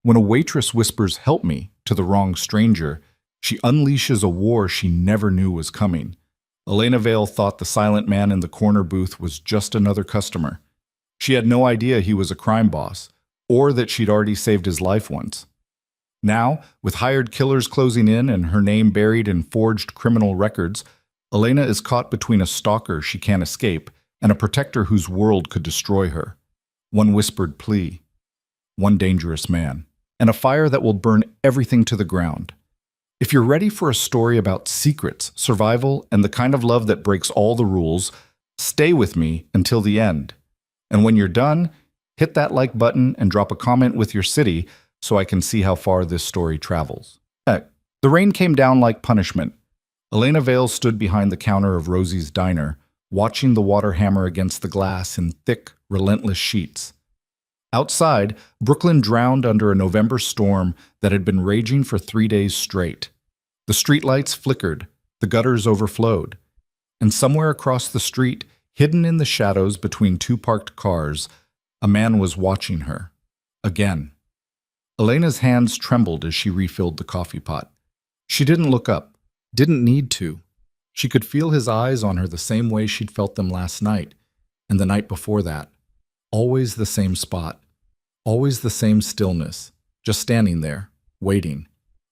When a waitress whispers, "Help me," to the wrong stranger, she unleashes a war she never knew was coming. Elena Vale thought the silent man in the corner booth was just another customer. She had no idea he was a crime boss, or that she'd already saved his life once. Now, with hired killers closing in and her name buried in forged criminal records, Elena is caught between a stalker she can't escape and a protector whose world could destroy her. One whispered plea, one dangerous man, and a fire that will burn everything to the ground. If you're ready for a story about secrets, survival, and the kind of love that breaks all the rules, stay with me until the end. And when you're done, hit that like button and drop a comment with your city so I can see how far this story travels. The rain came down like punishment. Elena Vale stood behind the counter of Rosie's diner, watching the water hammer against the glass in thick, relentless sheets. Outside, Brooklyn drowned under a November storm that had been raging for 3 days straight. The streetlights flickered, the gutters overflowed, and somewhere across the street, hidden in the shadows between two parked cars, a man was watching her. Again. Elena's hands trembled as she refilled the coffee pot. She didn't look up, didn't need to. She could feel his eyes on her the same way she'd felt them last night, and the night before that. Always the same spot, always the same stillness, just standing there, waiting.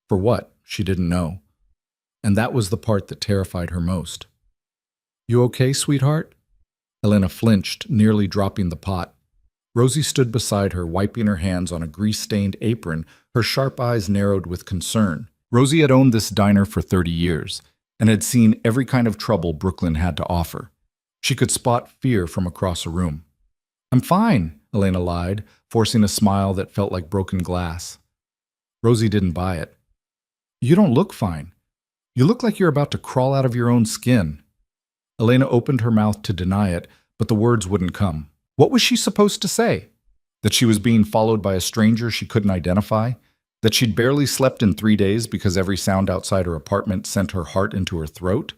For what? She didn't know. And that was the part that terrified her most. "You okay, sweetheart?" Elena flinched, nearly dropping the pot. Rosie stood beside her, wiping her hands on a grease-stained apron, her sharp eyes narrowed with concern. Rosie had owned this diner for 30 years and had seen every kind of trouble Brooklyn had to offer. She could spot fear from across a room. "I'm fine," Elena lied, forcing a smile that felt like broken glass. Rosie didn't buy it. "You don't look fine. You look like you're about to crawl out of your own skin." Elena opened her mouth to deny it, but the words wouldn't come. What was she supposed to say? That she was being followed by a stranger she couldn't identify? That she'd barely slept in 3 days because every sound outside her apartment sent her heart into her throat?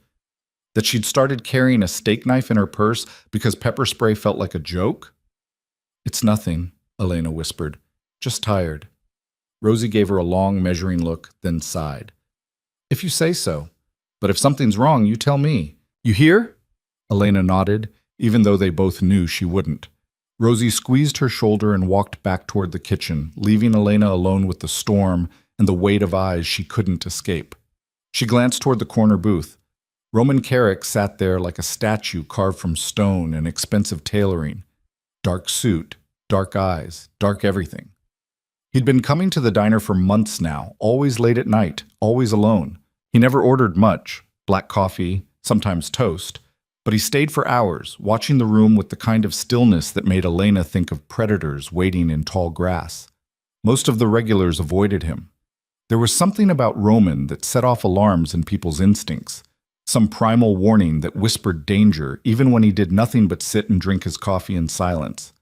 That she'd started carrying a steak knife in her purse because pepper spray felt like a joke? "It's nothing," Elena whispered. "Just tired." Rosie gave her a long, measuring look, then sighed. "If you say so. But if something's wrong, you tell me. You hear?" Elena nodded, even though they both knew she wouldn't. Rosie squeezed her shoulder and walked back toward the kitchen, leaving Elena alone with the storm and the weight of eyes she couldn't escape. She glanced toward the corner booth. Roman Carrick sat there like a statue carved from stone and expensive tailoring. Dark suit, dark eyes, dark everything. He'd been coming to the diner for months now, always late at night, always alone. He never ordered much, black coffee, sometimes toast, but he stayed for hours, watching the room with the kind of stillness that made Elena think of predators waiting in tall grass. Most of the regulars avoided him. There was something about Roman that set off alarms in people's instincts, some primal warning that whispered danger even when he did nothing but sit and drink his coffee in silence.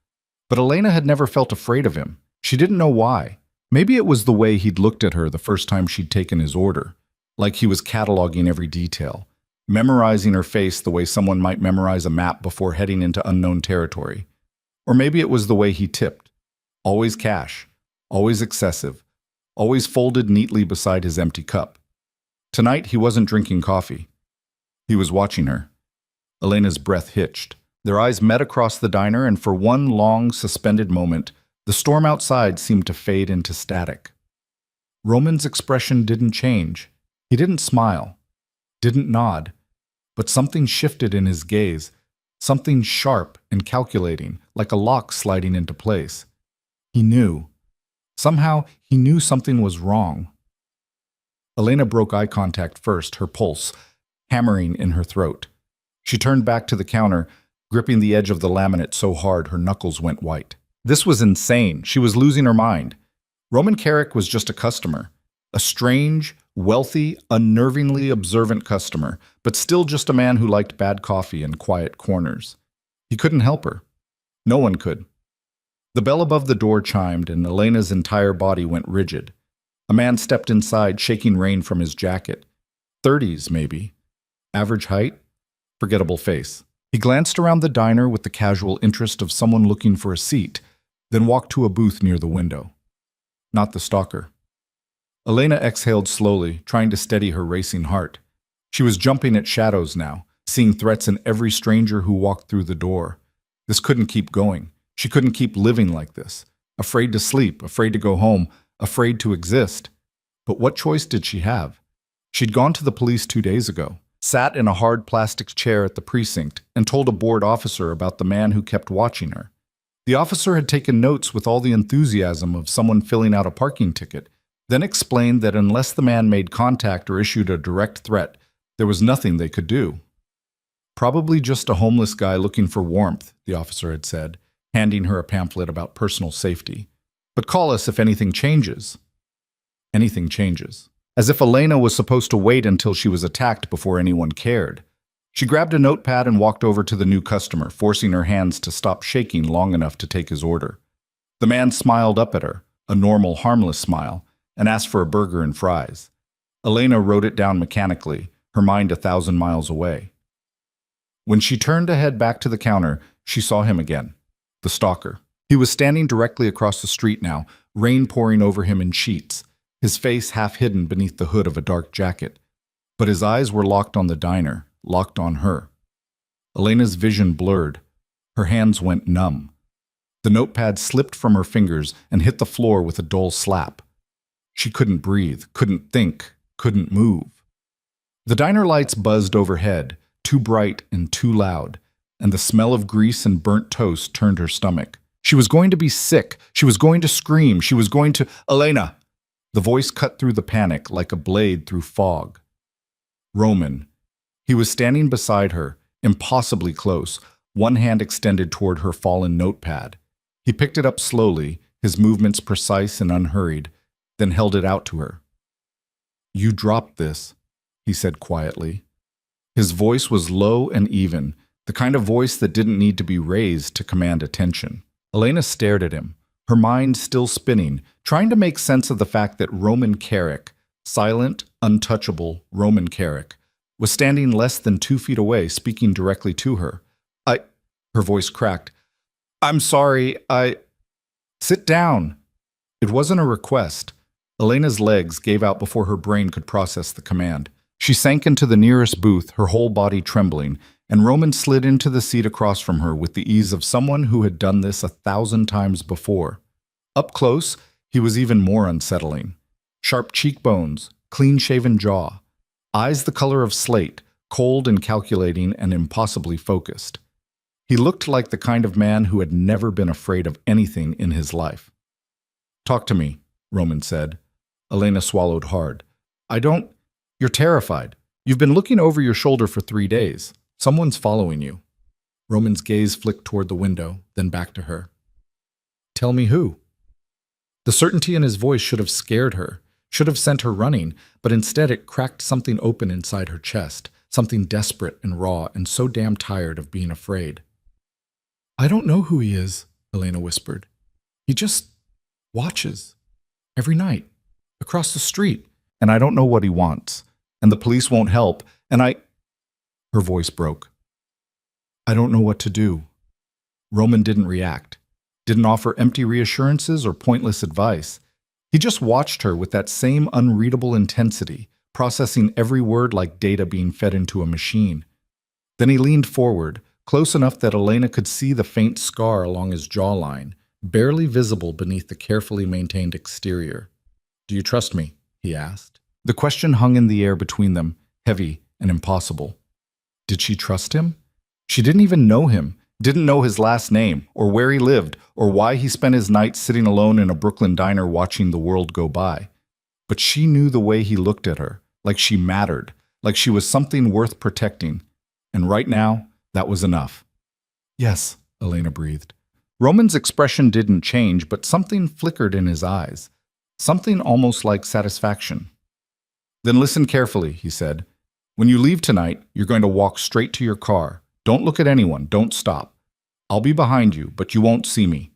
But Elena had never felt afraid of him. She didn't know why. Maybe it was the way he'd looked at her the first time she'd taken his order, like he was cataloging every detail, memorizing her face the way someone might memorize a map before heading into unknown territory. Or maybe it was the way he tipped. Always cash, always excessive, always folded neatly beside his empty cup. Tonight he wasn't drinking coffee. He was watching her. Elena's breath hitched. Their eyes met across the diner, and for one long, suspended moment, the storm outside seemed to fade into static. Roman's expression didn't change. He didn't smile, didn't nod, but something shifted in his gaze, something sharp and calculating, like a lock sliding into place. He knew. Somehow, he knew something was wrong. Elena broke eye contact first, her pulse hammering in her throat. She turned back to the counter, gripping the edge of the laminate so hard her knuckles went white. This was insane. She was losing her mind. Roman Carrick was just a customer. A strange, wealthy, unnervingly observant customer, but still just a man who liked bad coffee and quiet corners. He couldn't help her. No one could. The bell above the door chimed, and Elena's entire body went rigid. A man stepped inside, shaking rain from his jacket. 30s, maybe. Average height, forgettable face. He glanced around the diner with the casual interest of someone looking for a seat, then walked to a booth near the window. not the stalker. Elena exhaled slowly, trying to steady her racing heart. She was jumping at shadows now, seeing threats in every stranger who walked through the door. This couldn't keep going. She couldn't keep living like this. Afraid to sleep, afraid to go home, afraid to exist. But what choice did she have? She'd gone to the police 2 days ago, sat in a hard plastic chair at the precinct, and told a bored officer about the man who kept watching her. The officer had taken notes with all the enthusiasm of someone filling out a parking ticket, then explained that unless the man made contact or issued a direct threat, there was nothing they could do. Probably just a homeless guy looking for warmth, the officer had said, handing her a pamphlet about personal safety. But call us if anything changes. Anything changes. As if Elena was supposed to wait until she was attacked before anyone cared. She grabbed a notepad and walked over to the new customer, forcing her hands to stop shaking long enough to take his order. The man smiled up at her, a normal, harmless smile, and asked for a burger and fries. Elena wrote it down mechanically, her mind 1,000 miles away. When she turned to head back to the counter, she saw him again, the stalker. He was standing directly across the street now, rain pouring over him in sheets, his face half hidden beneath the hood of a dark jacket. But his eyes were locked on the diner, locked on her. Elena's vision blurred. Her hands went numb. The notepad slipped from her fingers and hit the floor with a dull slap. She couldn't breathe, couldn't think, couldn't move. The diner lights buzzed overhead, too bright and too loud, and the smell of grease and burnt toast turned her stomach. She was going to be sick. She was going to scream. She was going to... Elena! The voice cut through the panic like a blade through fog. Roman. He was standing beside her, impossibly close, one hand extended toward her fallen notepad. He picked it up slowly, his movements precise and unhurried, then held it out to her. "You dropped this," he said quietly. His voice was low and even, the kind of voice that didn't need to be raised to command attention. Elena stared at him, her mind still spinning, trying to make sense of the fact that Roman Carrick, silent, untouchable Roman Carrick, was standing less than 2 feet away, speaking directly to her. Her voice cracked. "I'm sorry, Sit down." It wasn't a request. Elena's legs gave out before her brain could process the command. She sank into the nearest booth, her whole body trembling, and Roman slid into the seat across from her with the ease of someone who had done this 1,000 times before. Up close, he was even more unsettling. Sharp cheekbones, clean-shaven jaw, eyes the color of slate, cold and calculating and impossibly focused. He looked like the kind of man who had never been afraid of anything in his life. "Talk to me," Roman said. Elena swallowed hard. You're terrified. You've been looking over your shoulder for 3 days. Someone's following you." Roman's gaze flicked toward the window, then back to her. "Tell me who?" The certainty in his voice should have scared her, should have sent her running, but instead it cracked something open inside her chest, something desperate and raw and so damn tired of being afraid. "I don't know who he is," Elena whispered. "He just watches. Every night. Across the street. And I don't know what he wants. And the police won't help. And Her voice broke. "I don't know what to do." Roman didn't react. Didn't offer empty reassurances or pointless advice. He just watched her with that same unreadable intensity, processing every word like data being fed into a machine. Then he leaned forward, close enough that Elena could see the faint scar along his jawline, barely visible beneath the carefully maintained exterior. "Do you trust me?" he asked. The question hung in the air between them, heavy and impossible. Did she trust him? She didn't even know him, didn't know his last name, or where he lived, or why he spent his nights sitting alone in a Brooklyn diner watching the world go by. But she knew the way he looked at her, like she mattered, like she was something worth protecting. And right now, that was enough. "Yes," Elena breathed. Roman's expression didn't change, but something flickered in his eyes. Something almost like satisfaction. "Then listen carefully," he said. "When you leave tonight, you're going to walk straight to your car. Don't look at anyone. Don't stop. I'll be behind you, but you won't see me.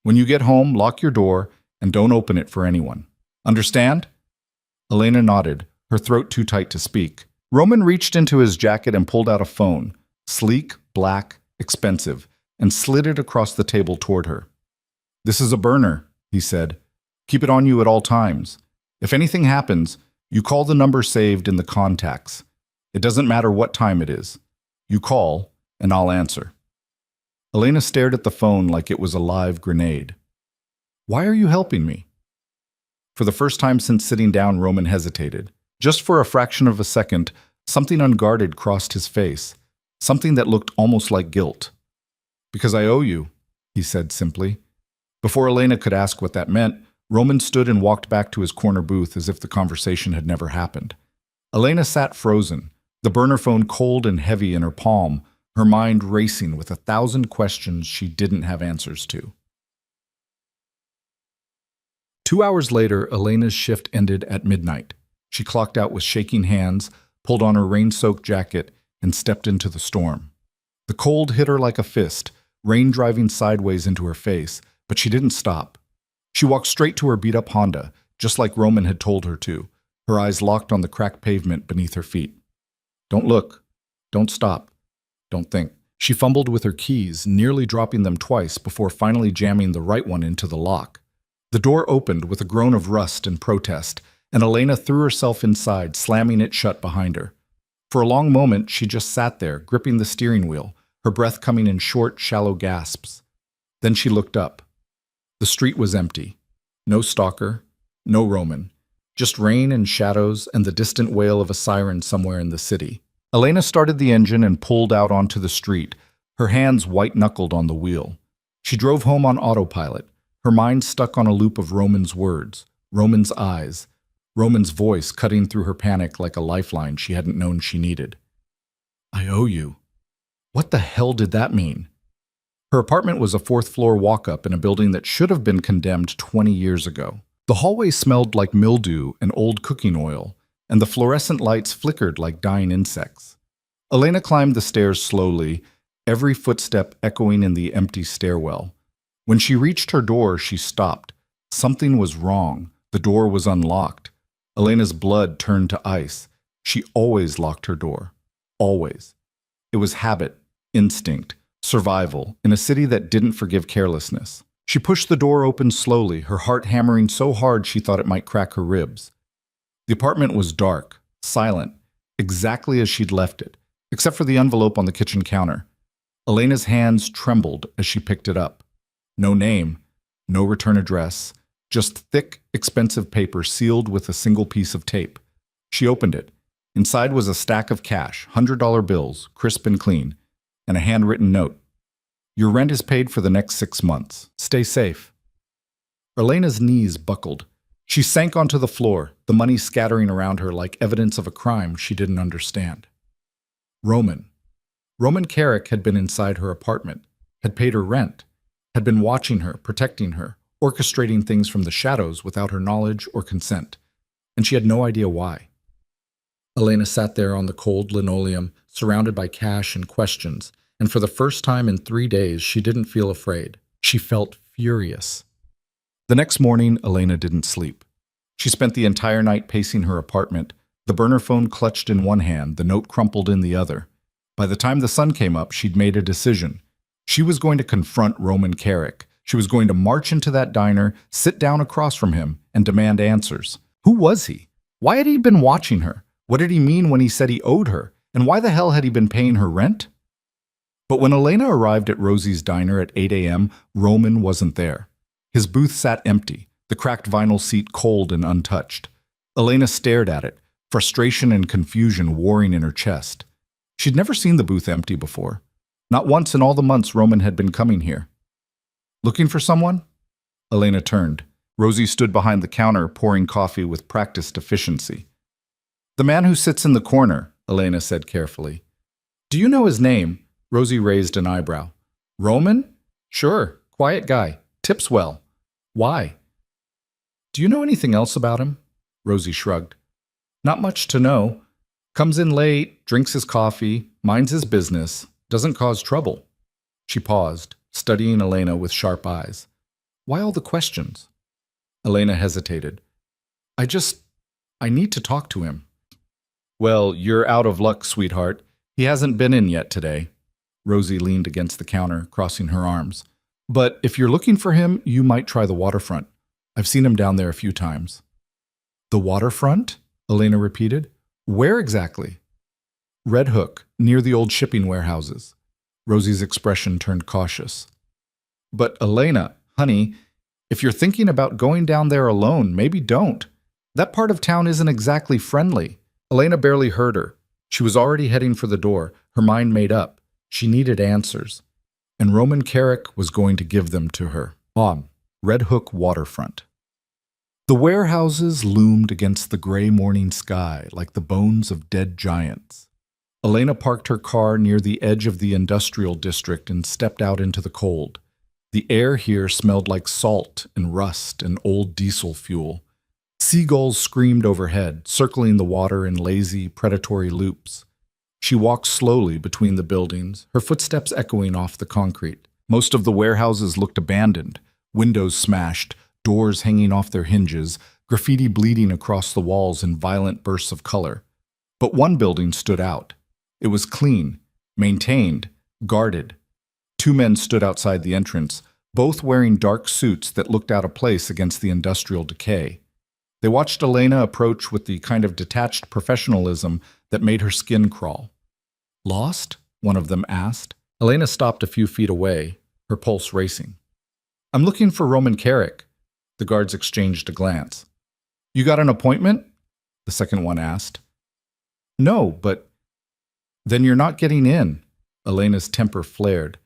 When you get home, lock your door and don't open it for anyone. Understand?" Elena nodded, her throat too tight to speak. Roman reached into his jacket and pulled out a phone, sleek, black, expensive, and slid it across the table toward her. "This is a burner," he said. Keep it on you at all times. If anything happens, you call the number saved in the contacts. It doesn't matter what time it is. You call, and I'll answer." Elena stared at the phone like it was a live grenade. "Why are you helping me?" For the first time since sitting down, Roman hesitated. Just for a fraction of a second, something unguarded crossed his face, something that looked almost like guilt. "Because I owe you," he said simply. Before Elena could ask what that meant, Roman stood and walked back to his corner booth as if the conversation had never happened. Elena sat frozen, the burner phone cold and heavy in her palm, her mind racing with 1,000 questions she didn't have answers to. 2 hours later, Elena's shift ended at midnight. She clocked out with shaking hands, pulled on her rain-soaked jacket, and stepped into the storm. The cold hit her like a fist, rain driving sideways into her face, but she didn't stop. She walked straight to her beat-up Honda, just like Roman had told her to, her eyes locked on the cracked pavement beneath her feet. "Don't look. Don't stop. Don't think." She fumbled with her keys, nearly dropping them twice before finally jamming the right one into the lock. The door opened with a groan of rust and protest, and Elena threw herself inside, slamming it shut behind her. For a long moment, she just sat there, gripping the steering wheel, her breath coming in short, shallow gasps. Then she looked up. The street was empty. No stalker, no Roman. Just rain and shadows and the distant wail of a siren somewhere in the city. Elena started the engine and pulled out onto the street, her hands white-knuckled on the wheel. She drove home on autopilot, her mind stuck on a loop of Roman's words, Roman's eyes, Roman's voice cutting through her panic like a lifeline she hadn't known she needed. "I owe you." What the hell did that mean? Her apartment was a fourth-floor walk-up in a building that should have been condemned 20 years ago. The hallway smelled like mildew and old cooking oil, and the fluorescent lights flickered like dying insects. Elena climbed the stairs slowly, every footstep echoing in the empty stairwell. When she reached her door, she stopped. Something was wrong. The door was unlocked. Elena's blood turned to ice. She always locked her door. Always. It was habit, instinct, survival, in a city that didn't forgive carelessness. She pushed the door open slowly, her heart hammering so hard she thought it might crack her ribs. The apartment was dark, silent, exactly as she'd left it, except for the envelope on the kitchen counter. Elena's hands trembled as she picked it up. No name, no return address, just thick, expensive paper sealed with a single piece of tape. She opened it. Inside was a stack of cash, $100 bills, crisp and clean, and a handwritten note. "Your rent is paid for the next 6 months. Stay safe." Elena's knees buckled. She sank onto the floor, the money scattering around her like evidence of a crime she didn't understand. Roman. Roman Carrick had been inside her apartment, had paid her rent, had been watching her, protecting her, orchestrating things from the shadows without her knowledge or consent, and she had no idea why. Elena sat there on the cold linoleum, surrounded by cash and questions, and for the first time in 3 days, she didn't feel afraid. She felt furious. The next morning, Elena didn't sleep. She spent the entire night pacing her apartment, the burner phone clutched in one hand, the note crumpled in the other. By the time the sun came up, she'd made a decision. She was going to confront Roman Carrick. She was going to march into that diner, sit down across from him, and demand answers. Who was he? Why had he been watching her? What did he mean when he said he owed her? And why the hell had he been paying her rent? But when Elena arrived at Rosie's diner at 8 a.m., Roman wasn't there. His booth sat empty, the cracked vinyl seat cold and untouched. Elena stared at it, frustration and confusion warring in her chest. She'd never seen the booth empty before. Not once in all the months Roman had been coming here. "Looking for someone?" Elena turned. Rosie stood behind the counter, pouring coffee with practiced efficiency. "The man who sits in the corner," Elena said carefully. "Do you know his name?" Rosie raised an eyebrow. "Roman? Sure, quiet guy. Tips well. Why?" "Do you know anything else about him?" Rosie shrugged. "Not much to know. Comes in late, drinks his coffee, minds his business, doesn't cause trouble." She paused, studying Elena with sharp eyes. "Why all the questions?" Elena hesitated. I need to talk to him." "Well, you're out of luck, sweetheart. He hasn't been in yet today." Rosie leaned against the counter, crossing her arms. "But if you're looking for him, you might try the waterfront. I've seen him down there a few times. The waterfront? Elena repeated. Where exactly? Red Hook, near the old shipping warehouses. Rosie's expression turned cautious. But Elena, honey, if you're thinking about going down there alone, maybe don't. That part of town isn't exactly friendly. Elena barely heard her. She was already heading for the door, her mind made up. She needed answers. And Roman Carrick was going to give them to her. On Red Hook waterfront. The warehouses loomed against the gray morning sky like the bones of dead giants. Elena parked her car near the edge of the industrial district and stepped out into the cold. The air here smelled like salt and rust and old diesel fuel. Seagulls screamed overhead, circling the water in lazy, predatory loops. She walked slowly between the buildings, her footsteps echoing off the concrete. Most of the warehouses looked abandoned, windows smashed, doors hanging off their hinges, graffiti bleeding across the walls in violent bursts of color. But one building stood out. It was clean, maintained, guarded. Two men stood outside the entrance, both wearing dark suits that looked out of place against the industrial decay. They watched Elena approach with the kind of detached professionalism that made her skin crawl. Lost? One of them asked. Elena stopped a few feet away, her pulse racing. I'm looking for Roman Carrick. The guards exchanged a glance. You got an appointment? The second one asked. No, but... Then you're not getting in. Elena's temper flared.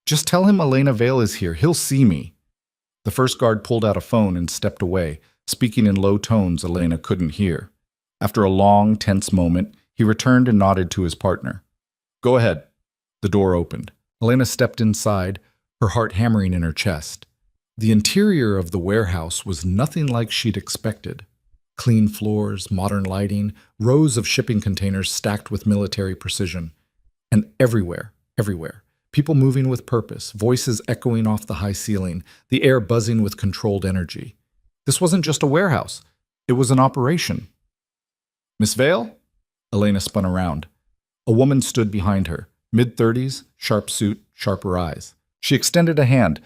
Just tell him Elena Vale is here. He'll see me. The first guard pulled out a phone and stepped away, speaking in low tones Elena couldn't hear. After a long, tense moment, he returned and nodded to his partner. Go ahead. The door opened. Elena stepped inside, her heart hammering in her chest. The interior of the warehouse was nothing like she'd expected. Clean floors, modern lighting, rows of shipping containers stacked with military precision. And everywhere, people moving with purpose, voices echoing off the high ceiling, the air buzzing with controlled energy. This wasn't just a warehouse. It was an operation. Miss Vale? Elena spun around. A woman stood behind her, mid-30s, sharp suit, sharper eyes. She extended a hand.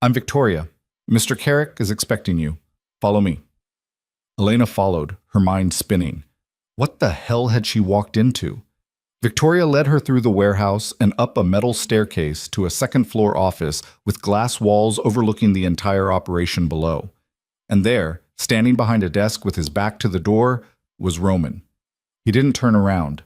I'm Victoria. Mr. Carrick is expecting you. Follow me. Elena followed, her mind spinning. What the hell had she walked into? Victoria led her through the warehouse and up a metal staircase to a second-floor office with glass walls overlooking the entire operation below. And there, standing behind a desk with his back to the door, was Roman. He didn't turn around.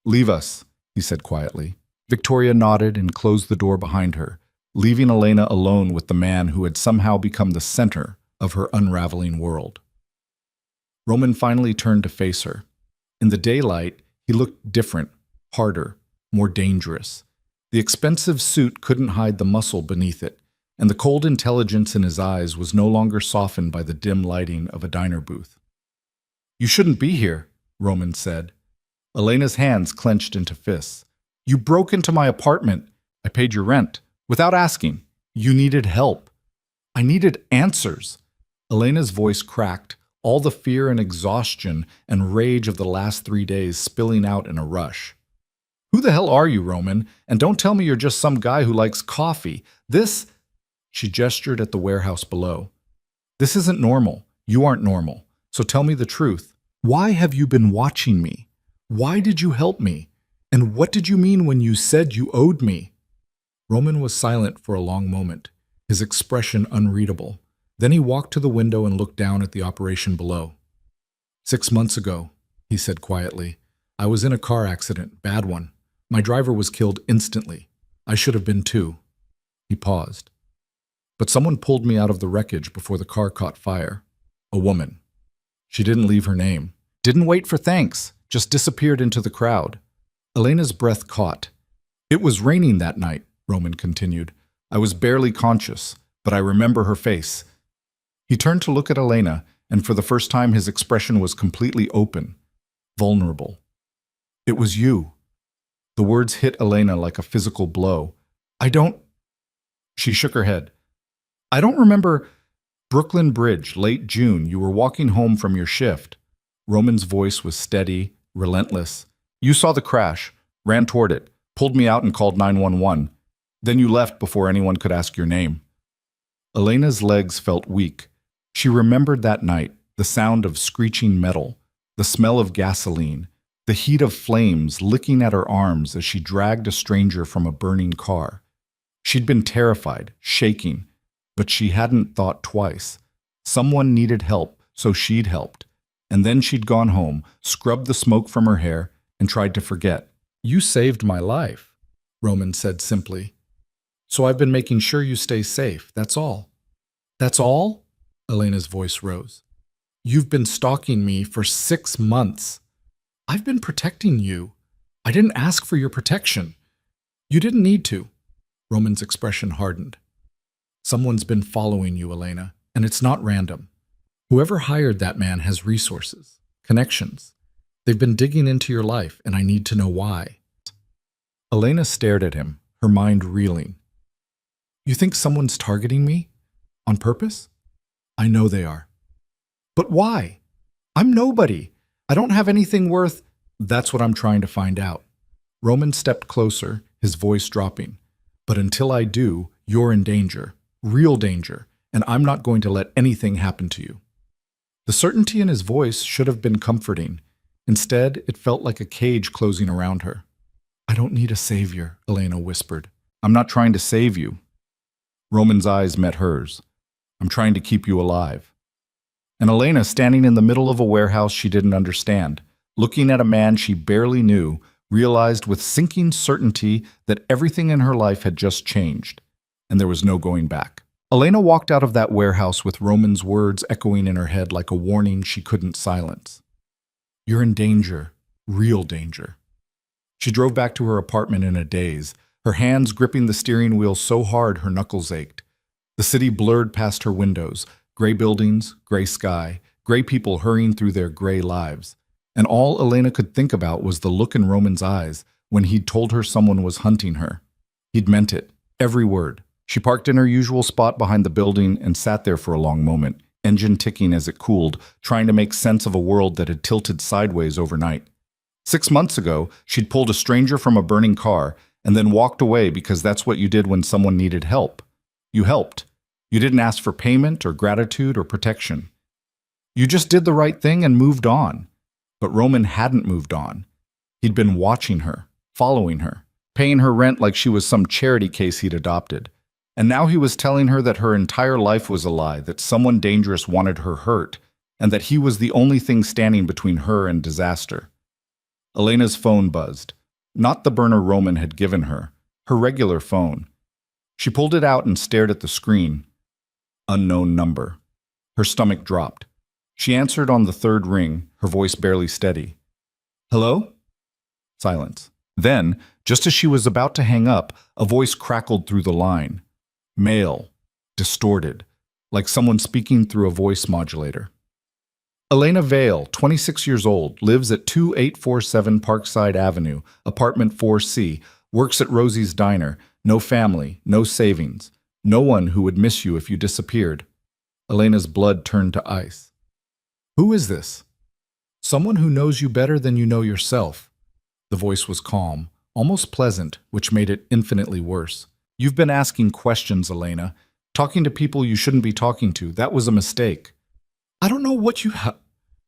Leave us, he said quietly. Victoria nodded and closed the door behind her, leaving Elena alone with the man who had somehow become the center of her unraveling world. Roman finally turned to face her. In the daylight, he looked different, harder, more dangerous. The expensive suit couldn't hide the muscle beneath it, and the cold intelligence in his eyes was no longer softened by the dim lighting of a diner booth. You shouldn't be here, Roman said. Elena's hands clenched into fists. You broke into my apartment. I paid your rent. Without asking. You needed help. I needed answers. Elena's voice cracked, all the fear and exhaustion and rage of the last 3 days spilling out in a rush. Who the hell are you, Roman? And don't tell me you're just some guy who likes coffee. This... She gestured at the warehouse below. This isn't normal. You aren't normal. So tell me the truth. Why have you been watching me? Why did you help me? And what did you mean when you said you owed me? Roman was silent for a long moment, his expression unreadable. Then he walked to the window and looked down at the operation below. 6 months ago, he said quietly, I was in a car accident, bad one. My driver was killed instantly. I should have been too. He paused. But someone pulled me out of the wreckage before the car caught fire. A woman. She didn't leave her name. Didn't wait for thanks. Just disappeared into the crowd. Elena's breath caught. It was raining that night, Roman continued. I was barely conscious, but I remember her face. He turned to look at Elena, and for the first time his expression was completely open, vulnerable. It was you. The words hit Elena like a physical blow. I don't... She shook her head. I don't remember... Brooklyn Bridge, late June, you were walking home from your shift. Roman's voice was steady, relentless. You saw the crash, ran toward it, pulled me out and called 911. Then you left before anyone could ask your name. Elena's legs felt weak. She remembered that night, the sound of screeching metal, the smell of gasoline, the heat of flames licking at her arms as she dragged a stranger from a burning car. She'd been terrified, shaking, but she hadn't thought twice. Someone needed help, so she'd helped. And then she'd gone home, scrubbed the smoke from her hair, and tried to forget. "You saved my life," Roman said simply. "So I've been making sure you stay safe, that's all." "That's all?" Elena's voice rose. "You've been stalking me for 6 months. I've been protecting you. I didn't ask for your protection. You didn't need to." Roman's expression hardened. "Someone's been following you, Elena, and it's not random. Whoever hired that man has resources, connections. They've been digging into your life, and I need to know why." Elena stared at him, her mind reeling. "You think someone's targeting me? On purpose?" "I know they are." "But why? I'm nobody. I don't have anything worth—" "That's what I'm trying to find out." Roman stepped closer, his voice dropping. "But until I do, you're in danger, real danger, and I'm not going to let anything happen to you." The certainty in his voice should have been comforting. Instead, it felt like a cage closing around her. "I don't need a savior," Elena whispered. "I'm not trying to save you." Roman's eyes met hers. "I'm trying to keep you alive." And Elena, standing in the middle of a warehouse she didn't understand, looking at a man she barely knew, realized with sinking certainty that everything in her life had just changed, and there was no going back. Elena walked out of that warehouse with Roman's words echoing in her head like a warning she couldn't silence. "You're in danger, real danger." She drove back to her apartment in a daze, her hands gripping the steering wheel so hard her knuckles ached. The city blurred past her windows, gray buildings, gray sky, gray people hurrying through their gray lives. And all Elena could think about was the look in Roman's eyes when he'd told her someone was hunting her. He'd meant it, every word. She parked in her usual spot behind the building and sat there for a long moment, engine ticking as it cooled, trying to make sense of a world that had tilted sideways overnight. 6 months ago, she'd pulled a stranger from a burning car and then walked away because that's what you did when someone needed help. You helped. You didn't ask for payment or gratitude or protection. You just did the right thing and moved on. But Roman hadn't moved on. He'd been watching her, following her, paying her rent like she was some charity case he'd adopted. And now he was telling her that her entire life was a lie, that someone dangerous wanted her hurt, and that he was the only thing standing between her and disaster. Elena's phone buzzed. Not the burner Roman had given her, her regular phone. She pulled it out and stared at the screen. Unknown number. Her stomach dropped. She answered on the third ring, her voice barely steady. "Hello?" Silence. Then, just as she was about to hang up, a voice crackled through the line. Male. Distorted. Like someone speaking through a voice modulator. Elena Vale, 26 years old, lives at 2847 Parkside Avenue, apartment 4C, works at Rosie's Diner, no family, no savings, no one who would miss you if you disappeared. Elena's blood turned to ice. "Who is this?" "Someone who knows you better than you know yourself." The voice was calm, almost pleasant, which made it infinitely worse. "You've been asking questions, Elena. Talking to people you shouldn't be talking to. That was a mistake." "I don't know what you have."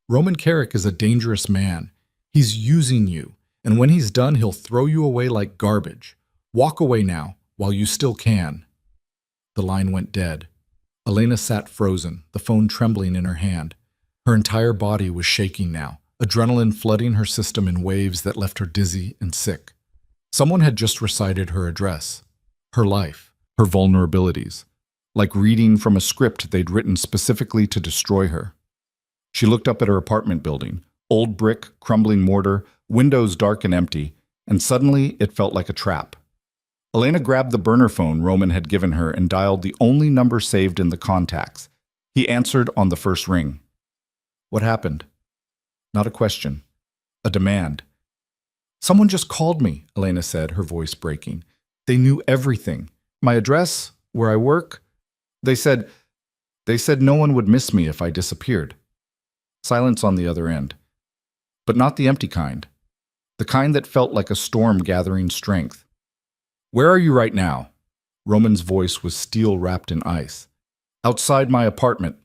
"Roman Carrick is a dangerous man. He's using you, and when he's done, he'll throw you away like garbage. Walk away now, while you still can." The line went dead. Elena sat frozen, the phone trembling in her hand. Her entire body was shaking now, adrenaline flooding her system in waves that left her dizzy and sick. Someone had just recited her address, her life, her vulnerabilities, like reading from a script they'd written specifically to destroy her. She looked up at her apartment building, old brick, crumbling mortar, windows dark and empty, and suddenly it felt like a trap. Elena grabbed the burner phone Roman had given her and dialed the only number saved in the contacts. He answered on the first ring. "What happened?" Not a question. A demand. "Someone just called me," Elena said, her voice breaking. "They knew everything. My address, where I work. They said no one would miss me if I disappeared." Silence on the other end. But not the empty kind. The kind that felt like a storm gathering strength. "Where are you right now?" Roman's voice was steel wrapped in ice. "Outside my apartment."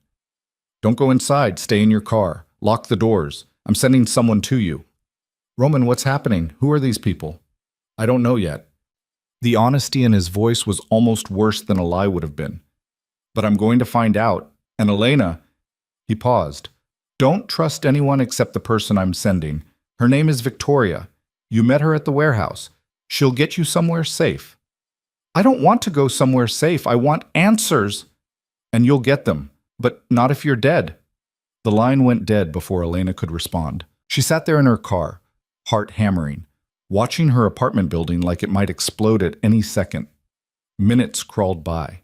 Don't go inside. Stay in your car. Lock the doors. I'm sending someone to you. Roman, what's happening? Who are these people? I don't know yet. The honesty in his voice was almost worse than a lie would have been. But I'm going to find out. And Elena, he paused. Don't trust anyone except the person I'm sending. Her name is Victoria. You met her at the warehouse. She'll get you somewhere safe. I don't want to go somewhere safe. I want answers. And you'll get them, but not if you're dead. The line went dead before Elena could respond. She sat there in her car, heart hammering, watching her apartment building like it might explode at any second. Minutes crawled by.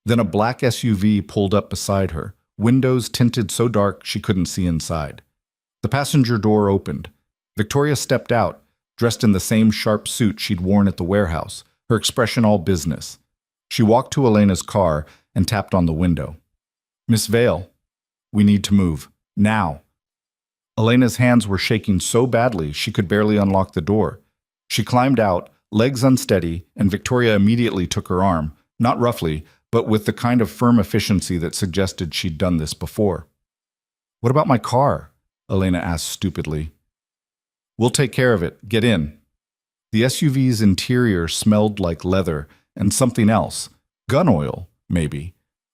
Then a black SUV pulled up beside her, windows tinted so dark she couldn't see inside. The passenger door opened. Victoria stepped out, dressed in the same sharp suit she'd worn at the warehouse, her expression all business. She walked to Elena's car and tapped on the window. Miss Vale, we need to move. Now. Elena's hands were shaking so badly she could barely unlock the door. She climbed out, legs unsteady, and Victoria immediately took her arm, not roughly, but with the kind of firm efficiency that suggested she'd done this before. What about my car? Elena asked stupidly. We'll take care of it. Get in. The SUV's interior smelled like leather and something else. Gun oil, maybe.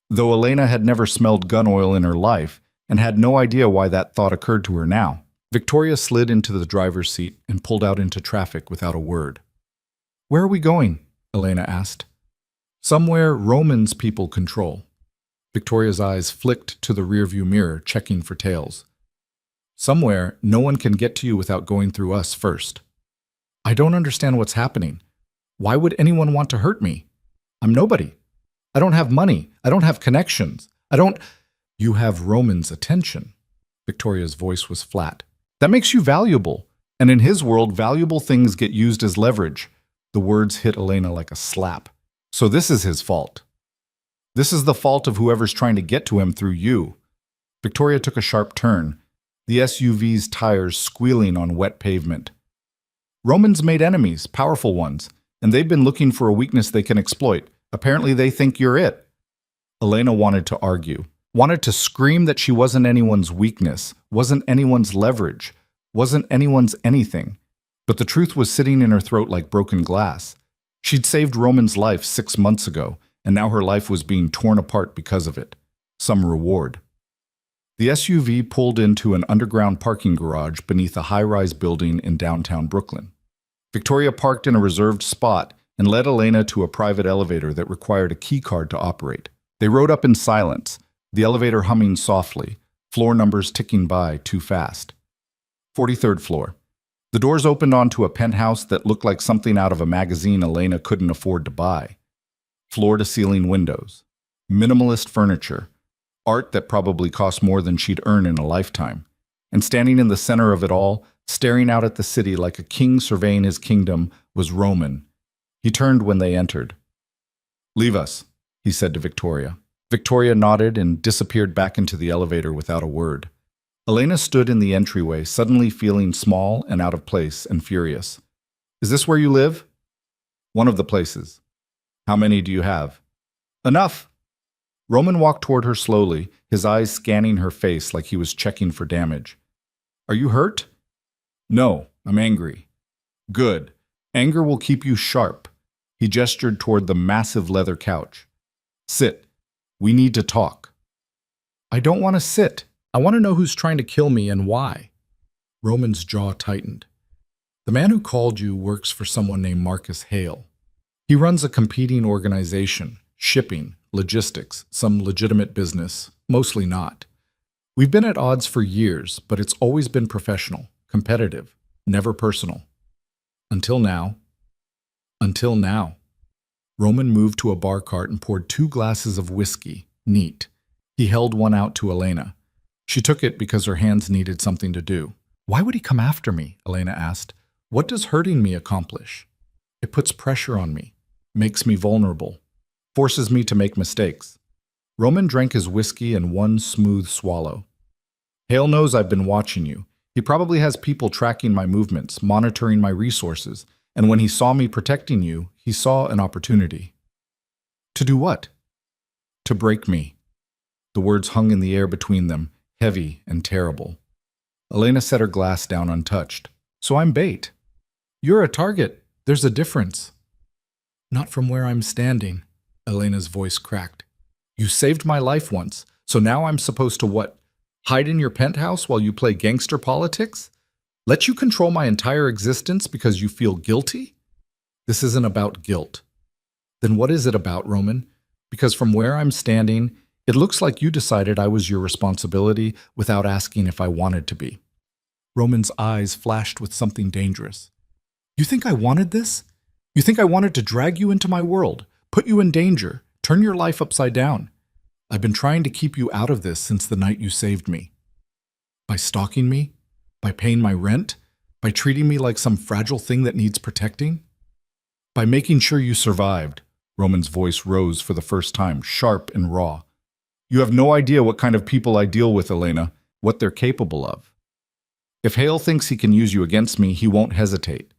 Though Elena had never smelled gun oil in her life and had no idea why that thought occurred to her now. Victoria slid into the driver's seat and pulled out into traffic without a word. Where are we going? Elena asked. Somewhere Roman's people control. Victoria's eyes flicked to the rearview mirror, checking for tails. Somewhere no one can get to you without going through us first. I don't understand what's happening. Why would anyone want to hurt me? I'm nobody. I don't have money. I don't have connections. You have Roman's attention. Victoria's voice was flat. That makes you valuable. And in his world, valuable things get used as leverage. The words hit Elena like a slap. So this is his fault. This is the fault of whoever's trying to get to him through you. Victoria took a sharp turn, the SUV's tires squealing on wet pavement. Roman's made enemies, powerful ones, and they've been looking for a weakness they can exploit. Apparently they think you're it. Elena wanted to argue, wanted to scream that she wasn't anyone's weakness, wasn't anyone's leverage, wasn't anyone's anything. But the truth was sitting in her throat like broken glass. She'd saved Roman's life 6 months ago, and now her life was being torn apart because of it. Some reward. The SUV pulled into an underground parking garage beneath a high-rise building in downtown Brooklyn. Victoria parked in a reserved spot and led Elena to a private elevator that required a key card to operate. They rode up in silence, the elevator humming softly, floor numbers ticking by too fast. 43rd floor. The doors opened onto a penthouse that looked like something out of a magazine Elena couldn't afford to buy. Floor-to-ceiling windows. Minimalist furniture. Art that probably cost more than she'd earn in a lifetime. And standing in the center of it all, staring out at the city like a king surveying his kingdom, was Roman. He turned when they entered. Leave us, he said to Victoria. Victoria nodded and disappeared back into the elevator without a word. Elena stood in the entryway, suddenly feeling small and out of place and furious. Is this where you live? One of the places. How many do you have? Enough. Roman walked toward her slowly, his eyes scanning her face like he was checking for damage. Are you hurt? No, I'm angry. Good. Anger will keep you sharp. He gestured toward the massive leather couch. Sit. We need to talk. I don't want to sit. I want to know who's trying to kill me and why. Roman's jaw tightened. The man who called you works for someone named Marcus Hale. He runs a competing organization, shipping, logistics, some legitimate business, mostly not. We've been at odds for years, but it's always been professional, competitive, never personal. Until now. Until now. Roman moved to a bar cart and poured 2 glasses of whiskey, neat. He held one out to Elena. She took it because her hands needed something to do. Why would he come after me? Elena asked. What does hurting me accomplish? It puts pressure on me, makes me vulnerable, forces me to make mistakes. Roman drank his whiskey in one smooth swallow. Hale knows I've been watching you. He probably has people tracking my movements, monitoring my resources, and when he saw me protecting you, he saw an opportunity. To do what? To break me. The words hung in the air between them, heavy and terrible. Elena set her glass down untouched. So I'm bait. You're a target. There's a difference. Not from where I'm standing, Elena's voice cracked. You saved my life once, so now I'm supposed to what? Hide in your penthouse while you play gangster politics? Let you control my entire existence because you feel guilty? This isn't about guilt. Then what is it about, Roman? Because from where I'm standing, it looks like you decided I was your responsibility without asking if I wanted to be. Roman's eyes flashed with something dangerous. You think I wanted this? You think I wanted to drag you into my world, put you in danger, turn your life upside down? I've been trying to keep you out of this since the night you saved me. By stalking me? By paying my rent? By treating me like some fragile thing that needs protecting? By making sure you survived. Roman's voice rose for the first time, sharp and raw. You have no idea what kind of people I deal with, Elena, what they're capable of. If Hale thinks he can use you against me, he won't hesitate.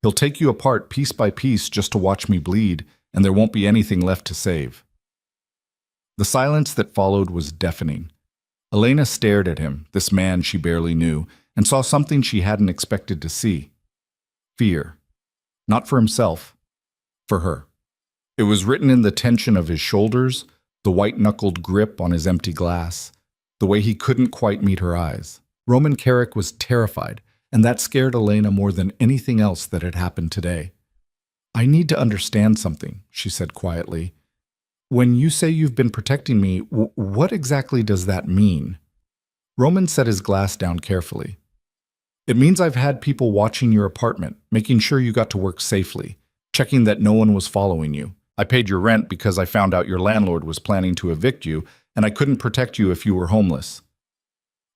He'll take you apart piece by piece just to watch me bleed, and there won't be anything left to save. The silence that followed was deafening. Elena stared at him, this man she barely knew, and saw something she hadn't expected to see. Fear. Not for himself, for her. It was written in the tension of his shoulders, the white-knuckled grip on his empty glass, the way he couldn't quite meet her eyes. Roman Carrick was terrified, and that scared Elena more than anything else that had happened today. I need to understand something, she said quietly. When you say you've been protecting me, what exactly does that mean? Roman set his glass down carefully. It means I've had people watching your apartment, making sure you got to work safely, checking that no one was following you. I paid your rent because I found out your landlord was planning to evict you, and I couldn't protect you if you were homeless.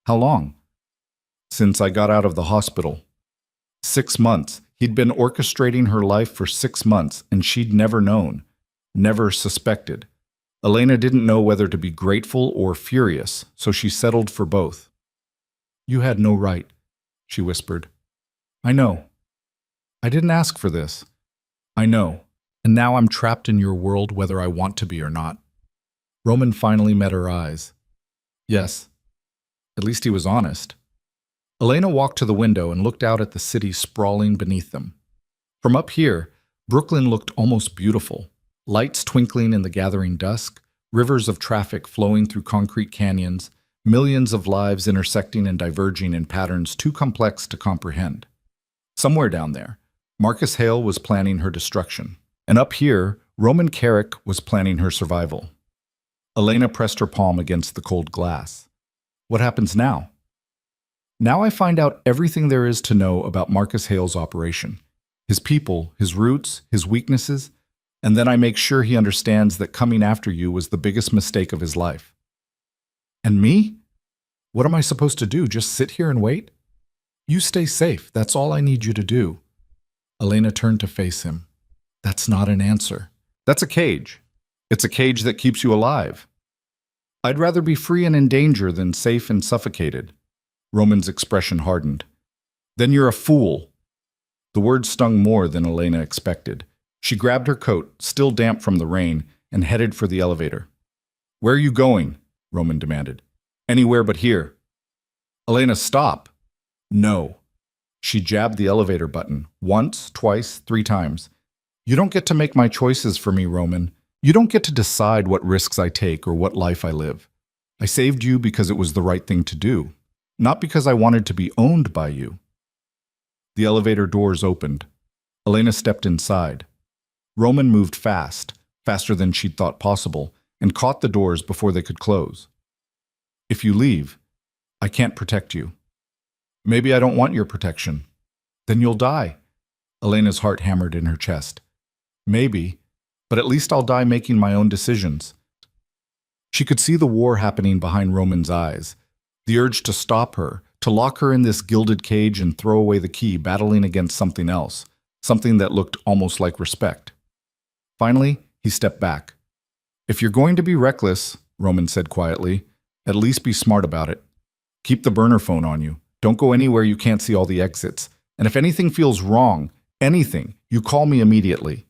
How long? Since I got out of the hospital. 6 months. He'd been orchestrating her life for 6 months, and she'd never known, never suspected. Elena didn't know whether to be grateful or furious, so she settled for both. You had no right, she whispered. I know. I didn't ask for this. I know. And now I'm trapped in your world whether I want to be or not. Roman finally met her eyes. Yes. At least he was honest. Elena walked to the window and looked out at the city sprawling beneath them. From up here, Brooklyn looked almost beautiful. Lights twinkling in the gathering dusk, rivers of traffic flowing through concrete canyons, millions of lives intersecting and diverging in patterns too complex to comprehend. Somewhere down there, Marcus Hale was planning her destruction. And up here, Roman Carrick was planning her survival. Elena pressed her palm against the cold glass. What happens now? Now I find out everything there is to know about Marcus Hale's operation. His people, his roots, his weaknesses, and then I make sure he understands that coming after you was the biggest mistake of his life. And me? What am I supposed to do, just sit here and wait? You stay safe, that's all I need you to do. Elena turned to face him. That's not an answer. That's a cage. It's a cage that keeps you alive. I'd rather be free and in danger than safe and suffocated. Roman's expression hardened. Then you're a fool. The words stung more than Elena expected. She grabbed her coat, still damp from the rain, and headed for the elevator. Where are you going? Roman demanded. Anywhere but here. Elena, stop. No. She jabbed the elevator button, once, twice, 3 times. You don't get to make my choices for me, Roman. You don't get to decide what risks I take or what life I live. I saved you because it was the right thing to do, not because I wanted to be owned by you. The elevator doors opened. Elena stepped inside. Roman moved fast, faster than she'd thought possible, and caught the doors before they could close. If you leave, I can't protect you. Maybe I don't want your protection. Then you'll die. Elena's heart hammered in her chest. Maybe, but at least I'll die making my own decisions. She could see the war happening behind Roman's eyes, the urge to stop her, to lock her in this gilded cage and throw away the key, battling against something else, something that looked almost like respect. Finally, he stepped back. If you're going to be reckless, Roman said quietly, at least be smart about it. Keep the burner phone on you. Don't go anywhere you can't see all the exits. And if anything feels wrong, anything, you call me immediately.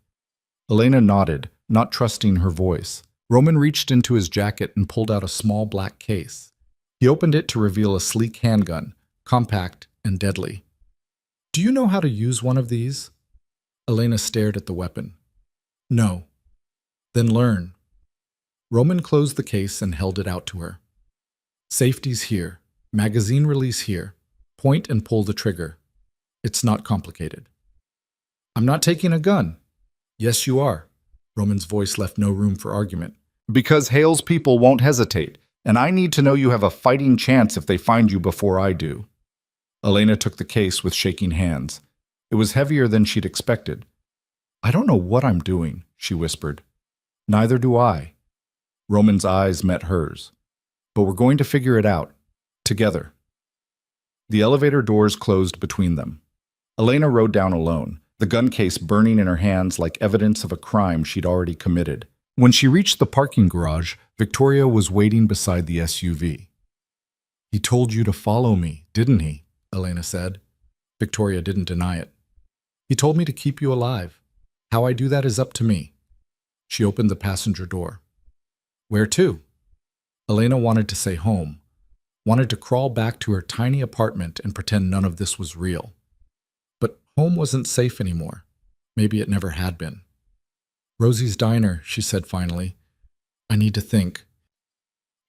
Elena nodded, not trusting her voice. Roman reached into his jacket and pulled out a small black case. He opened it to reveal a sleek handgun, compact and deadly. "Do you know how to use one of these?" Elena stared at the weapon. "No." "Then learn." Roman closed the case and held it out to her. "Safety's here. Magazine release here. Point and pull the trigger. It's not complicated." "I'm not taking a gun." "Yes, you are." Roman's voice left no room for argument. "Because Hale's people won't hesitate, and I need to know you have a fighting chance if they find you before I do." Elena took the case with shaking hands. It was heavier than she'd expected. "I don't know what I'm doing," she whispered. "Neither do I." Roman's eyes met hers. "But we're going to figure it out. Together." The elevator doors closed between them. Elena rode down alone, the gun case burning in her hands like evidence of a crime she'd already committed. When she reached the parking garage, Victoria was waiting beside the SUV. "He told you to follow me, didn't he?" Elena said. Victoria didn't deny it. "He told me to keep you alive. How I do that is up to me." She opened the passenger door. "Where to?" Elena wanted to say home, wanted to crawl back to her tiny apartment and pretend none of this was real. But home wasn't safe anymore. Maybe it never had been. "Rosie's Diner," she said finally. "I need to think."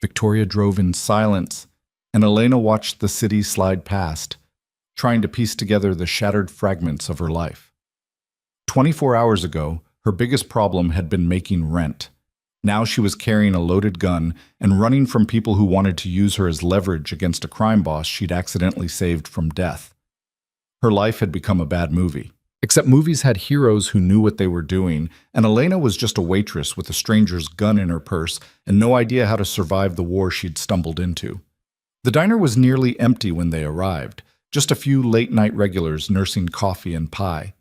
Victoria drove in silence, and Elena watched the city slide past, trying to piece together the shattered fragments of her life. 24 hours ago, her biggest problem had been making rent. Now she was carrying a loaded gun and running from people who wanted to use her as leverage against a crime boss she'd accidentally saved from death. Her life had become a bad movie. Except movies had heroes who knew what they were doing, and Elena was just a waitress with a stranger's gun in her purse and no idea how to survive the war she'd stumbled into. The diner was nearly empty when they arrived, just a few late-night regulars nursing coffee and pie.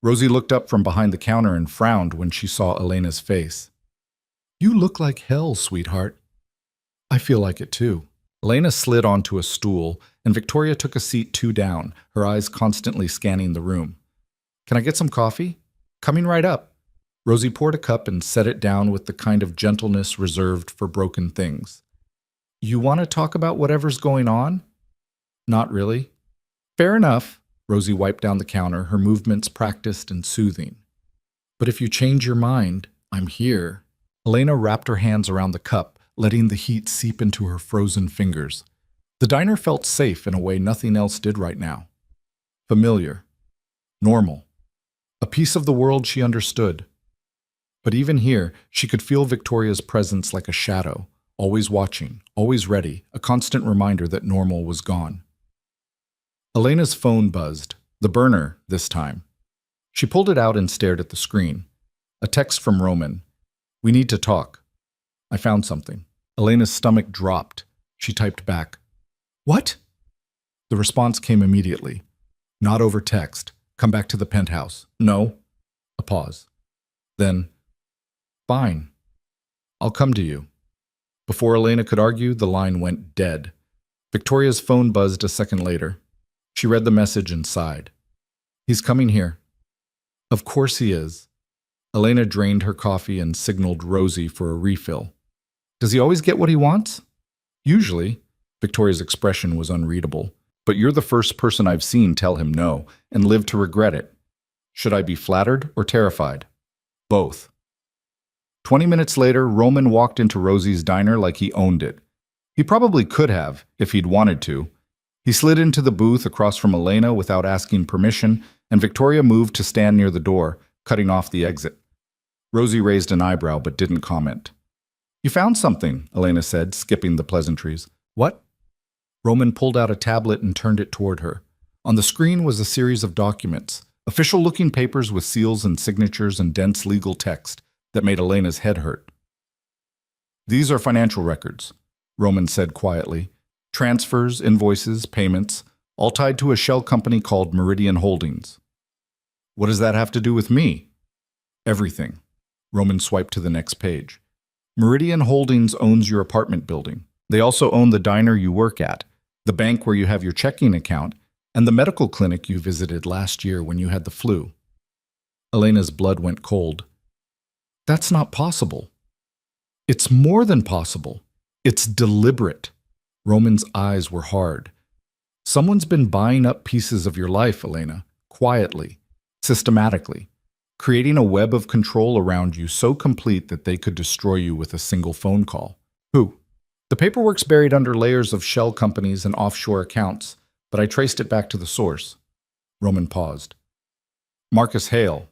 Rosie looked up from behind the counter and frowned when she saw Elena's face. "You look like hell, sweetheart." "I feel like it too." Elena slid onto a stool, and Victoria took a seat 2 down, her eyes constantly scanning the room. "Can I get some coffee?" "Coming right up." Rosie poured a cup and set it down with the kind of gentleness reserved for broken things. "You want to talk about whatever's going on?" "Not really." "Fair enough." Rosie wiped down the counter, her movements practiced and soothing. "But if you change your mind, I'm here." Elena wrapped her hands around the cup, letting the heat seep into her frozen fingers. The diner felt safe in a way nothing else did right now. Familiar. Normal. A piece of the world she understood. But even here, she could feel Victoria's presence like a shadow, always watching, always ready, a constant reminder that normal was gone. Elena's phone buzzed, the burner this time. She pulled it out and stared at the screen. A text from Roman. "We need to talk. I found something." Elena's stomach dropped. She typed back, "What?" The response came immediately. "Not over text. Come back to the penthouse." "No." A pause. Then, "Fine. I'll come to you." Before Elena could argue, the line went dead. Victoria's phone buzzed a second later. She read the message and sighed. "He's coming here." "Of course he is." Elena drained her coffee and signaled Rosie for a refill. "Does he always get what he wants?" "Usually." Victoria's expression was unreadable. "But you're the first person I've seen tell him no, and live to regret it. Should I be flattered or terrified?" "Both." 20 minutes later, Roman walked into Rosie's diner like he owned it. He probably could have, if he'd wanted to. He slid into the booth across from Elena without asking permission, and Victoria moved to stand near the door, cutting off the exit. Rosie raised an eyebrow but didn't comment. "You found something," Elena said, skipping the pleasantries. "What?" Roman pulled out a tablet and turned it toward her. On the screen was a series of documents, official-looking papers with seals and signatures and dense legal text that made Elena's head hurt. "These are financial records," Roman said quietly. "Transfers, invoices, payments, all tied to a shell company called Meridian Holdings." "What does that have to do with me?" "Everything." Roman swiped to the next page. "Meridian Holdings owns your apartment building. They also own the diner you work at, the bank where you have your checking account, and the medical clinic you visited last year when you had the flu." Elena's blood went cold. "That's not possible." It's more than possible. It's deliberate. Roman's eyes were hard. Someone's been buying up pieces of your life, Elena, quietly, systematically, creating a web of control around you so complete that they could destroy you with a single phone call. Who? The paperwork's buried under layers of shell companies and offshore accounts, but I traced it back to the source. Roman paused. Marcus Hale.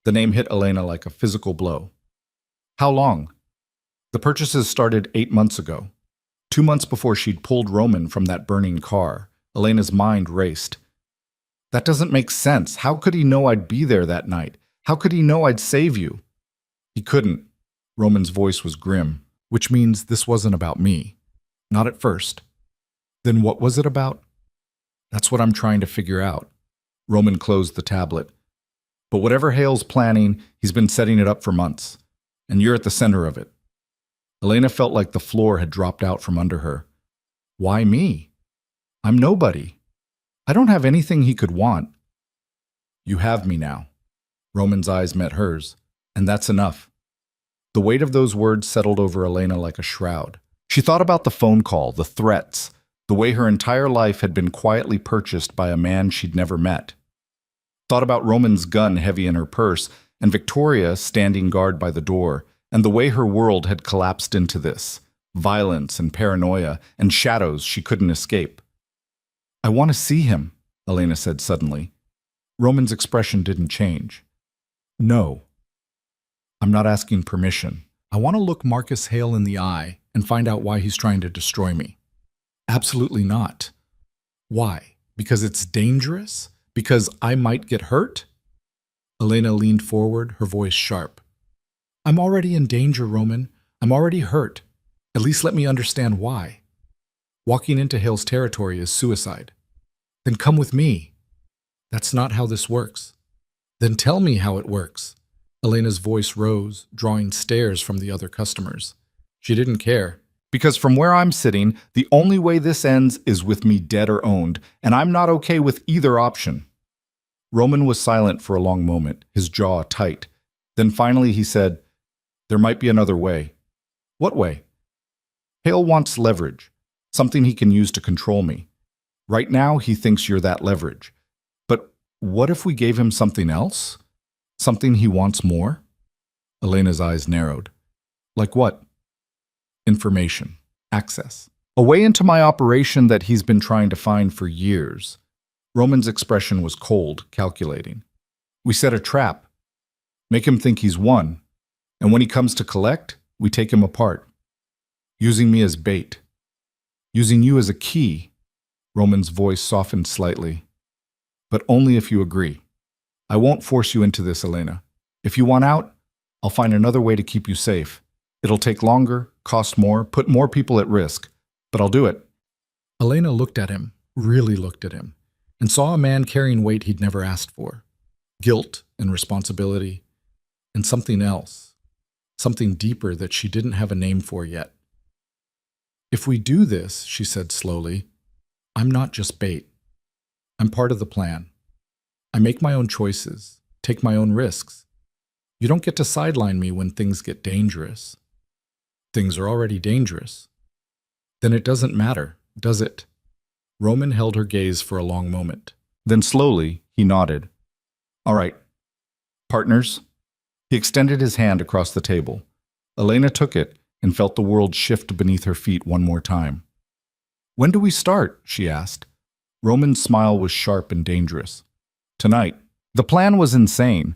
The name hit Elena like a physical blow. How long? The purchases started 8 months ago. 2 months before she'd pulled Roman from that burning car, Elena's mind raced. That doesn't make sense. How could he know I'd be there that night? How could he know I'd save you? He couldn't. Roman's voice was grim, which means this wasn't about me. Not at first. Then what was it about? That's what I'm trying to figure out. Roman closed the tablet. But whatever Hale's planning, he's been setting it up for months. And you're at the center of it. Elena felt like the floor had dropped out from under her. Why me? I'm nobody. I don't have anything he could want. You have me now. Roman's eyes met hers, and that's enough. The weight of those words settled over Elena like a shroud. She thought about the phone call, the threats, the way her entire life had been quietly purchased by a man she'd never met. Thought about Roman's gun heavy in her purse, and Victoria standing guard by the door, and the way her world had collapsed into this, violence and paranoia and shadows she couldn't escape. I want to see him, Elena said suddenly. Roman's expression didn't change. No. I'm not asking permission. I want to look Marcus Hale in the eye and find out why he's trying to destroy me. Absolutely not. Why? Because it's dangerous? Because I might get hurt? Elena leaned forward, her voice sharp. I'm already in danger, Roman. I'm already hurt. At least let me understand why. Walking into Hale's territory is suicide. Then come with me. That's not how this works. Then tell me how it works. Elena's voice rose, drawing stares from the other customers. She didn't care. Because from where I'm sitting, the only way this ends is with me dead or owned, and I'm not okay with either option. Roman was silent for a long moment, his jaw tight. Then finally he said, There might be another way. What way? Hale wants leverage, something he can use to control me. Right now, he thinks you're that leverage. But what if we gave him something else? Something he wants more? Elena's eyes narrowed. Like what? Information. Access. A way into my operation that he's been trying to find for years. Roman's expression was cold, calculating. We set a trap. Make him think he's won. And when he comes to collect, we take him apart. Using me as bait. Using you as a key. Roman's voice softened slightly. But only if you agree. I won't force you into this, Elena. If you want out, I'll find another way to keep you safe. It'll take longer, cost more, put more people at risk. But I'll do it. Elena looked at him, really looked at him, and saw a man carrying weight he'd never asked for. Guilt and responsibility. And something else. Something deeper that she didn't have a name for yet. If we do this, she said slowly, I'm not just bait. I'm part of the plan. I make my own choices, take my own risks. You don't get to sideline me when things get dangerous. Things are already dangerous. Then it doesn't matter, does it? Roman held her gaze for a long moment. Then slowly, he nodded. All right. Partners? He extended his hand across the table. Elena took it and felt the world shift beneath her feet one more time. When do we start? She asked. Roman's smile was sharp and dangerous. Tonight. The plan was insane.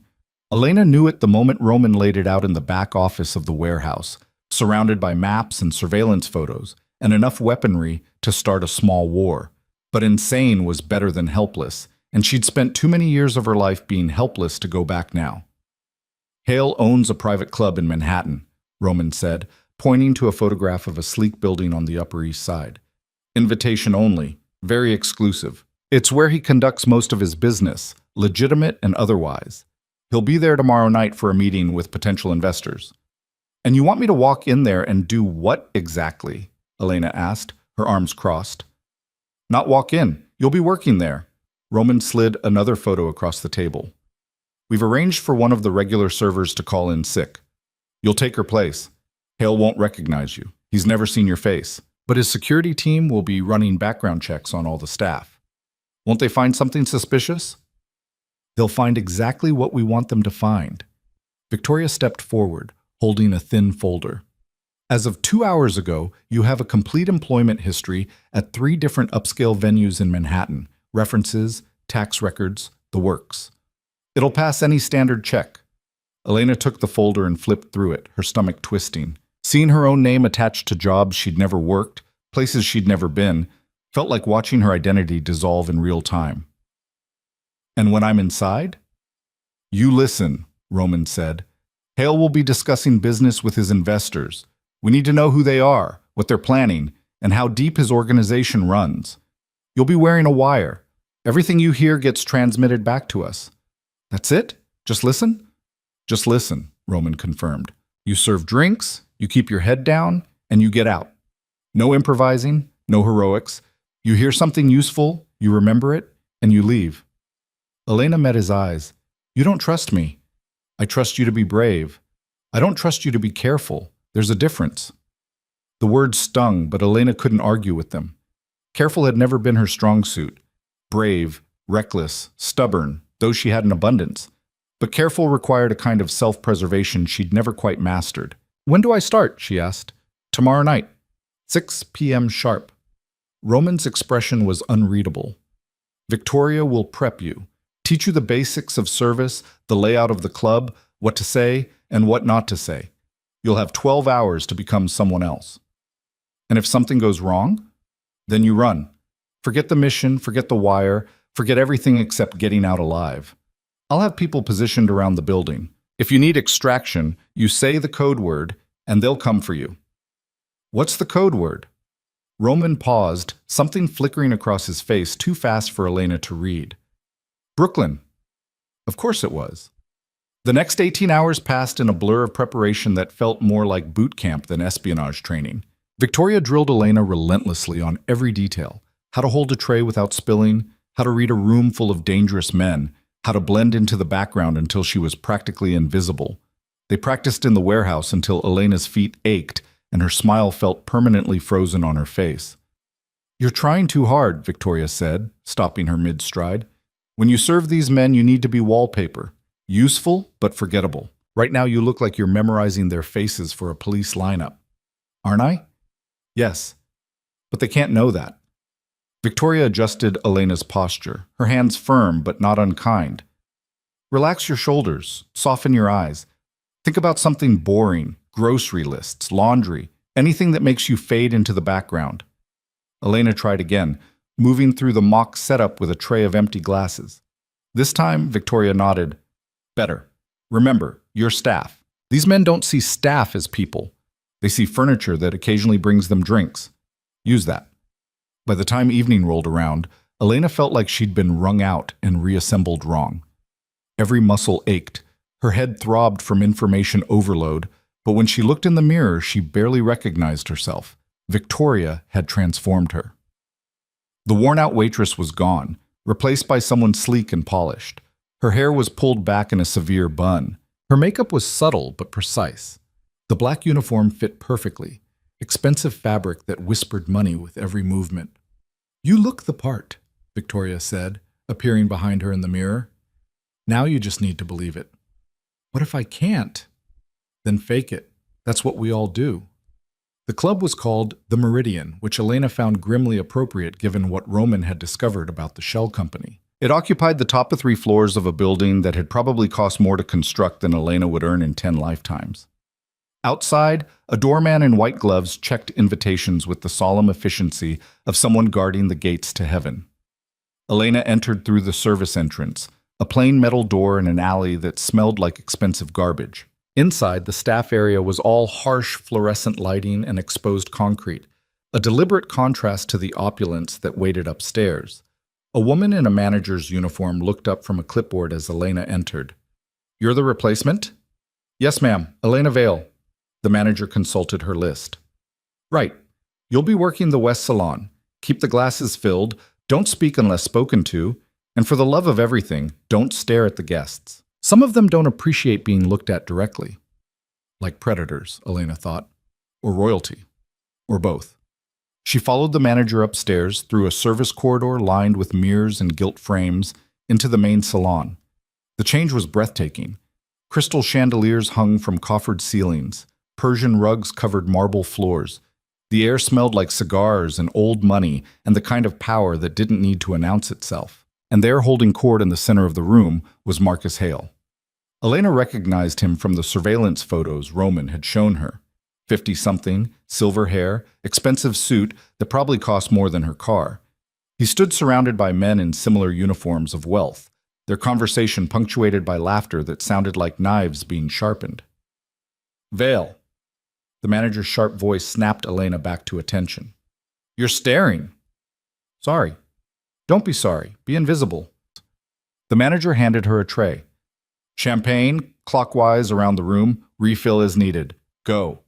Elena knew it the moment Roman laid it out in the back office of the warehouse, surrounded by maps and surveillance photos, and enough weaponry to start a small war. But insane was better than helpless, and she'd spent too many years of her life being helpless to go back now. Hale owns a private club in Manhattan, Roman said, pointing to a photograph of a sleek building on the Upper East Side. Invitation only, very exclusive. It's where he conducts most of his business, legitimate and otherwise. He'll be there tomorrow night for a meeting with potential investors. And you want me to walk in there and do what exactly? Elena asked, her arms crossed. Not walk in. You'll be working there. Roman slid another photo across the table. We've arranged for one of the regular servers to call in sick. You'll take her place. Hale won't recognize you. He's never seen your face. But his security team will be running background checks on all the staff. Won't they find something suspicious? They'll find exactly what we want them to find. Victoria stepped forward, holding a thin folder. As of 2 hours ago, you have a complete employment history at 3 different upscale venues in Manhattan. References, tax records, the works. It'll pass any standard check. Elena took the folder and flipped through it, her stomach twisting. Seeing her own name attached to jobs she'd never worked, places she'd never been, felt like watching her identity dissolve in real time. And when I'm inside? You listen, Roman said. Hale will be discussing business with his investors. We need to know who they are, what they're planning, and how deep his organization runs. You'll be wearing a wire. Everything you hear gets transmitted back to us. That's it? Just listen? Just listen, Roman confirmed. You serve drinks, you keep your head down, and you get out. No improvising, no heroics. You hear something useful, you remember it, and you leave. Elena met his eyes. You don't trust me. I trust you to be brave. I don't trust you to be careful. There's a difference. The words stung, but Elena couldn't argue with them. Careful had never been her strong suit. Brave, reckless, stubborn, those she had in abundance. But careful required a kind of self-preservation she'd never quite mastered. When do I start? She asked. Tomorrow night. 6 p.m. sharp. Roman's expression was unreadable. Victoria will prep you, teach you the basics of service, the layout of the club, what to say and what not to say. You'll have 12 hours to become someone else. And if something goes wrong, then you run. Forget the mission, forget the wire, forget everything except getting out alive. I'll have people positioned around the building. If you need extraction, you say the code word, and they'll come for you. What's the code word? Roman paused, something flickering across his face too fast for Elena to read. Brooklyn. Of course it was. The next 18 hours passed in a blur of preparation that felt more like boot camp than espionage training. Victoria drilled Elena relentlessly on every detail. How to hold a tray without spilling, how to read a room full of dangerous men, how to blend into the background until she was practically invisible. They practiced in the warehouse until Elena's feet ached and her smile felt permanently frozen on her face. You're trying too hard, Victoria said, stopping her mid-stride. When you serve these men, you need to be wallpaper. Useful, but forgettable. Right now you look like you're memorizing their faces for a police lineup. Aren't I? Yes. But they can't know that. Victoria adjusted Elena's posture, her hands firm but not unkind. Relax your shoulders, soften your eyes. Think about something boring, grocery lists, laundry, anything that makes you fade into the background. Elena tried again, moving through the mock setup with a tray of empty glasses. This time, Victoria nodded. Better. Remember, you're staff. These men don't see staff as people. They see furniture that occasionally brings them drinks. Use that. By the time evening rolled around, Elena felt like she'd been wrung out and reassembled wrong. Every muscle ached. Her head throbbed from information overload, but when she looked in the mirror, she barely recognized herself. Victoria had transformed her. The worn-out waitress was gone, replaced by someone sleek and polished. Her hair was pulled back in a severe bun. Her makeup was subtle but precise. The black uniform fit perfectly, expensive fabric that whispered money with every movement. You look the part, Victoria said, appearing behind her in the mirror. Now you just need to believe it. What if I can't? Then fake it. That's what we all do. The club was called The Meridian, which Elena found grimly appropriate given what Roman had discovered about the shell company. It occupied the top of 3 floors of a building that had probably cost more to construct than Elena would earn in 10 lifetimes. Outside, a doorman in white gloves checked invitations with the solemn efficiency of someone guarding the gates to heaven. Elena entered through the service entrance, a plain metal door in an alley that smelled like expensive garbage. Inside, the staff area was all harsh fluorescent lighting and exposed concrete, a deliberate contrast to the opulence that waited upstairs. A woman in a manager's uniform looked up from a clipboard as Elena entered. You're the replacement? Yes, ma'am. Elena Vale. The manager consulted her list. Right. You'll be working the West Salon. Keep the glasses filled, don't speak unless spoken to, and for the love of everything, don't stare at the guests. Some of them don't appreciate being looked at directly. Like predators, Elena thought. or royalty, or both. She followed the manager upstairs through a service corridor lined with mirrors and gilt frames into the main salon. The change was breathtaking. Crystal chandeliers hung from coffered ceilings. Persian rugs covered marble floors. The air smelled like cigars and old money and the kind of power that didn't need to announce itself. And there, holding court in the center of the room, was Marcus Hale. Elena recognized him from the surveillance photos Roman had shown her. 50-something, silver hair, expensive suit that probably cost more than her car. He stood surrounded by men in similar uniforms of wealth, their conversation punctuated by laughter that sounded like knives being sharpened. "Vale." The manager's sharp voice snapped Elena back to attention. "You're staring." "Sorry." "Don't be sorry. Be invisible." The manager handed her a tray. "Champagne, clockwise around the room, refill as needed. Go."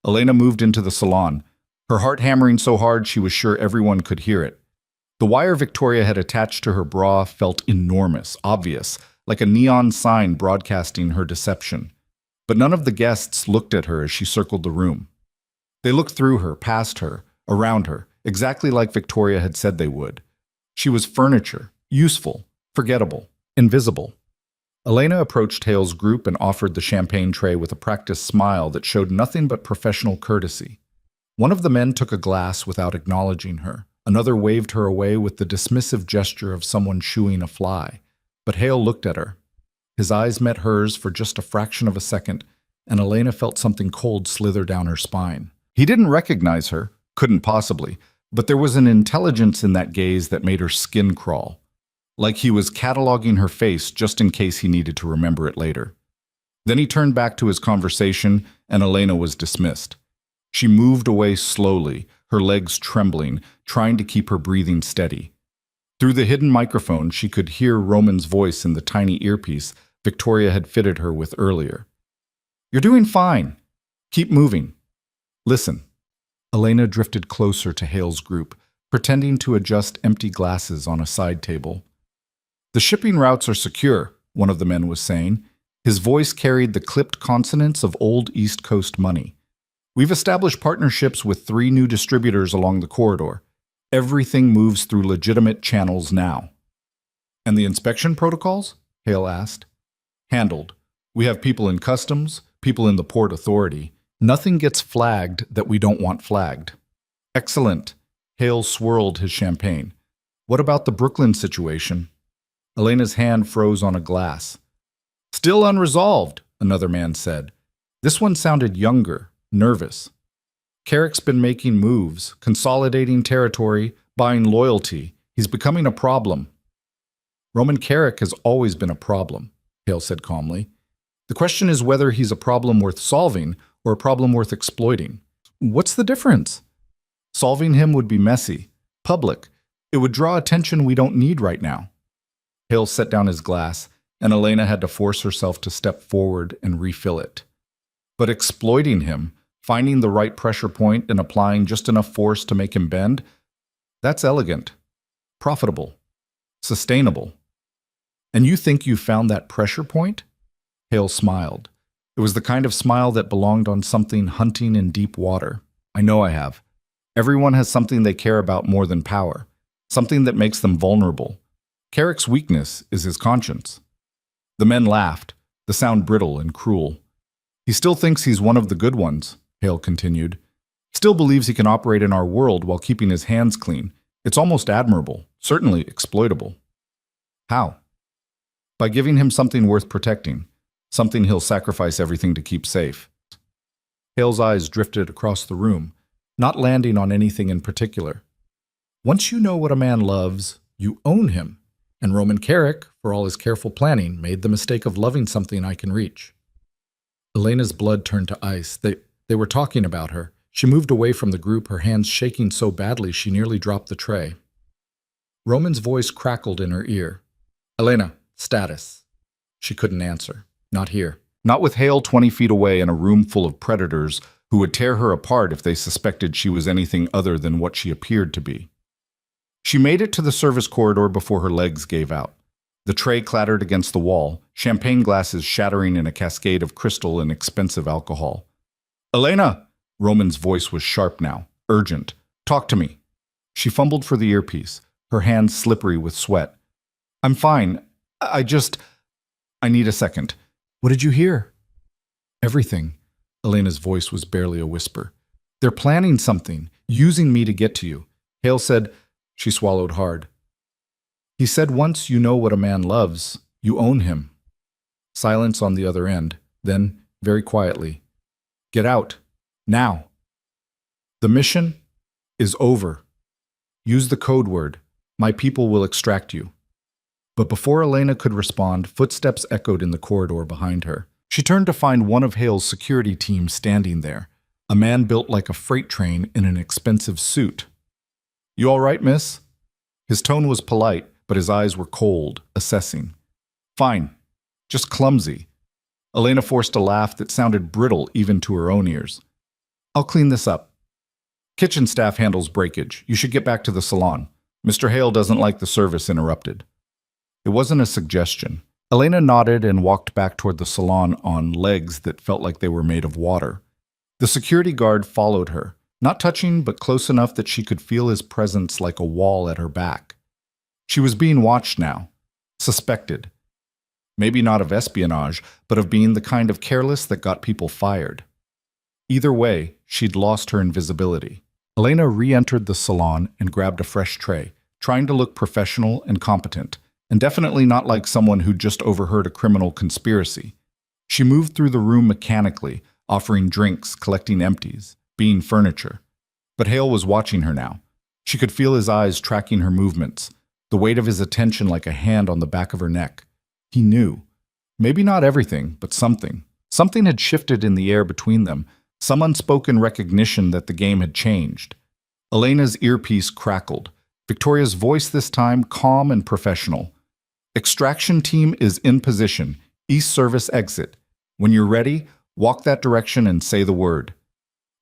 Elena moved into the salon, her heart hammering so hard she was sure everyone could hear it. The wire Victoria had attached to her bra felt enormous, obvious, like a neon sign broadcasting her deception. But none of the guests looked at her as she circled the room. They looked through her, past her, around her, exactly like Victoria had said they would. She was furniture, useful, forgettable, invisible. Elena approached Hale's group and offered the champagne tray with a practiced smile that showed nothing but professional courtesy. One of the men took a glass without acknowledging her. Another waved her away with the dismissive gesture of someone shooing a fly. But Hale looked at her. His eyes met hers for just a fraction of a second, and Elena felt something cold slither down her spine. He didn't recognize her, couldn't possibly, but there was an intelligence in that gaze that made her skin crawl. Like he was cataloging her face just in case he needed to remember it later. Then he turned back to his conversation, and Elena was dismissed. She moved away slowly, her legs trembling, trying to keep her breathing steady. Through the hidden microphone, she could hear Roman's voice in the tiny earpiece Victoria had fitted her with earlier. "You're doing fine. Keep moving. Listen." Elena drifted closer to Hale's group, pretending to adjust empty glasses on a side table. "The shipping routes are secure," one of the men was saying. His voice carried the clipped consonants of old East Coast money. "We've established partnerships with 3 new distributors along the corridor. Everything moves through legitimate channels now." "And the inspection protocols?" Hale asked. "Handled. We have people in customs, people in the port authority. Nothing gets flagged that we don't want flagged." "Excellent." Hale swirled his champagne. "What about the Brooklyn situation?" Elena's hand froze on a glass. "Still unresolved," another man said. This one sounded younger, nervous. "Carrick's been making moves, consolidating territory, buying loyalty. He's becoming a problem." "Roman Carrick has always been a problem," Hale said calmly. "The question is whether he's a problem worth solving or a problem worth exploiting." "What's the difference?" "Solving him would be messy, public. It would draw attention we don't need right now." Hale set down his glass, and Elena had to force herself to step forward and refill it. But exploiting him, finding the right pressure point and applying just enough force to make him bend, that's elegant, profitable, sustainable. "And you think you found that pressure point?" Hale smiled. It was the kind of smile that belonged on something hunting in deep water. "I know I have. Everyone has something they care about more than power, something that makes them vulnerable. Carrick's weakness is his conscience." The men laughed, the sound brittle and cruel. "He still thinks he's one of the good ones," Hale continued. "Still believes he can operate in our world while keeping his hands clean. It's almost admirable, certainly exploitable." "How?" "By giving him something worth protecting, something he'll sacrifice everything to keep safe." Hale's eyes drifted across the room, not landing on anything in particular. "Once you know what a man loves, you own him. And Roman Carrick, for all his careful planning, made the mistake of loving something I can reach." Elena's blood turned to ice. They were talking about her. She moved away from the group, her hands shaking so badly she nearly dropped the tray. Roman's voice crackled in her ear. "Elena, status." She couldn't answer. Not here. Not with Hale 20 feet away in a room full of predators who would tear her apart if they suspected she was anything other than what she appeared to be. She made it to the service corridor before her legs gave out. The tray clattered against the wall, champagne glasses shattering in a cascade of crystal and expensive alcohol. "Elena!" Roman's voice was sharp now, urgent. Talk to me. She fumbled for the earpiece, her hands slippery with sweat. I'm fine. I need a second. What did you hear? Everything. Elena's voice was barely a whisper. They're planning something, using me to get to you. Hale said. She swallowed hard. He said once you know what a man loves, you own him. Silence on the other end. Then, very quietly, get out. Now. The mission is over. Use the code word. My people will extract you. But before Elena could respond, footsteps echoed in the corridor behind her. She turned to find one of Hale's security team standing there, a man built like a freight train in an expensive suit. You all right, miss? His tone was polite, but his eyes were cold, assessing. Fine. Just clumsy. Elena forced a laugh that sounded brittle even to her own ears. I'll clean this up. Kitchen staff handles breakage. You should get back to the salon. Mr. Hale doesn't like the service interrupted. It wasn't a suggestion. Elena nodded and walked back toward the salon on legs that felt like they were made of water. The security guard followed her, not touching but close enough that she could feel his presence like a wall at her back. She was being watched now, suspected. Maybe not of espionage, but of being the kind of careless that got people fired. Either way, she'd lost her invisibility. Elena re-entered the salon and grabbed a fresh tray, trying to look professional and competent, and definitely not like someone who'd just overheard a criminal conspiracy. She moved through the room mechanically, offering drinks, collecting empties, being furniture. But Hale was watching her now. She could feel his eyes tracking her movements, the weight of his attention like a hand on the back of her neck. He knew. Maybe not everything, but something. Something had shifted in the air between them, some unspoken recognition that the game had changed. Elena's earpiece crackled. Victoria's voice this time calm and professional. Extraction team is in position. East service exit. When you're ready, walk that direction and say the word.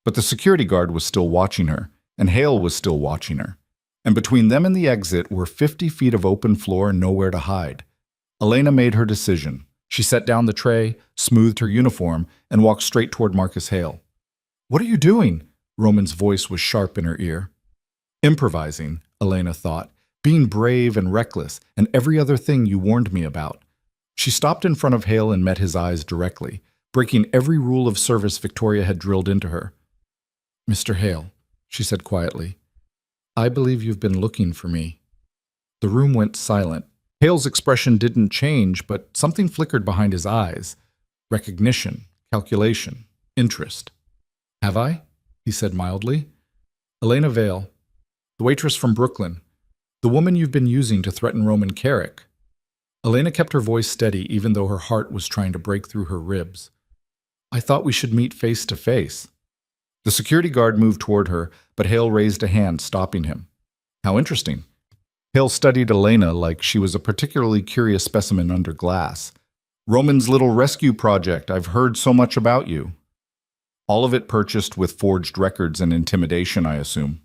But the security guard was still watching her, and Hale was still watching her. And between them and the exit were 50 feet of open floor and nowhere to hide. Elena made her decision. She set down the tray, smoothed her uniform, and walked straight toward Marcus Hale. What are you doing? Roman's voice was sharp in her ear. Improvising, Elena thought, being brave and reckless, and every other thing you warned me about. She stopped in front of Hale and met his eyes directly, breaking every rule of service Victoria had drilled into her. Mr. Hale, she said quietly, I believe you've been looking for me. The room went silent. Hale's expression didn't change, but something flickered behind his eyes. Recognition, calculation, interest. Have I? He said mildly. Elena Vale, the waitress from Brooklyn, the woman you've been using to threaten Roman Carrick. Elena kept her voice steady even though her heart was trying to break through her ribs. I thought we should meet face to face. The security guard moved toward her, but Hale raised a hand, stopping him. How interesting. Hale studied Elena like she was a particularly curious specimen under glass. Roman's little rescue project, I've heard so much about you. All of it purchased with forged records and intimidation, I assume.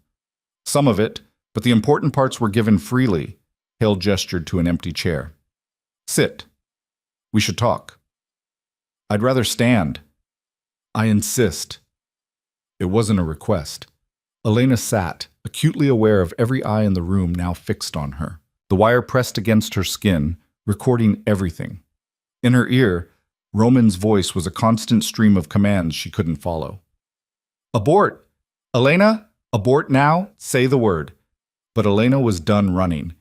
Some of it, but the important parts were given freely. Hale gestured to an empty chair. Sit. We should talk. I'd rather stand. I insist. It wasn't a request. Elena sat, acutely aware of every eye in the room now fixed on her. The wire pressed against her skin, recording everything. In her ear, Roman's voice was a constant stream of commands she couldn't follow. Abort! Elena, abort now, say the word. But Elena was done running.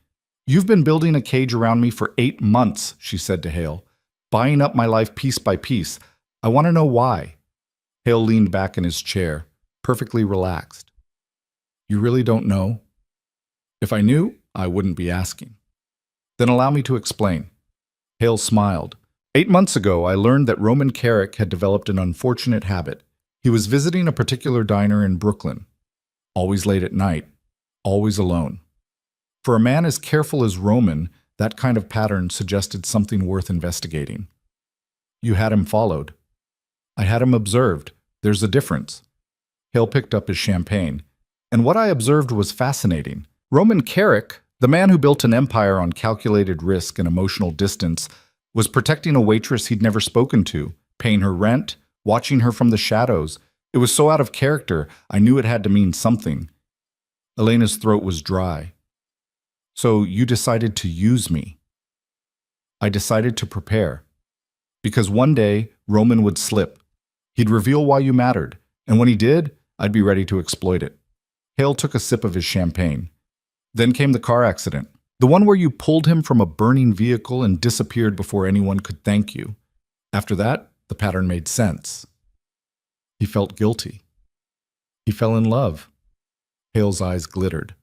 You've been building a cage around me for 8 months, she said to Hale, buying up my life piece by piece. I want to know why. Hale leaned back in his chair, perfectly relaxed. You really don't know? If I knew, I wouldn't be asking. Then allow me to explain. Hale smiled. 8 months ago, I learned that Roman Carrick had developed an unfortunate habit. He was visiting a particular diner in Brooklyn. Always late at night, always alone. For a man as careful as Roman, that kind of pattern suggested something worth investigating. You had him followed. I had him observed. There's a difference. Hale picked up his champagne. And what I observed was fascinating. Roman Carrick, the man who built an empire on calculated risk and emotional distance, was protecting a waitress he'd never spoken to, paying her rent, watching her from the shadows, It was so out of character, I knew it had to mean something. Elena's throat was dry. So you decided to use me. I decided to prepare. Because one day, Roman would slip. He'd reveal why you mattered, and when he did, I'd be ready to exploit it. Hale took a sip of his champagne. Then came the car accident, the one where you pulled him from a burning vehicle and disappeared before anyone could thank you. After that, the pattern made sense. He felt guilty. He fell in love. Hale's eyes glittered.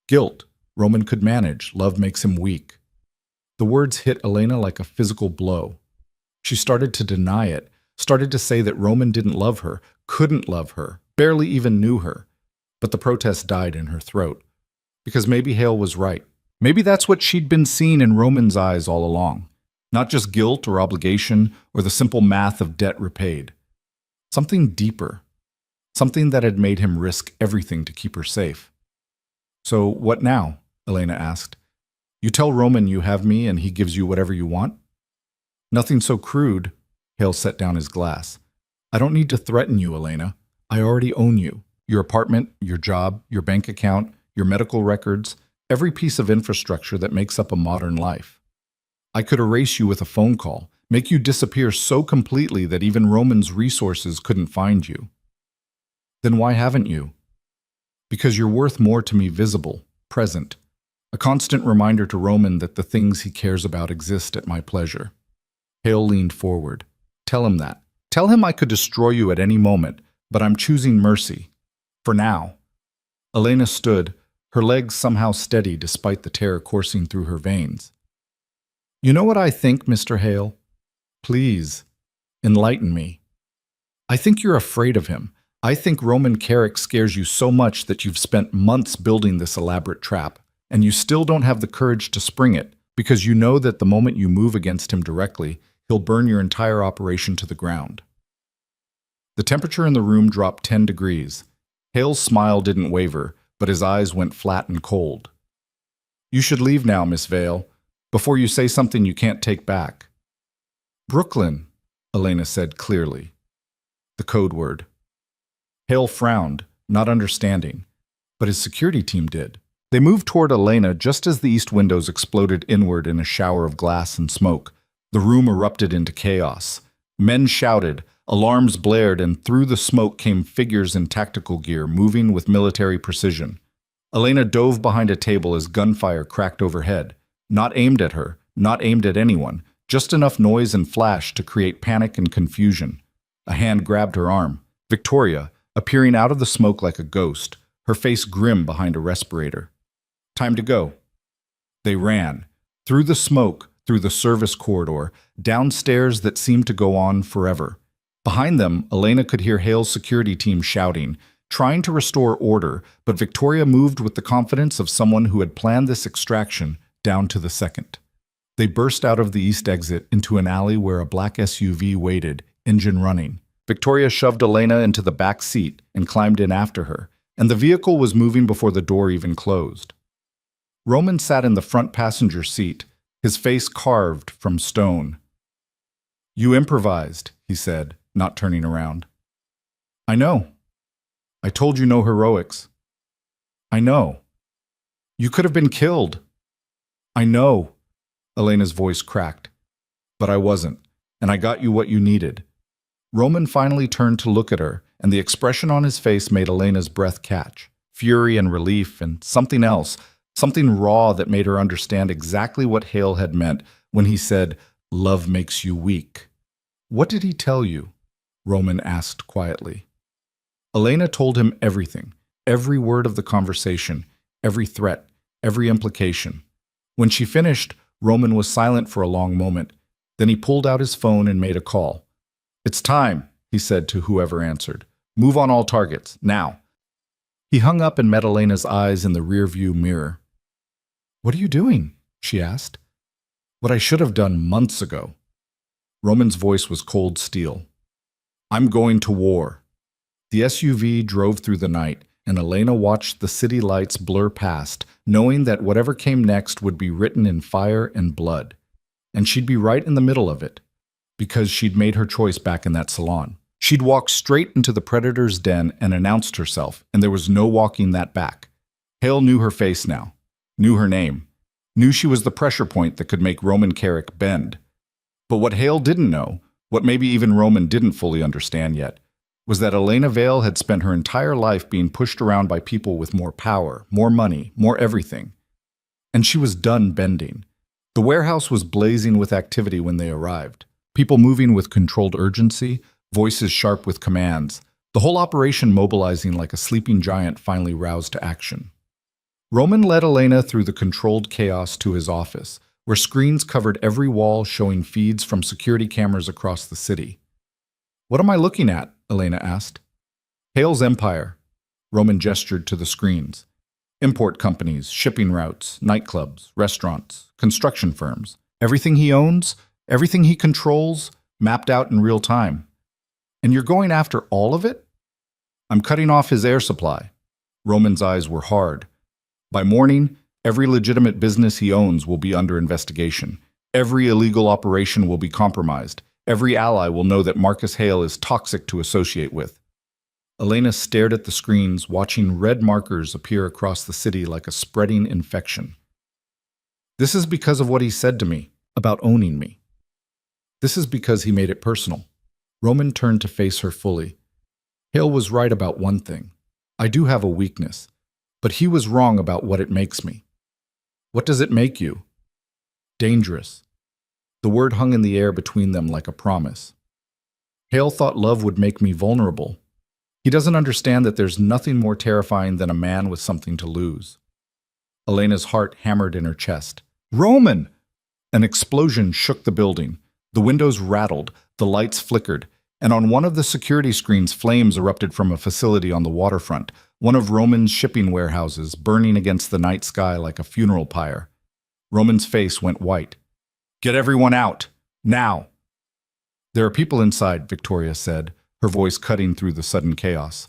Guilt, Roman could manage. Love makes him weak. The words hit Elena like a physical blow. She started to deny it, started to say that Roman didn't love her, couldn't love her, barely even knew her. But the protest died in her throat. Because maybe Hale was right. Maybe that's what she'd been seeing in Roman's eyes all along. Not just guilt or obligation or the simple math of debt repaid. Something deeper. Something that had made him risk everything to keep her safe. So what now? Elena asked. You tell Roman you have me and he gives you whatever you want? Nothing so crude. Hale set down his glass. I don't need to threaten you, Elena. I already own you. Your apartment, your job, your bank account, your medical records, every piece of infrastructure that makes up a modern life. I could erase you with a phone call, make you disappear so completely that even Roman's resources couldn't find you. Then why haven't you? Because you're worth more to me visible, present, a constant reminder to Roman that the things he cares about exist at my pleasure. Hale leaned forward. Tell him that. Tell him I could destroy you at any moment, but I'm choosing mercy. For now. Elena stood, her legs somehow steady despite the terror coursing through her veins. You know what I think, Mr. Hale? Please, enlighten me. I think you're afraid of him. I think Roman Carrick scares you so much that you've spent months building this elaborate trap, and you still don't have the courage to spring it, because you know that the moment you move against him directly, he'll burn your entire operation to the ground. The temperature in the room dropped 10 degrees. Hale's smile didn't waver, but his eyes went flat and cold. You should leave now, Miss Vale, before you say something you can't take back. Brooklyn, Elena said clearly. The code word. Hale frowned, not understanding, but his security team did. They moved toward Elena just as the east windows exploded inward in a shower of glass and smoke. The room erupted into chaos. Men shouted, alarms blared, and through the smoke came figures in tactical gear, moving with military precision. Elena dove behind a table as gunfire cracked overhead. Not aimed at her, not aimed at anyone, just enough noise and flash to create panic and confusion. A hand grabbed her arm. Victoria, appearing out of the smoke like a ghost, her face grim behind a respirator. Time to go. They ran. Through the smoke, through the service corridor, downstairs that seemed to go on forever. Behind them, Elena could hear Hale's security team shouting, trying to restore order, but Victoria moved with the confidence of someone who had planned this extraction down to the second. They burst out of the east exit into an alley where a black SUV waited, engine running. Victoria shoved Elena into the back seat and climbed in after her, and the vehicle was moving before the door even closed. Roman sat in the front passenger seat, his face carved from stone. You improvised, he said, not turning around. I know. I told you no heroics. I know. You could have been killed. I know. Elena's voice cracked. But I wasn't, and I got you what you needed. Roman finally turned to look at her, and the expression on his face made Elena's breath catch. Fury and relief and something else, something raw that made her understand exactly what Hale had meant when he said, "Love makes you weak." What did he tell you? Roman asked quietly. Elena told him everything, every word of the conversation, every threat, every implication. When she finished, Roman was silent for a long moment. Then he pulled out his phone and made a call. It's time, he said to whoever answered. Move on all targets, now. He hung up and met Elena's eyes in the rearview mirror. What are you doing? She asked. What I should have done months ago. Roman's voice was cold steel. I'm going to war. The SUV drove through the night, and Elena watched the city lights blur past, knowing that whatever came next would be written in fire and blood. And she'd be right in the middle of it, because she'd made her choice back in that salon. She'd walked straight into the predator's den and announced herself, and there was no walking that back. Hale knew her face now, knew her name, knew she was the pressure point that could make Roman Carrick bend. But what Hale didn't know, what maybe even Roman didn't fully understand yet, was that Elena Vale had spent her entire life being pushed around by people with more power, more money, more everything. And she was done bending. The warehouse was blazing with activity when they arrived. People moving with controlled urgency, voices sharp with commands, the whole operation mobilizing like a sleeping giant finally roused to action. Roman led Elena through the controlled chaos to his office, where screens covered every wall showing feeds from security cameras across the city. "What am I looking at?" Elena asked. "Hale's empire." Roman gestured to the screens. "Import companies, shipping routes, nightclubs, restaurants, construction firms. Everything he owns, everything he controls, mapped out in real time. And you're going after all of it?" "I'm cutting off his air supply." Roman's eyes were hard. "By morning, every legitimate business he owns will be under investigation. Every illegal operation will be compromised. Every ally will know that Marcus Hale is toxic to associate with." Elena stared at the screens, watching red markers appear across the city like a spreading infection. "This is because of what he said to me, about owning me. This is because he made it personal." Roman turned to face her fully. "Hale was right about one thing. I do have a weakness, but he was wrong about what it makes me." "What does it make you?" "Dangerous." The word hung in the air between them like a promise. "Hale thought love would make me vulnerable. He doesn't understand that there's nothing more terrifying than a man with something to lose." Elena's heart hammered in her chest. "Roman!" An explosion shook the building. The windows rattled, the lights flickered, and on one of the security screens flames erupted from a facility on the waterfront, one of Roman's shipping warehouses burning against the night sky like a funeral pyre. Roman's face went white. "Get everyone out! Now!" "There are people inside," Victoria said, her voice cutting through the sudden chaos.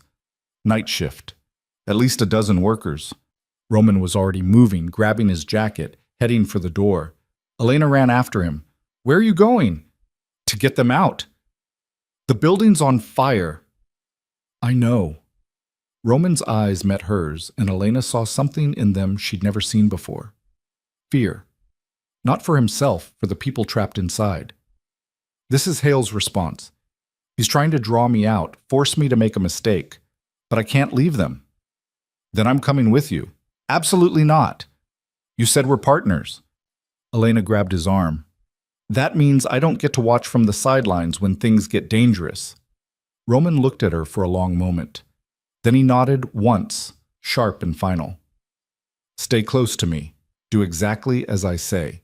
"Night shift. At least a dozen workers." Roman was already moving, grabbing his jacket, heading for the door. Elena ran after him. "Where are you going?" "To get them out." "The building's on fire." "I know." Roman's eyes met hers, and Elena saw something in them she'd never seen before. Fear. Not for himself, for the people trapped inside. "This is Hale's response. He's trying to draw me out, force me to make a mistake. But I can't leave them." "Then I'm coming with you." "Absolutely not." "You said we're partners." Elena grabbed his arm. "That means I don't get to watch from the sidelines when things get dangerous." Roman looked at her for a long moment. Then he nodded once, sharp and final. "Stay close to me. Do exactly as I say.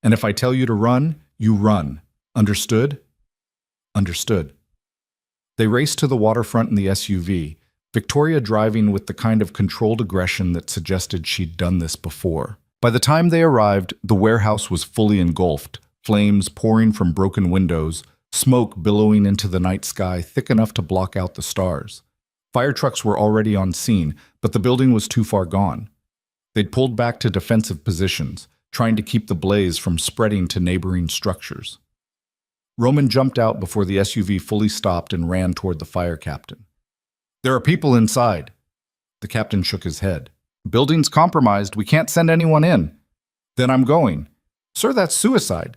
And if I tell you to run, you run. Understood?" "Understood." They raced to the waterfront in the SUV, Victoria driving with the kind of controlled aggression that suggested she'd done this before. By the time they arrived, the warehouse was fully engulfed, flames pouring from broken windows, smoke billowing into the night sky thick enough to block out the stars. Fire trucks were already on scene, but the building was too far gone. They'd pulled back to defensive positions, trying to keep the blaze from spreading to neighboring structures. Roman jumped out before the SUV fully stopped and ran toward the fire captain. "There are people inside." The captain shook his head. "Building's compromised. We can't send anyone in." "Then I'm going." "Sir, that's suicide."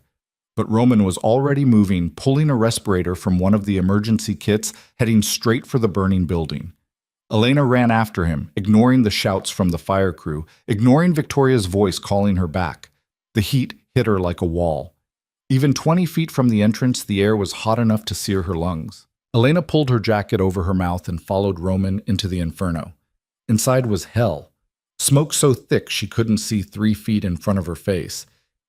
But Roman was already moving, pulling a respirator from one of the emergency kits, heading straight for the burning building. Elena ran after him, ignoring the shouts from the fire crew, ignoring Victoria's voice calling her back. The heat hit her like a wall. Even 20 feet from the entrance, the air was hot enough to sear her lungs. Elena pulled her jacket over her mouth and followed Roman into the inferno. Inside was hell. Smoke so thick she couldn't see 3 feet in front of her face.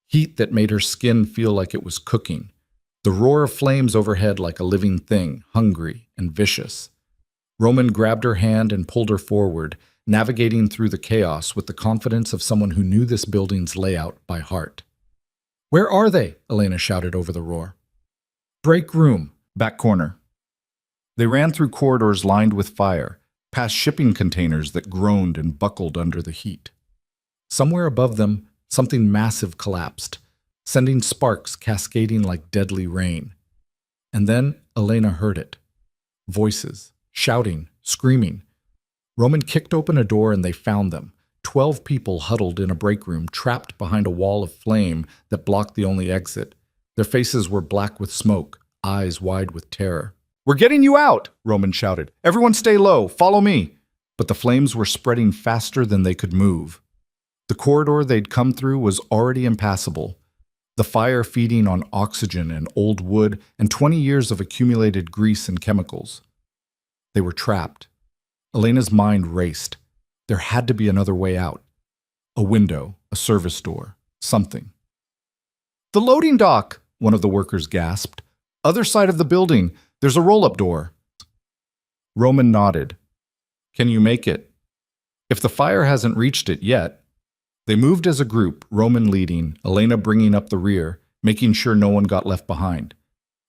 Heat that made her skin feel like it was cooking. The roar of flames overhead like a living thing, hungry and vicious. Roman grabbed her hand and pulled her forward, navigating through the chaos with the confidence of someone who knew this building's layout by heart. "Where are they?" Elena shouted over the roar. "Break room, back corner." They ran through corridors lined with fire, past shipping containers that groaned and buckled under the heat. Somewhere above them, something massive collapsed, sending sparks cascading like deadly rain. And then Elena heard it. Voices, shouting, screaming. Roman kicked open a door and they found them. 12 people huddled in a break room, trapped behind a wall of flame that blocked the only exit. Their faces were black with smoke, eyes wide with terror. "We're getting you out!" Roman shouted. "Everyone stay low, follow me!" But the flames were spreading faster than they could move. The corridor they'd come through was already impassable, the fire feeding on oxygen and old wood and 20 years of accumulated grease and chemicals. They were trapped. Elena's mind raced. There had to be another way out. A window, a service door, something. "The loading dock!" one of the workers gasped. "Other side of the building. There's a roll-up door." Roman nodded. "Can you make it?" "If the fire hasn't reached it yet." They moved as a group, Roman leading, Elena bringing up the rear, making sure no one got left behind.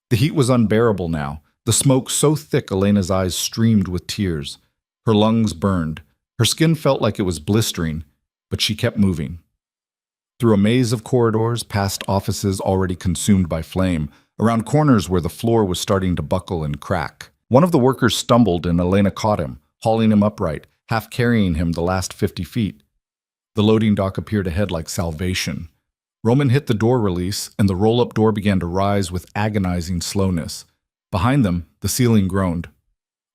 The heat was unbearable now, the smoke so thick Elena's eyes streamed with tears. Her lungs burned. Her skin felt like it was blistering, but she kept moving. Through a maze of corridors, past offices already consumed by flame, around corners where the floor was starting to buckle and crack. One of the workers stumbled and Elena caught him, hauling him upright, half carrying him the last 50 feet. The loading dock appeared ahead like salvation. Roman hit the door release, and the roll-up door began to rise with agonizing slowness. Behind them, the ceiling groaned.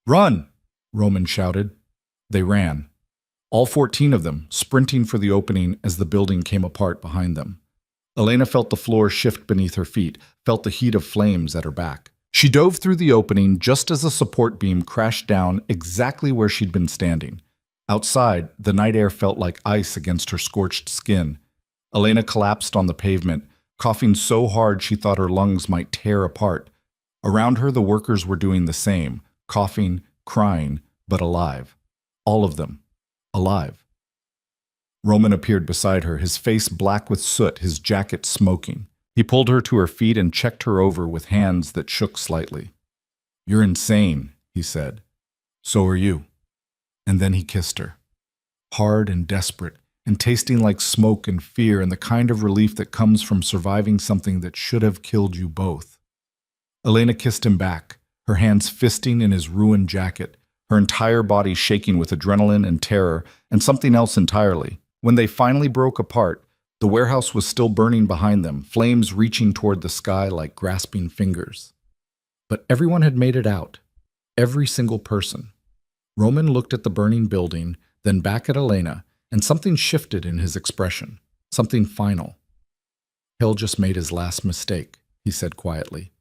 "Run!" Roman shouted. They ran. All 14 of them, sprinting for the opening as the building came apart behind them. Elena felt the floor shift beneath her feet, felt the heat of flames at her back. She dove through the opening just as a support beam crashed down exactly where she'd been standing. Outside, the night air felt like ice against her scorched skin. Elena collapsed on the pavement, coughing so hard she thought her lungs might tear apart. Around her, the workers were doing the same, coughing, crying, but alive. All of them. Alive. Roman appeared beside her, his face black with soot, his jacket smoking. He pulled her to her feet and checked her over with hands that shook slightly. "You're insane," he said. "So are you." And then he kissed her. Hard and desperate, and tasting like smoke and fear and the kind of relief that comes from surviving something that should have killed you both. Elena kissed him back, her hands fisting in his ruined jacket, her entire body shaking with adrenaline and terror and something else entirely. When they finally broke apart, the warehouse was still burning behind them, flames reaching toward the sky like grasping fingers. But everyone had made it out. Every single person. Roman looked at the burning building, then back at Elena, and something shifted in his expression. Something final. "Hell just made his last mistake," he said quietly.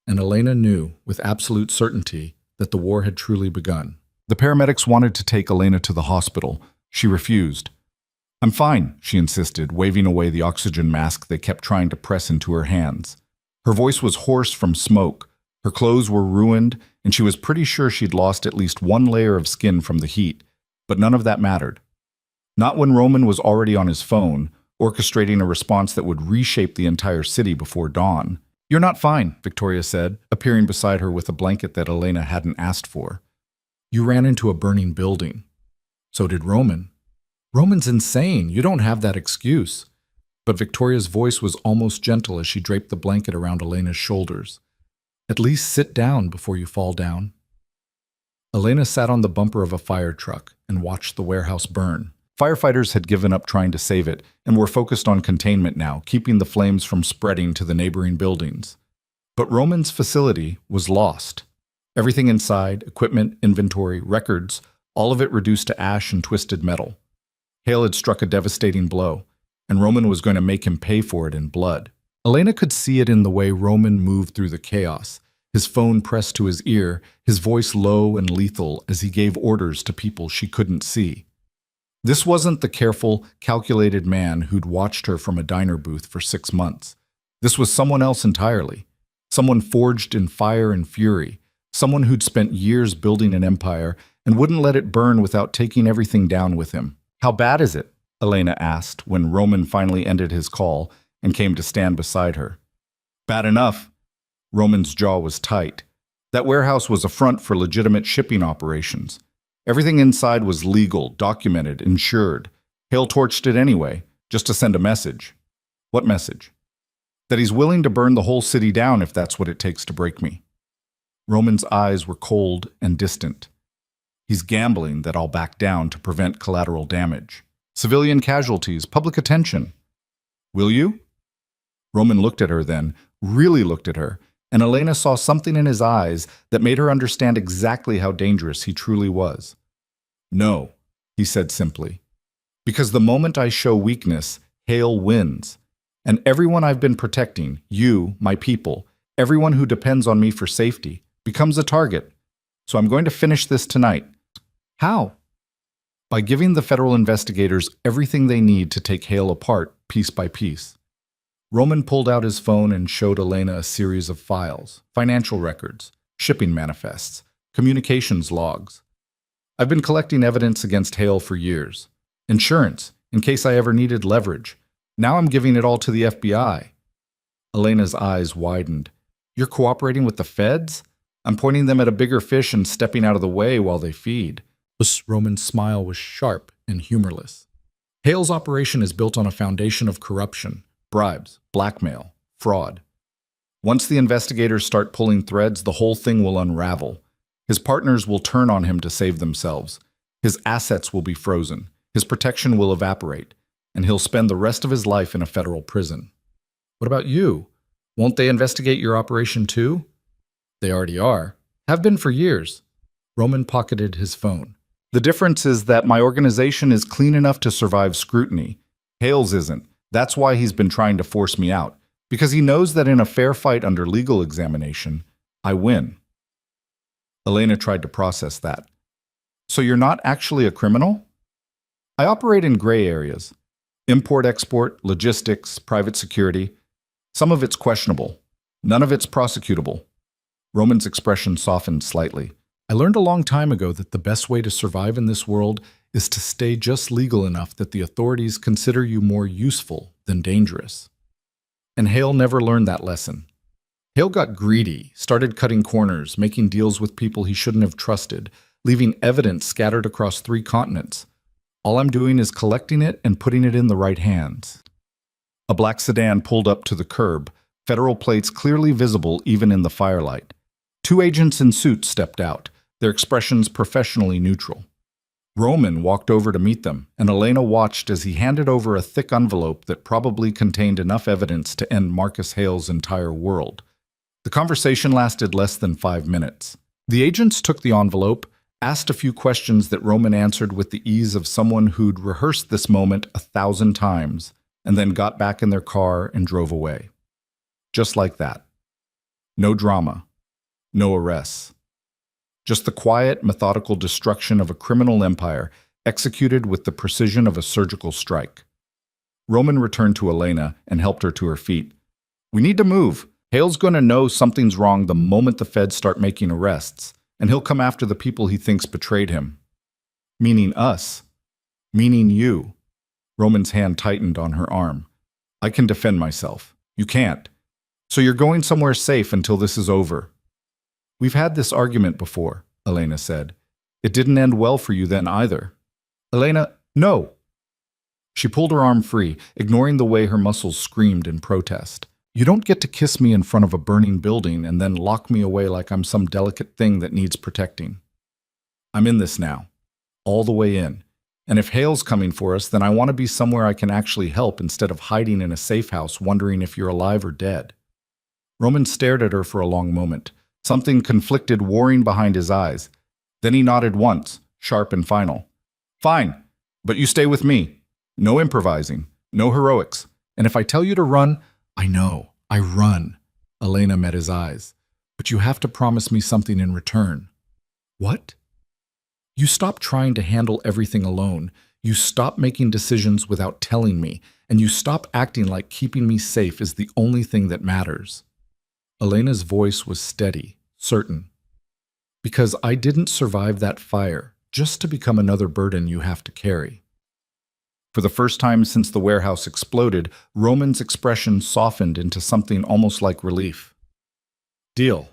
And Elena knew, with absolute certainty, that the war had truly begun. The paramedics wanted to take Elena to the hospital. She refused. "I'm fine," she insisted, waving away the oxygen mask they kept trying to press into her hands. Her voice was hoarse from smoke. Her clothes were ruined, and she was pretty sure she'd lost at least one layer of skin from the heat. But none of that mattered. Not when Roman was already on his phone, orchestrating a response that would reshape the entire city before dawn. "You're not fine," Victoria said, appearing beside her with a blanket that Elena hadn't asked for. "You ran into a burning building." "So did Roman." "Roman's insane. You don't have that excuse." But Victoria's voice was almost gentle as she draped the blanket around Elena's shoulders. "At least sit down before you fall down." Elena sat on the bumper of a fire truck and watched the warehouse burn. Firefighters had given up trying to save it and were focused on containment now, keeping the flames from spreading to the neighboring buildings. But Roman's facility was lost. Everything inside, equipment, inventory, records, all of it reduced to ash and twisted metal. Hail had struck a devastating blow, and Roman was going to make him pay for it in blood. Elena could see it in the way Roman moved through the chaos, his phone pressed to his ear, his voice low and lethal as he gave orders to people she couldn't see. This wasn't the careful, calculated man who'd watched her from a diner booth for 6 months. This was someone else entirely. Someone forged in fire and fury. Someone who'd spent years building an empire and wouldn't let it burn without taking everything down with him. "How bad is it?" Elena asked when Roman finally ended his call and came to stand beside her. "Bad enough." Roman's jaw was tight. That warehouse was a front for legitimate shipping operations. Everything inside was legal, documented, insured. Hale torched it anyway, just to send a message. What message? That he's willing to burn the whole city down if that's what it takes to break me. Roman's eyes were cold and distant. He's gambling that I'll back down to prevent collateral damage. Civilian casualties, public attention. Will you? Roman looked at her then, really looked at her, and Elena saw something in his eyes that made her understand exactly how dangerous he truly was. No, he said simply. Because the moment I show weakness, Hale wins. And everyone I've been protecting, you, my people, everyone who depends on me for safety, becomes a target. So I'm going to finish this tonight. How? By giving the federal investigators everything they need to take Hale apart piece by piece. Roman pulled out his phone and showed Elena a series of files, financial records, shipping manifests, communications logs. I've been collecting evidence against Hale for years. Insurance, in case I ever needed leverage. Now I'm giving it all to the FBI. Elena's eyes widened. You're cooperating with the feds? I'm pointing them at a bigger fish and stepping out of the way while they feed. Roman's smile was sharp and humorless. Hale's operation is built on a foundation of corruption, bribes, blackmail, fraud. Once the investigators start pulling threads, the whole thing will unravel. His partners will turn on him to save themselves. His assets will be frozen. His protection will evaporate. And he'll spend the rest of his life in a federal prison. What about you? Won't they investigate your operation too? They already are. Have been for years. Roman pocketed his phone. The difference is that my organization is clean enough to survive scrutiny. Hale's isn't. That's why he's been trying to force me out. Because he knows that in a fair fight under legal examination, I win. Elena tried to process that. So you're not actually a criminal? I operate in gray areas. Import-export, logistics, private security. Some of it's questionable. None of it's prosecutable. Roman's expression softened slightly. I learned a long time ago that the best way to survive in this world is to stay just legal enough that the authorities consider you more useful than dangerous. And Hale never learned that lesson. Hale got greedy, started cutting corners, making deals with people he shouldn't have trusted, leaving evidence scattered across 3 continents. All I'm doing is collecting it and putting it in the right hands. A black sedan pulled up to the curb, federal plates clearly visible even in the firelight. 2 agents in suits stepped out, their expressions professionally neutral. Roman walked over to meet them, and Elena watched as he handed over a thick envelope that probably contained enough evidence to end Marcus Hale's entire world. The conversation lasted less than 5 minutes. The agents took the envelope, asked a few questions that Roman answered with the ease of someone who'd rehearsed this moment 1,000 times, and then got back in their car and drove away. Just like that. No drama. No arrests. Just the quiet, methodical destruction of a criminal empire executed with the precision of a surgical strike. Roman returned to Elena and helped her to her feet. We need to move. Hale's going to know something's wrong the moment the feds start making arrests, and he'll come after the people he thinks betrayed him. Meaning us. Meaning you. Roman's hand tightened on her arm. I can defend myself. You can't. So you're going somewhere safe until this is over. We've had this argument before, Elena said. It didn't end well for you then either. Elena, no! She pulled her arm free, ignoring the way her muscles screamed in protest. You don't get to kiss me in front of a burning building and then lock me away like I'm some delicate thing that needs protecting. I'm in this now. All the way in. And if Hale's coming for us, then I want to be somewhere I can actually help instead of hiding in a safe house wondering if you're alive or dead. Roman stared at her for a long moment. Something conflicted warring behind his eyes. Then he nodded once, sharp and final. Fine, but you stay with me. No improvising, no heroics. And if I tell you to run, I know, I run. Elena met his eyes. But you have to promise me something in return. What? You stop trying to handle everything alone. You stop making decisions without telling me. And you stop acting like keeping me safe is the only thing that matters. Elena's voice was steady, certain. Because I didn't survive that fire just to become another burden you have to carry. For the first time since the warehouse exploded, Roman's expression softened into something almost like relief. Deal.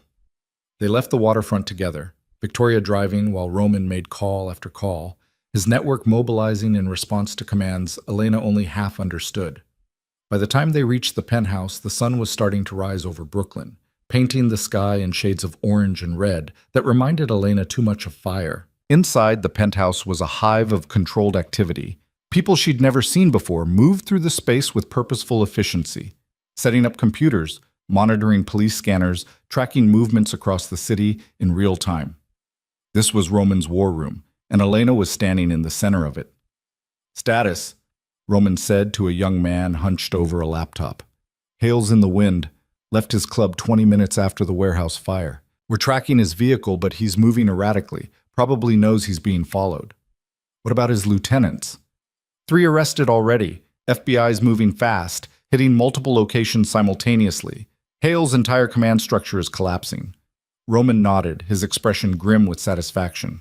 They left the waterfront together, Victoria driving while Roman made call after call, his network mobilizing in response to commands Elena only half understood. By the time they reached the penthouse, the sun was starting to rise over Brooklyn, painting the sky in shades of orange and red that reminded Elena too much of fire. Inside, the penthouse was a hive of controlled activity. People she'd never seen before moved through the space with purposeful efficiency, setting up computers, monitoring police scanners, tracking movements across the city in real time. This was Roman's war room, and Elena was standing in the center of it. "Status," Roman said to a young man hunched over a laptop. "Hail's in the wind. Left his club 20 minutes after the warehouse fire. We're tracking his vehicle, but he's moving erratically. Probably knows he's being followed." "What about his lieutenants?" "3 arrested already. FBI's moving fast, hitting multiple locations simultaneously. Hale's entire command structure is collapsing." Roman nodded, his expression grim with satisfaction.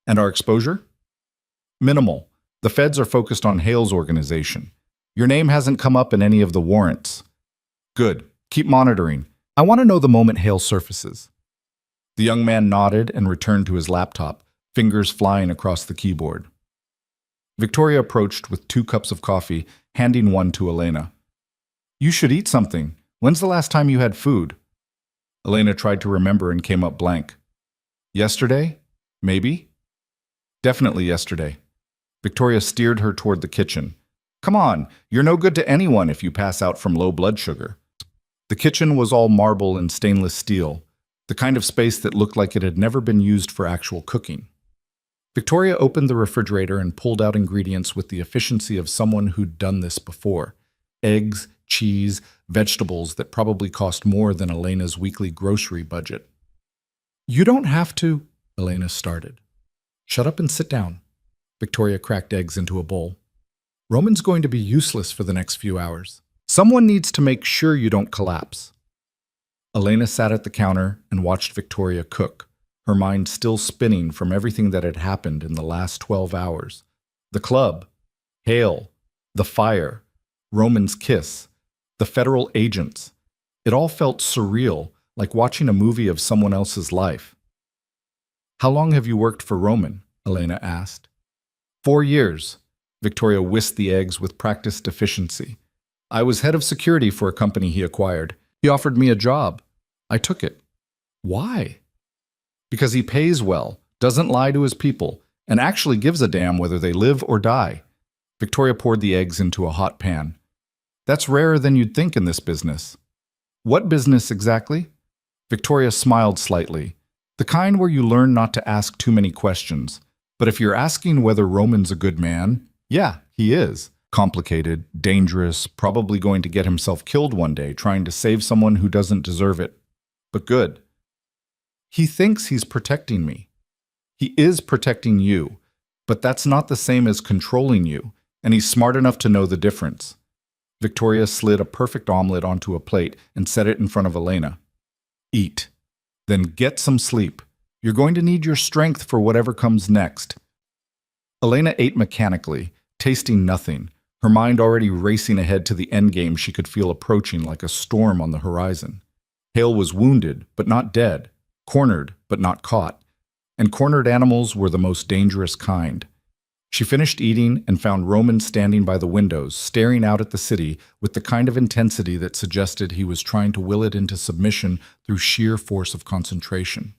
"And our exposure?" "Minimal. The feds are focused on Hale's organization. Your name hasn't come up in any of the warrants." "Good. Keep monitoring. I want to know the moment Hale surfaces." The young man nodded and returned to his laptop, fingers flying across the keyboard. Victoria approached with 2 cups of coffee, handing one to Elena. "You should eat something. When's the last time you had food?" Elena tried to remember and came up blank. "Yesterday? Maybe?" "Definitely yesterday." Victoria steered her toward the kitchen. "Come on, you're no good to anyone if you pass out from low blood sugar." The kitchen was all marble and stainless steel, the kind of space that looked like it had never been used for actual cooking. Victoria opened the refrigerator and pulled out ingredients with the efficiency of someone who'd done this before. Eggs, cheese, vegetables that probably cost more than Elena's weekly grocery budget. "You don't have to," Elena started. "Shut up and sit down." Victoria cracked eggs into a bowl. "Roman's going to be useless for the next few hours. Someone needs to make sure you don't collapse." Elena sat at the counter and watched Victoria cook, her mind still spinning from everything that had happened in the last 12 hours. The club, Hale, the fire, Roman's kiss, the federal agents. It all felt surreal, like watching a movie of someone else's life. "How long have you worked for Roman?" Elena asked. 4 years. Victoria whisked the eggs with practiced efficiency. "I was head of security for a company he acquired. He offered me a job. I took it." "Why?" "Because he pays well, doesn't lie to his people, and actually gives a damn whether they live or die." Victoria poured the eggs into a hot pan. "That's rarer than you'd think in this business." "What business exactly?" Victoria smiled slightly. "The kind where you learn not to ask too many questions. But if you're asking whether Roman's a good man, yeah, he is. Complicated, dangerous, probably going to get himself killed one day trying to save someone who doesn't deserve it. But good. He thinks he's protecting me. He is protecting you, but that's not the same as controlling you, and he's smart enough to know the difference." Victoria slid a perfect omelet onto a plate and set it in front of Elena. "Eat. Then get some sleep. You're going to need your strength for whatever comes next." Elena ate mechanically, tasting nothing, her mind already racing ahead to the endgame she could feel approaching like a storm on the horizon. Hale was wounded, but not dead, cornered, but not caught, and cornered animals were the most dangerous kind. She finished eating and found Roman standing by the windows, staring out at the city with the kind of intensity that suggested he was trying to will it into submission through sheer force of concentration.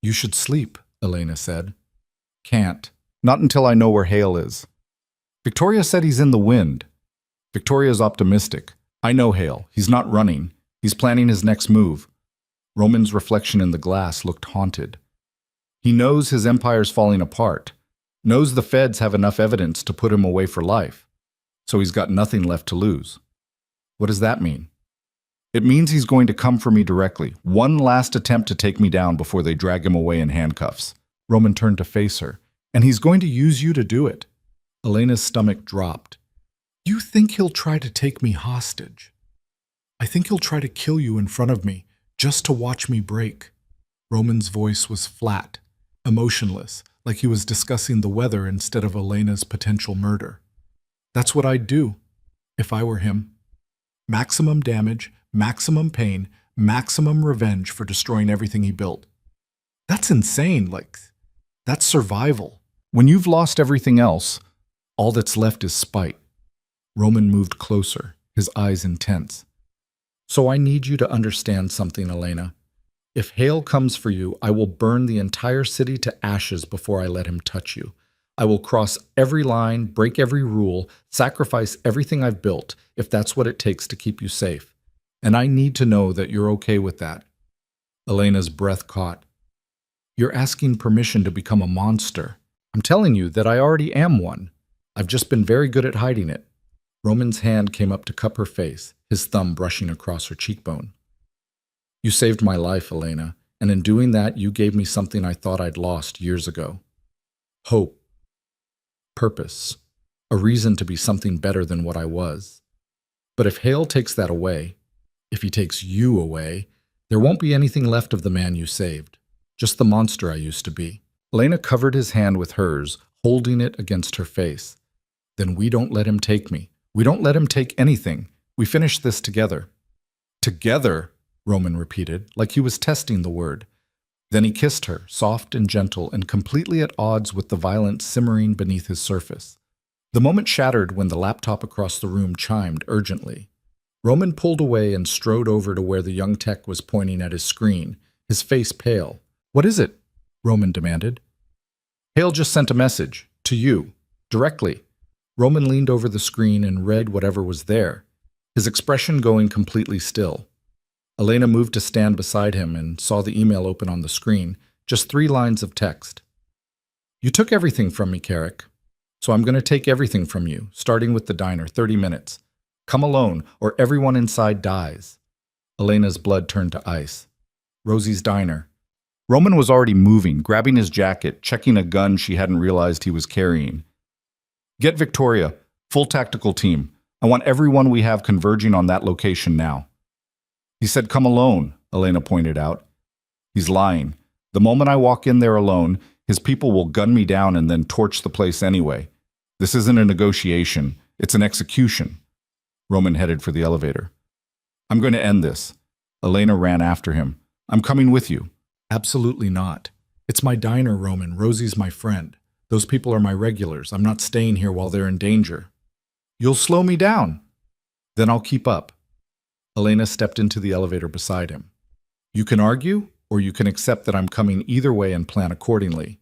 "You should sleep," Elena said. "Can't. Not until I know where Hale is." "Victoria said he's in the wind." "Victoria's optimistic. I know Hale. He's not running. He's planning his next move." Roman's reflection in the glass looked haunted. "He knows his empire's falling apart. Knows the feds have enough evidence to put him away for life. So he's got nothing left to lose." "What does that mean?" "It means he's going to come for me directly. One last attempt to take me down before they drag him away in handcuffs." Roman turned to face her. "And he's going to use you to do it." Elena's stomach dropped. "You think he'll try to take me hostage?" "I think he'll try to kill you in front of me, just to watch me break." Roman's voice was flat, emotionless, like he was discussing the weather instead of Elena's potential murder. "That's what I'd do, if I were him. Maximum damage, maximum pain, maximum revenge for destroying everything he built. That's insane, that's survival. When you've lost everything else, all that's left is spite." Roman moved closer, his eyes intense. So I need you to understand something, Elena. If Hale comes for you, I will burn the entire city to ashes before I let him touch you. I will cross every line, break every rule, sacrifice everything I've built, if that's what it takes to keep you safe. And I need to know that you're okay with that. Elena's breath caught. You're asking permission to become a monster. I'm telling you that I already am one. I've just been very good at hiding it. Roman's hand came up to cup her face, his thumb brushing across her cheekbone. You saved my life, Elena, and in doing that, you gave me something I thought I'd lost years ago. Hope. Purpose. A reason to be something better than what I was. But if Hale takes that away, if he takes you away, there won't be anything left of the man you saved. Just the monster I used to be. Elena covered his hand with hers, holding it against her face. Then we don't let him take me. We don't let him take anything. We finish this together. Together, Roman repeated, like he was testing the word. Then he kissed her, soft and gentle and completely at odds with the violence simmering beneath his surface. The moment shattered when the laptop across the room chimed urgently. Roman pulled away and strode over to where the young tech was pointing at his screen, his face pale. What is it? Roman demanded. Hale just sent a message. To you. Directly. Roman leaned over the screen and read whatever was there, his expression going completely still. Elena moved to stand beside him and saw the email open on the screen, just 3 lines of text. You took everything from me, Carrick. So I'm going to take everything from you, starting with the diner, 30 minutes. Come alone, or everyone inside dies. Elena's blood turned to ice. Rosie's diner. Roman was already moving, grabbing his jacket, checking a gun she hadn't realized he was carrying. Get Victoria, full tactical team. I want everyone we have converging on that location now. He said come alone, Elena pointed out. He's lying. The moment I walk in there alone, his people will gun me down and then torch the place anyway. This isn't a negotiation. It's an execution. Roman headed for the elevator. I'm going to end this. Elena ran after him. I'm coming with you. Absolutely not. It's my diner, Roman. Rosie's my friend. Those people are my regulars. I'm not staying here while they're in danger. You'll slow me down. Then I'll keep up. Elena stepped into the elevator beside him. You can argue, or you can accept that I'm coming either way and plan accordingly.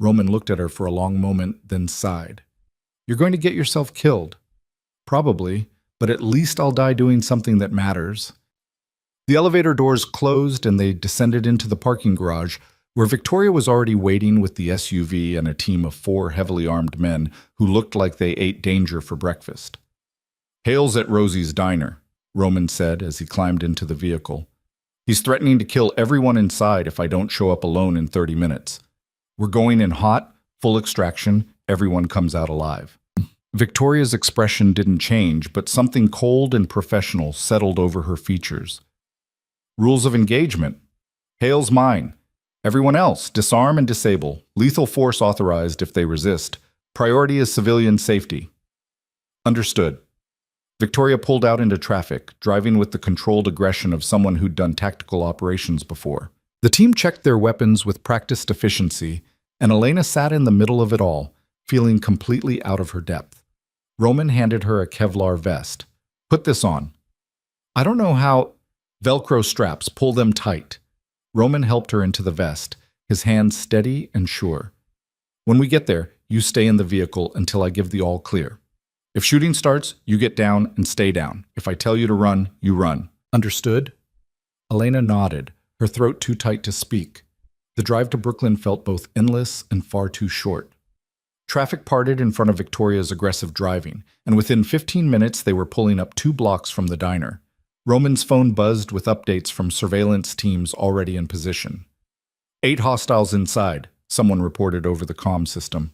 Roman looked at her for a long moment, then sighed. You're going to get yourself killed. Probably, but at least I'll die doing something that matters. The elevator doors closed and they descended into the parking garage, where Victoria was already waiting with the SUV and a team of 4 heavily armed men who looked like they ate danger for breakfast. Hale's at Rosie's diner, Roman said as he climbed into the vehicle. He's threatening to kill everyone inside if I don't show up alone in 30 minutes. We're going in hot, full extraction, everyone comes out alive. Victoria's expression didn't change, but something cold and professional settled over her features. Rules of engagement. Hale's mine. Everyone else, disarm and disable. Lethal force authorized if they resist. Priority is civilian safety. Understood. Victoria pulled out into traffic, driving with the controlled aggression of someone who'd done tactical operations before. The team checked their weapons with practiced efficiency, and Elena sat in the middle of it all, feeling completely out of her depth. Roman handed her a Kevlar vest. Put this on. I don't know how... Velcro straps, pull them tight. Roman helped her into the vest, his hands steady and sure. When we get there, you stay in the vehicle until I give the all clear. If shooting starts, you get down and stay down. If I tell you to run, you run. Understood? Elena nodded, her throat too tight to speak. The drive to Brooklyn felt both endless and far too short. Traffic parted in front of Victoria's aggressive driving, and within 15 minutes they were pulling up 2 blocks from the diner. Roman's phone buzzed with updates from surveillance teams already in position. 8 hostiles inside, someone reported over the comm system.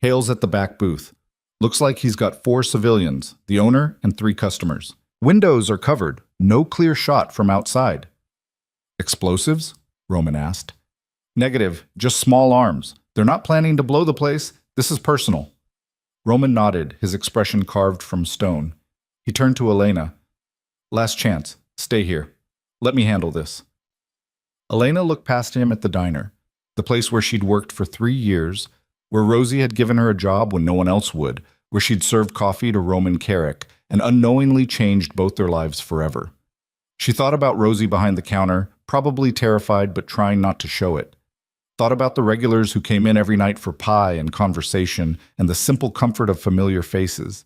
Hale's at the back booth. Looks like he's got 4 civilians, the owner and 3 customers. Windows are covered, no clear shot from outside. Explosives? Roman asked. Negative, just small arms. They're not planning to blow the place. This is personal. Roman nodded, his expression carved from stone. He turned to Elena. Last chance. Stay here. Let me handle this. Elena looked past him at the diner, the place where she'd worked for 3 years, where Rosie had given her a job when no one else would, where she'd served coffee to Roman Carrick and unknowingly changed both their lives forever. She thought about Rosie behind the counter, probably terrified but trying not to show it. Thought about the regulars who came in every night for pie and conversation and the simple comfort of familiar faces.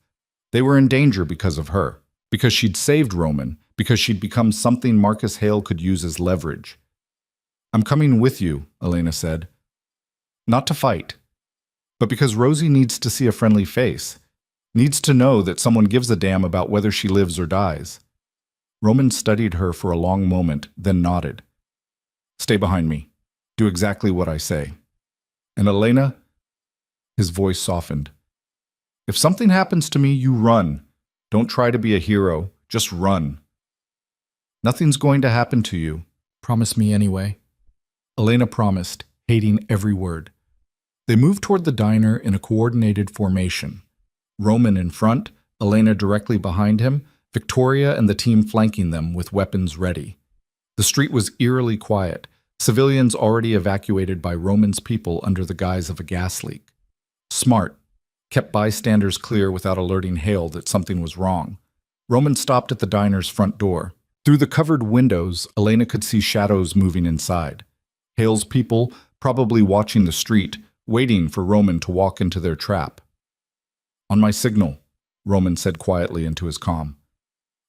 They were in danger because of her, because she'd saved Roman, because she'd become something Marcus Hale could use as leverage. "I'm coming with you," Elena said. "Not to fight, but because Rosie needs to see a friendly face, needs to know that someone gives a damn about whether she lives or dies." Roman studied her for a long moment, then nodded. "Stay behind me. Do exactly what I say." "And Elena?" His voice softened. "If something happens to me, you run. Don't try to be a hero. Just run." "Nothing's going to happen to you. Promise me anyway." Elena promised, hating every word. They moved toward the diner in a coordinated formation. Roman in front, Elena directly behind him, Victoria and the team flanking them with weapons ready. The street was eerily quiet, civilians already evacuated by Roman's people under the guise of a gas leak. Smart. Kept bystanders clear without alerting Hale that something was wrong. Roman stopped at the diner's front door. Through the covered windows, Elena could see shadows moving inside. Hale's people, probably watching the street, waiting for Roman to walk into their trap. "On my signal," Roman said quietly into his comm.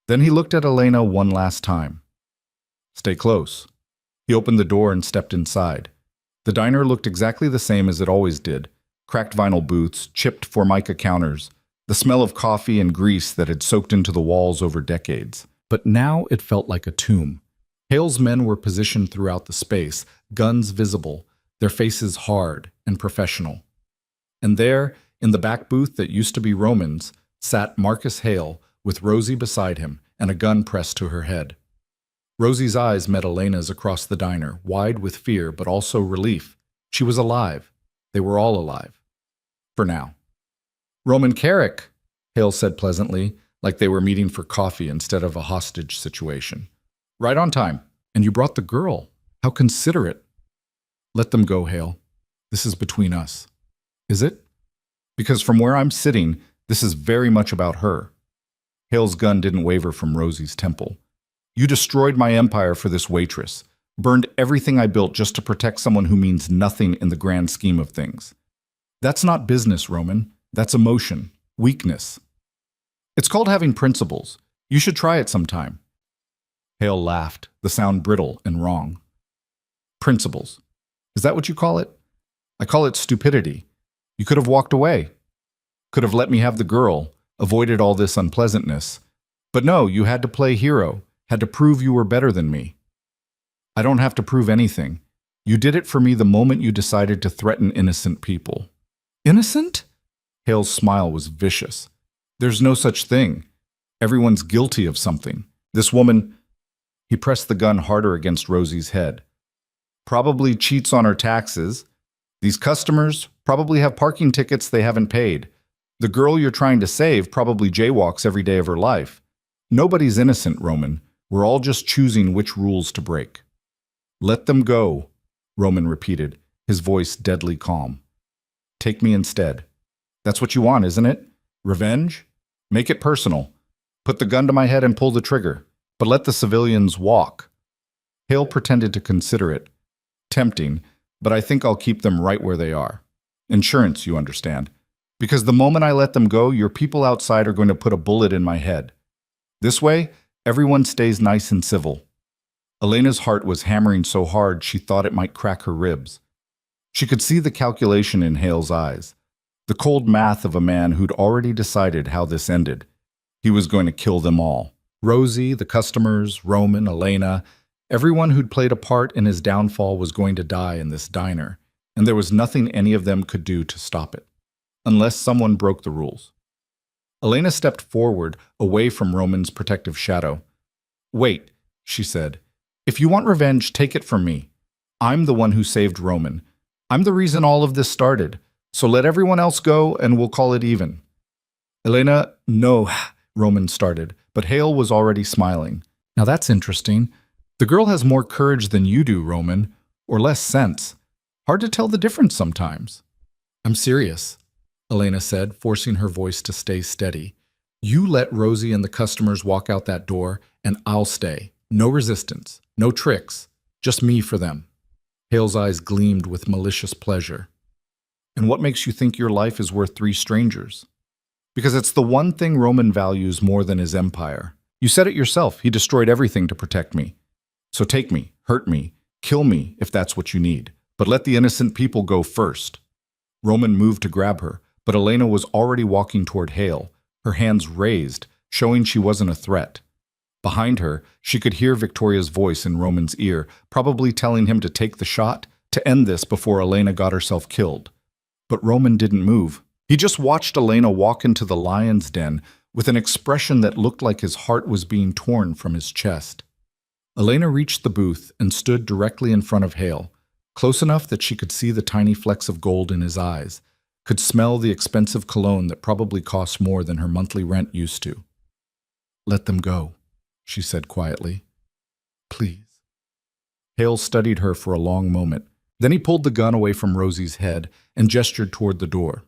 Then he looked at Elena one last time. "Stay close." He opened the door and stepped inside. The diner looked exactly the same as it always did. Cracked vinyl booths, chipped formica counters, the smell of coffee and grease that had soaked into the walls over decades. But now it felt like a tomb. Hale's men were positioned throughout the space, guns visible, their faces hard and professional. And there, in the back booth that used to be Roman's, sat Marcus Hale with Rosie beside him and a gun pressed to her head. Rosie's eyes met Elena's across the diner, wide with fear but also relief. She was alive. They were all alive. For now. "Roman Carrick," Hale said pleasantly, like they were meeting for coffee instead of a hostage situation. "Right on time. And you brought the girl. How considerate." "Let them go, Hale. This is between us." "Is it?" "Because from where I'm sitting, this is very much about her." Hale's gun didn't waver from Rosie's temple. "You destroyed my empire for this waitress. Burned everything I built just to protect someone who means nothing in the grand scheme of things. That's not business, Roman. That's emotion. Weakness. It's called having principles. You should try it sometime." Hale laughed, the sound brittle and wrong. "Principles. Is that what you call it?" "I call it stupidity. You could have walked away. Could have let me have the girl, avoided all this unpleasantness. But no, you had to play hero, had to prove you were better than me." "I don't have to prove anything. You did it for me the moment you decided to threaten innocent people." "Innocent?" Hale's smile was vicious. "There's no such thing. Everyone's guilty of something. This woman—" He pressed the gun harder against Rosie's head. "Probably cheats on her taxes. These customers probably have parking tickets they haven't paid. The girl you're trying to save probably jaywalks every day of her life. Nobody's innocent, Roman. We're all just choosing which rules to break." "Let them go," Roman repeated, his voice deadly calm. "Take me instead. That's what you want, isn't it? Revenge? Make it personal. Put the gun to my head and pull the trigger. But let the civilians walk." Hale pretended to consider it. "Tempting, but I think I'll keep them right where they are. Insurance, you understand. Because the moment I let them go, your people outside are going to put a bullet in my head. This way, everyone stays nice and civil." Elena's heart was hammering so hard she thought it might crack her ribs. She could see the calculation in Hale's eyes, the cold math of a man who'd already decided how this ended. He was going to kill them all. Rosie, the customers, Roman, Elena, everyone who'd played a part in his downfall was going to die in this diner, and there was nothing any of them could do to stop it, unless someone broke the rules. Elena stepped forward, away from Roman's protective shadow. "Wait," she said. "If you want revenge, take it from me. I'm the one who saved Roman. I'm the reason all of this started. So let everyone else go and we'll call it even." "Elena, no," Roman started, but Hale was already smiling. "Now that's interesting. The girl has more courage than you do, Roman, or less sense. Hard to tell the difference sometimes." "I'm serious," Elena said, forcing her voice to stay steady. "You let Rosie and the customers walk out that door, and I'll stay. No resistance, no tricks, just me for them. Hale's eyes gleamed with malicious pleasure. And what makes you think your life is worth 3 strangers? Because it's the one thing Roman values more than his empire. You said it yourself, he destroyed everything to protect me. So take me, hurt me, kill me if that's what you need. But let the innocent people go first. Roman moved to grab her, but Elena was already walking toward Hale, her hands raised, showing she wasn't a threat. Behind her, she could hear Victoria's voice in Roman's ear, probably telling him to take the shot, to end this before Elena got herself killed. But Roman didn't move. He just watched Elena walk into the lion's den with an expression that looked like his heart was being torn from his chest. Elena reached the booth and stood directly in front of Hale, close enough that she could see the tiny flecks of gold in his eyes, could smell the expensive cologne that probably cost more than her monthly rent used to. "Let them go," she said quietly. "Please." Hale studied her for a long moment. Then he pulled the gun away from Rosie's head and gestured toward the door.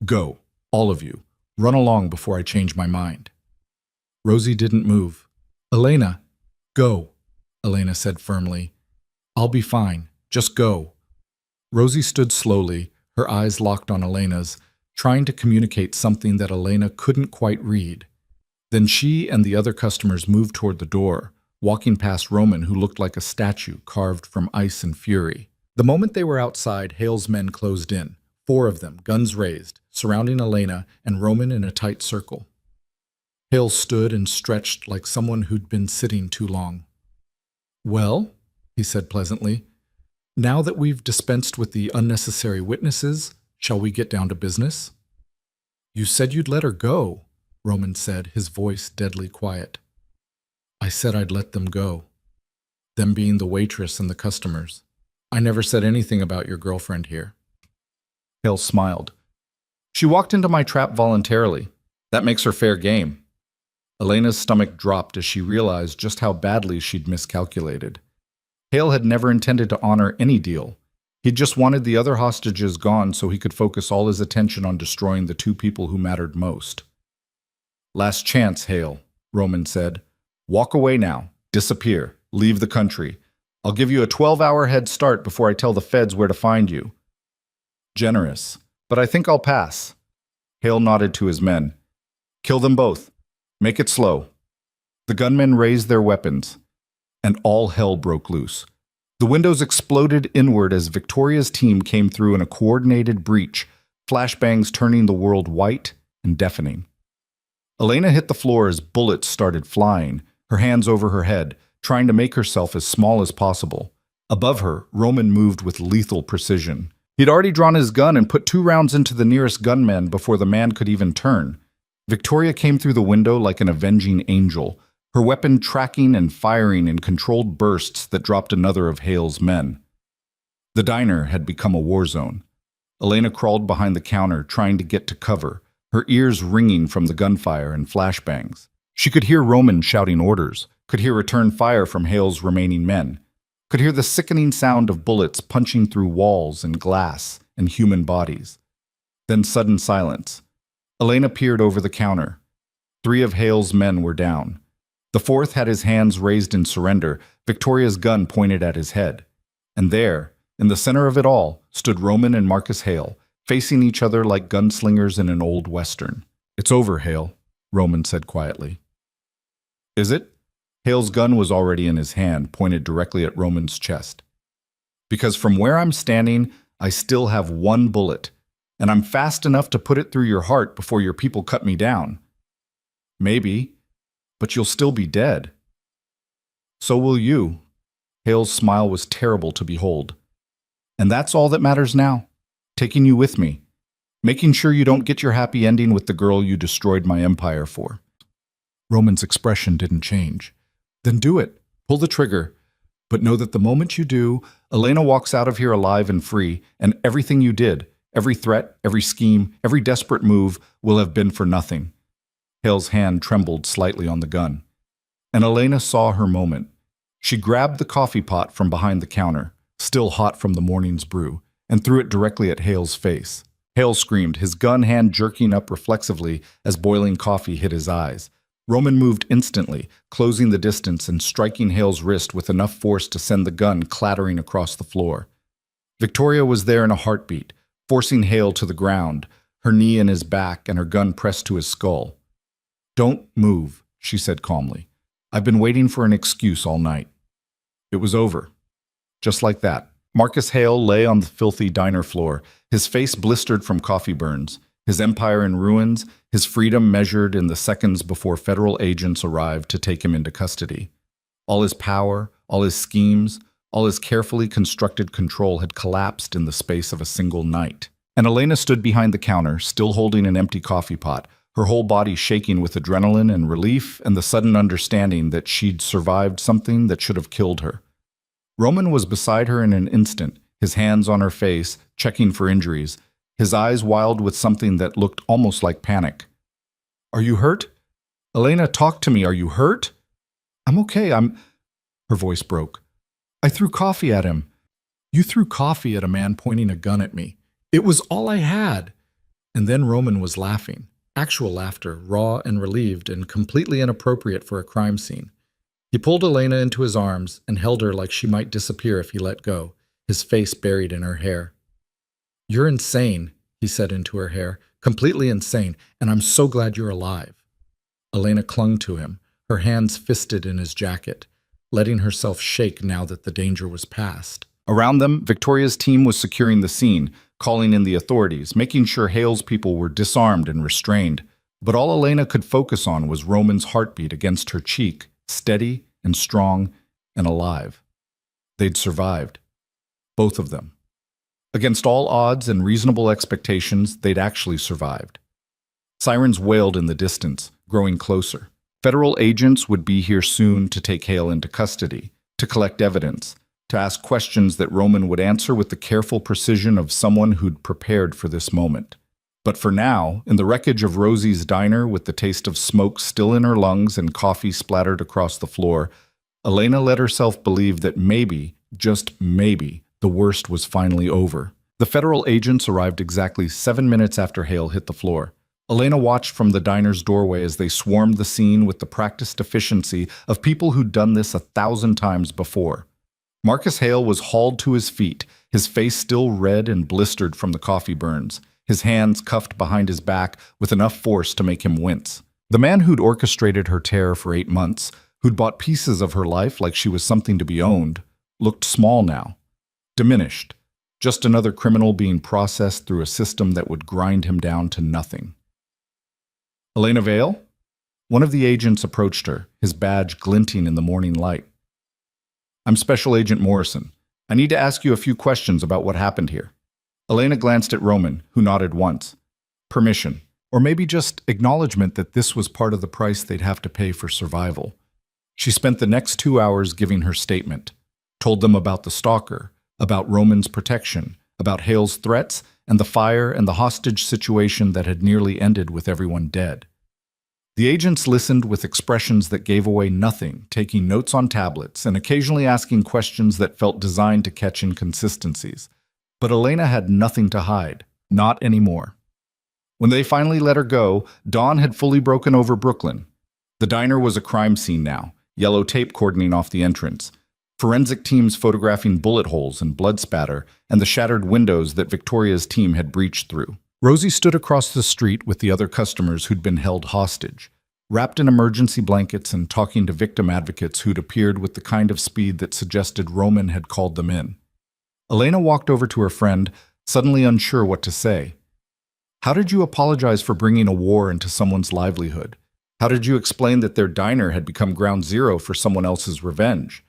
"Go, all of you. Run along before I change my mind." Rosie didn't move. "Elena, go," Elena said firmly. "I'll be fine. Just go." Rosie stood slowly, her eyes locked on Elena's, trying to communicate something that Elena couldn't quite read. Then she and the other customers moved toward the door, walking past Roman, who looked like a statue carved from ice and fury. The moment they were outside, Hale's men closed in, 4 of them, guns raised, surrounding Elena and Roman in a tight circle. Hale stood and stretched like someone who'd been sitting too long. "Well," he said pleasantly, "now that we've dispensed with the unnecessary witnesses, shall we get down to business?" "You said you'd let her go," Roman said, his voice deadly quiet. "I said I'd let them go. Them being the waitress and the customers. I never said anything about your girlfriend here." Hale smiled. "She walked into my trap voluntarily. That makes her fair game." Elena's stomach dropped as she realized just how badly she'd miscalculated. Hale had never intended to honor any deal. He'd just wanted the other hostages gone so he could focus all his attention on destroying the 2 people who mattered most. "Last chance, Hale," Roman said. "Walk away now. Disappear. Leave the country. I'll give you a 12-hour head start before I tell the feds where to find you." "Generous, but I think I'll pass." Hale nodded to his men. "Kill them both. Make it slow." The gunmen raised their weapons, and all hell broke loose. The windows exploded inward as Victoria's team came through in a coordinated breach, flashbangs turning the world white and deafening. Elena hit the floor as bullets started flying, her hands over her head, trying to make herself as small as possible. Above her, Roman moved with lethal precision. He'd already drawn his gun and put 2 rounds into the nearest gunman before the man could even turn. Victoria came through the window like an avenging angel, her weapon tracking and firing in controlled bursts that dropped another of Hale's men. The diner had become a war zone. Elena crawled behind the counter, trying to get to cover, her ears ringing from the gunfire and flashbangs. She could hear Roman shouting orders, could hear return fire from Hale's remaining men, could hear the sickening sound of bullets punching through walls and glass and human bodies. Then sudden silence. Elena peered over the counter. 3 of Hale's men were down. The 4th had his hands raised in surrender, Victoria's gun pointed at his head. And there, in the center of it all, stood Roman and Marcus Hale, facing each other like gunslingers in an old western. "It's over, Hale," Roman said quietly. "Is it?" Hale's gun was already in his hand, pointed directly at Roman's chest. "Because from where I'm standing, I still have 1 bullet, and I'm fast enough to put it through your heart before your people cut me down." "Maybe, but you'll still be dead." "So will you." Hale's smile was terrible to behold. "And that's all that matters now. Taking you with me. Making sure you don't get your happy ending with the girl you destroyed my empire for." Roman's expression didn't change. "Then do it. Pull the trigger. But know that the moment you do, Elena walks out of here alive and free, and everything you did, every threat, every scheme, every desperate move, will have been for nothing." Hale's hand trembled slightly on the gun. And Elena saw her moment. She grabbed the coffee pot from behind the counter, still hot from the morning's brew, and threw it directly at Hale's face. Hale screamed, his gun hand jerking up reflexively as boiling coffee hit his eyes. Roman moved instantly, closing the distance and striking Hale's wrist with enough force to send the gun clattering across the floor. Victoria was there in a heartbeat, forcing Hale to the ground, her knee in his back and her gun pressed to his skull. "Don't move," she said calmly. "I've been waiting for an excuse all night." It was over. Just like that. Marcus Hale lay on the filthy diner floor, his face blistered from coffee burns, his empire in ruins, his freedom measured in the seconds before federal agents arrived to take him into custody. All his power, all his schemes, all his carefully constructed control had collapsed in the space of a single night. And Elena stood behind the counter, still holding an empty coffee pot, her whole body shaking with adrenaline and relief and the sudden understanding that she'd survived something that should have killed her. Roman was beside her in an instant, his hands on her face, checking for injuries, his eyes wild with something that looked almost like panic. "Are you hurt? Elena, talk to me. Are you hurt?" "I'm okay. Her voice broke. "I threw coffee at him." "You threw coffee at a man pointing a gun at me. It was all I had." And then Roman was laughing. Actual laughter, raw and relieved and completely inappropriate for a crime scene. He pulled Elena into his arms and held her like she might disappear if he let go, his face buried in her hair. "You're insane," he said into her hair, "completely insane, and I'm so glad you're alive." Elena clung to him, her hands fisted in his jacket, letting herself shake now that the danger was past. Around them, Victoria's team was securing the scene, calling in the authorities, making sure Hale's people were disarmed and restrained. But all Elena could focus on was Roman's heartbeat against her cheek, steady and strong and alive. They'd survived. Both of them. Against all odds and reasonable expectations, they'd actually survived. Sirens wailed in the distance, growing closer. Federal agents would be here soon to take Hale into custody, to collect evidence, to ask questions that Roman would answer with the careful precision of someone who'd prepared for this moment. But for now, in the wreckage of Rosie's diner with the taste of smoke still in her lungs and coffee splattered across the floor, Elena let herself believe that maybe, just maybe, the worst was finally over. The federal agents arrived exactly 7 minutes after Hale hit the floor. Elena watched from the diner's doorway as they swarmed the scene with the practiced efficiency of people who'd done this 1,000 times before. Marcus Hale was hauled to his feet, his face still red and blistered from the coffee burns, his hands cuffed behind his back with enough force to make him wince. The man who'd orchestrated her terror for 8 months, who'd bought pieces of her life like she was something to be owned, looked small now, diminished, just another criminal being processed through a system that would grind him down to nothing. "Elena Vale?" One of the agents approached her, his badge glinting in the morning light. "I'm Special Agent Morrison. I need to ask you a few questions about what happened here." Elena glanced at Roman, who nodded once. Permission, or maybe just acknowledgement that this was part of the price they'd have to pay for survival. She spent the next 2 hours giving her statement, told them about the stalker, about Roman's protection, about Hale's threats, and the fire and the hostage situation that had nearly ended with everyone dead. The agents listened with expressions that gave away nothing, taking notes on tablets and occasionally asking questions that felt designed to catch inconsistencies. But Elena had nothing to hide, not anymore. When they finally let her go, dawn had fully broken over Brooklyn. The diner was a crime scene now, yellow tape cordoning off the entrance, forensic teams photographing bullet holes and blood spatter, and the shattered windows that Victoria's team had breached through. Rosie stood across the street with the other customers who'd been held hostage, wrapped in emergency blankets and talking to victim advocates who'd appeared with the kind of speed that suggested Roman had called them in. Elena walked over to her friend, suddenly unsure what to say. How did you apologize for bringing a war into someone's livelihood? How did you explain that their diner had become ground zero for someone else's revenge?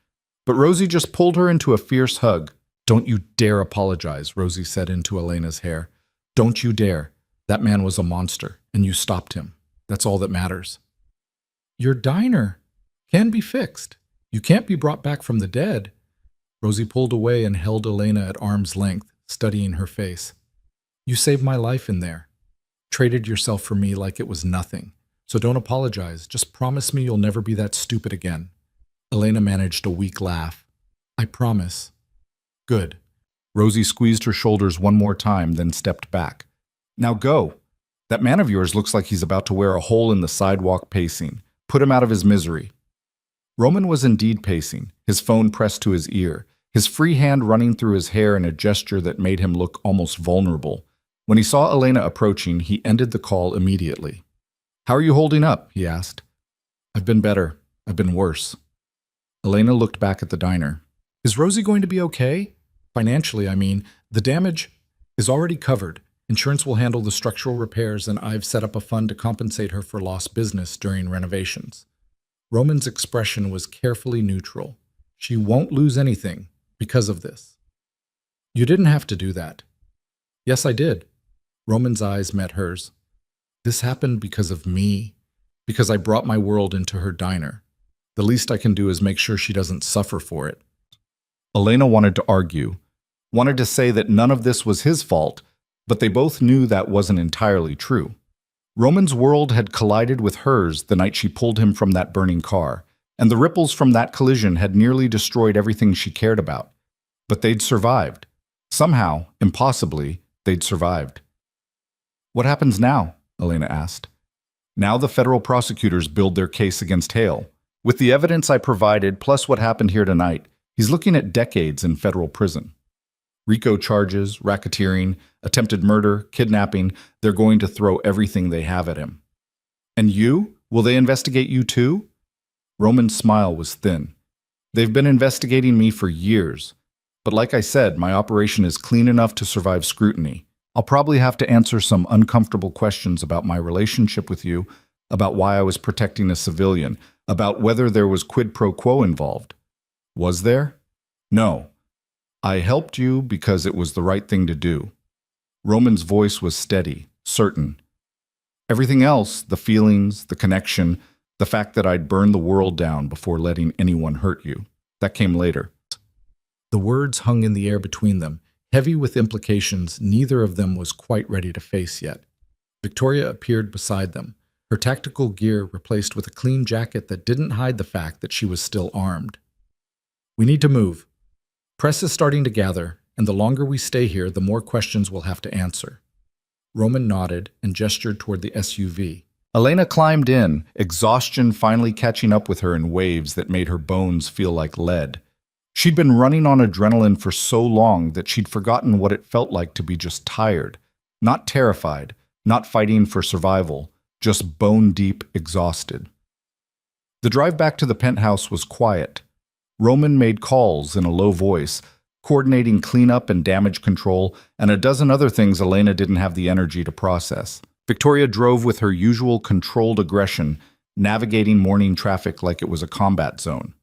But Rosie just pulled her into a fierce hug. "Don't you dare apologize," Rosie said into Elena's hair. "Don't you dare. That man was a monster, and you stopped him. That's all that matters." "Your diner can be fixed. You can't be brought back from the dead." Rosie pulled away and held Elena at arm's length, studying her face. "You saved my life in there. Traded yourself for me like it was nothing. So don't apologize. Just promise me you'll never be that stupid again." Elena managed a weak laugh. "I promise." "Good." Rosie squeezed her shoulders one more time, then stepped back. "Now go. That man of yours looks like he's about to wear a hole in the sidewalk pacing. Put him out of his misery. Roman was indeed pacing, his phone pressed to his ear, his free hand running through his hair in a gesture that made him look almost vulnerable. When he saw Elena approaching, he ended the call immediately. "How are you holding up?" he asked. "I've been better. I've been worse." Elena looked back at the diner. "Is Rosie going to be okay? Financially, I mean. The damage is already covered. Insurance will handle the structural repairs, and I've set up a fund to compensate her for lost business during renovations." Roman's expression was carefully neutral. "She won't lose anything because of this." "You didn't have to do that." "Yes, I did." Roman's eyes met hers. "This happened because of me, because I brought my world into her diner. The least I can do is make sure she doesn't suffer for it." Elena wanted to argue, wanted to say that none of this was his fault, but they both knew that wasn't entirely true. Roman's world had collided with hers the night she pulled him from that burning car, and the ripples from that collision had nearly destroyed everything she cared about. But they'd survived. Somehow, impossibly, they'd survived. "What happens now?" Elena asked. "Now the federal prosecutors build their case against Hale. With the evidence I provided, plus what happened here tonight, he's looking at decades in federal prison. RICO charges, racketeering, attempted murder, kidnapping, they're going to throw everything they have at him." "And you? Will they investigate you too?" Roman's smile was thin. "They've been investigating me for years. But like I said, my operation is clean enough to survive scrutiny. I'll probably have to answer some uncomfortable questions about my relationship with you, about why I was protecting a civilian, about whether there was quid pro quo involved." "Was there?" "No. I helped you because it was the right thing to do." Roman's voice was steady, certain. "Everything else, the feelings, the connection, the fact that I'd burn the world down before letting anyone hurt you, that came later." The words hung in the air between them, heavy with implications neither of them was quite ready to face yet. Victoria appeared beside them, her tactical gear replaced with a clean jacket that didn't hide the fact that she was still armed. "We need to move. Press is starting to gather, and the longer we stay here, the more questions we'll have to answer." Roman nodded and gestured toward the SUV. Elena climbed in, exhaustion finally catching up with her in waves that made her bones feel like lead. She'd been running on adrenaline for so long that she'd forgotten what it felt like to be just tired, not terrified, not fighting for survival, just bone-deep exhausted. The drive back to the penthouse was quiet. Roman made calls in a low voice, coordinating cleanup and damage control, and a dozen other things Elena didn't have the energy to process. Victoria drove with her usual controlled aggression, navigating morning traffic like it was a combat zone.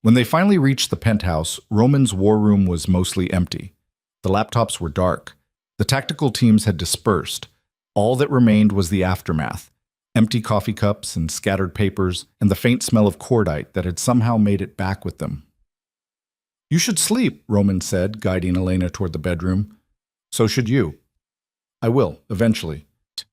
When they finally reached the penthouse, Roman's war room was mostly empty. The laptops were dark. The tactical teams had dispersed. All that remained was the aftermath. Empty coffee cups and scattered papers, and the faint smell of cordite that had somehow made it back with them. "You should sleep," Roman said, guiding Elena toward the bedroom. "So should you." "I will, eventually."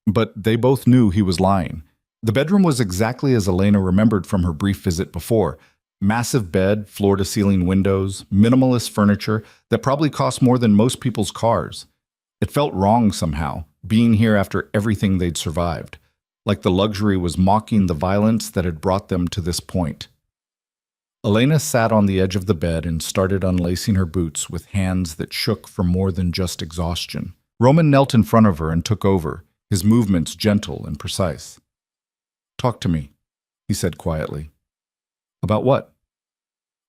But they both knew he was lying. The bedroom was exactly as Elena remembered from her brief visit before. Massive bed, floor-to-ceiling windows, minimalist furniture that probably cost more than most people's cars. It felt wrong somehow, being here after everything they'd survived. Like the luxury was mocking the violence that had brought them to this point. Elena sat on the edge of the bed and started unlacing her boots with hands that shook from more than just exhaustion. Roman knelt in front of her and took over, his movements gentle and precise. "Talk to me," he said quietly. "About what?"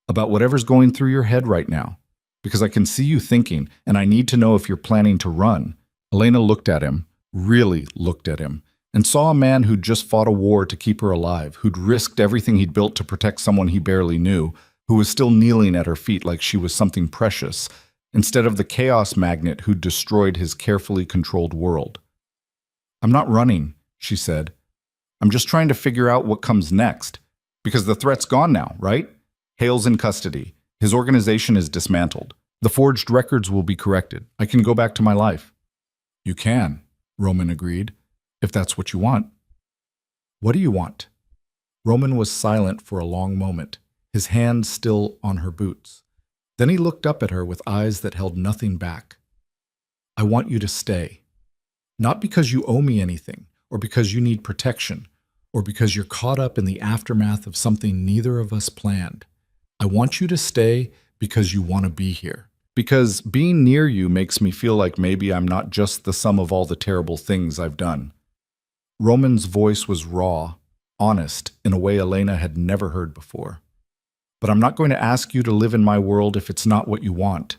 "About whatever's going through your head right now. Because I can see you thinking, and I need to know if you're planning to run." Elena looked at him, really looked at him, and saw a man who'd just fought a war to keep her alive, who'd risked everything he'd built to protect someone he barely knew, who was still kneeling at her feet like she was something precious, instead of the chaos magnet who'd destroyed his carefully controlled world. "I'm not running," she said. "I'm just trying to figure out what comes next. Because the threat's gone now, right? Hale's in custody. His organization is dismantled. The forged records will be corrected. I can go back to my life." "You can," Roman agreed. "If that's what you want." "What do you want?" Roman was silent for a long moment, his hands still on her boots. Then he looked up at her with eyes that held nothing back. "I want you to stay. Not because you owe me anything, or because you need protection, or because you're caught up in the aftermath of something neither of us planned. I want you to stay because you want to be here. Because being near you makes me feel like maybe I'm not just the sum of all the terrible things I've done. Roman's voice was raw, honest, in a way Elena had never heard before. But I'm not going to ask you to live in my world if it's not what you want.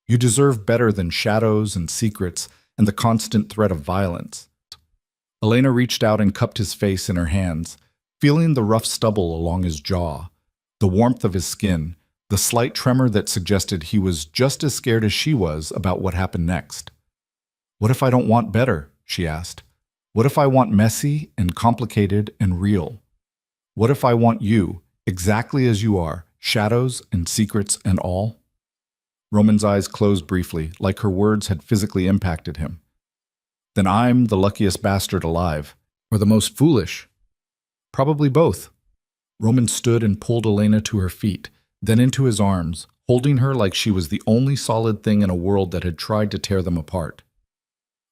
You deserve better than shadows and secrets and the constant threat of violence. Elena reached out and cupped his face in her hands, feeling the rough stubble along his jaw, the warmth of his skin, the slight tremor that suggested he was just as scared as she was about what happened next. "What if I don't want better?" she asked. "What if I want messy and complicated and real? What if I want you, exactly as you are, shadows and secrets and all?" Roman's eyes closed briefly, like her words had physically impacted him. "Then I'm the luckiest bastard alive, or the most foolish. Probably both." Roman stood and pulled Elena to her feet, then into his arms, holding her like she was the only solid thing in a world that had tried to tear them apart.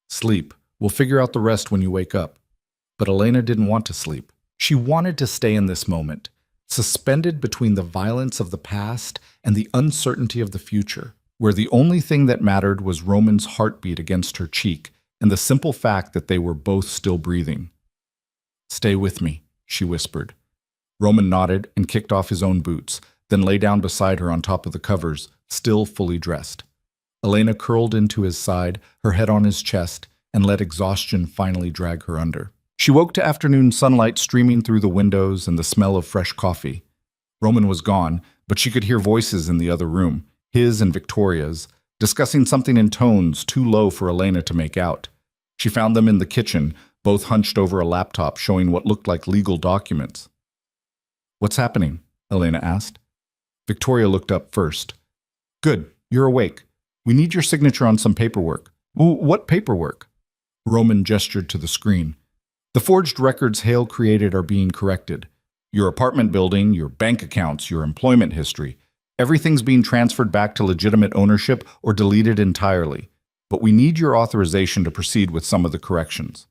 "Sleep. We'll figure out the rest when you wake up." But Elena didn't want to sleep. She wanted to stay in this moment, suspended between the violence of the past and the uncertainty of the future, where the only thing that mattered was Roman's heartbeat against her cheek and the simple fact that they were both still breathing. "Stay with me," she whispered. Roman nodded and kicked off his own boots, then lay down beside her on top of the covers, still fully dressed. Elena curled into his side, her head on his chest, and let exhaustion finally drag her under. She woke to afternoon sunlight streaming through the windows and the smell of fresh coffee. Roman was gone, but she could hear voices in the other room, his and Victoria's, discussing something in tones too low for Elena to make out. She found them in the kitchen, both hunched over a laptop showing what looked like legal documents. "What's happening?" Elena asked. Victoria looked up first. "Good, you're awake. We need your signature on some paperwork." "What paperwork?" Roman gestured to the screen. "The forged records Hale created are being corrected. Your apartment building, your bank accounts, your employment history. Everything's being transferred back to legitimate ownership or deleted entirely. But we need your authorization to proceed with some of the corrections."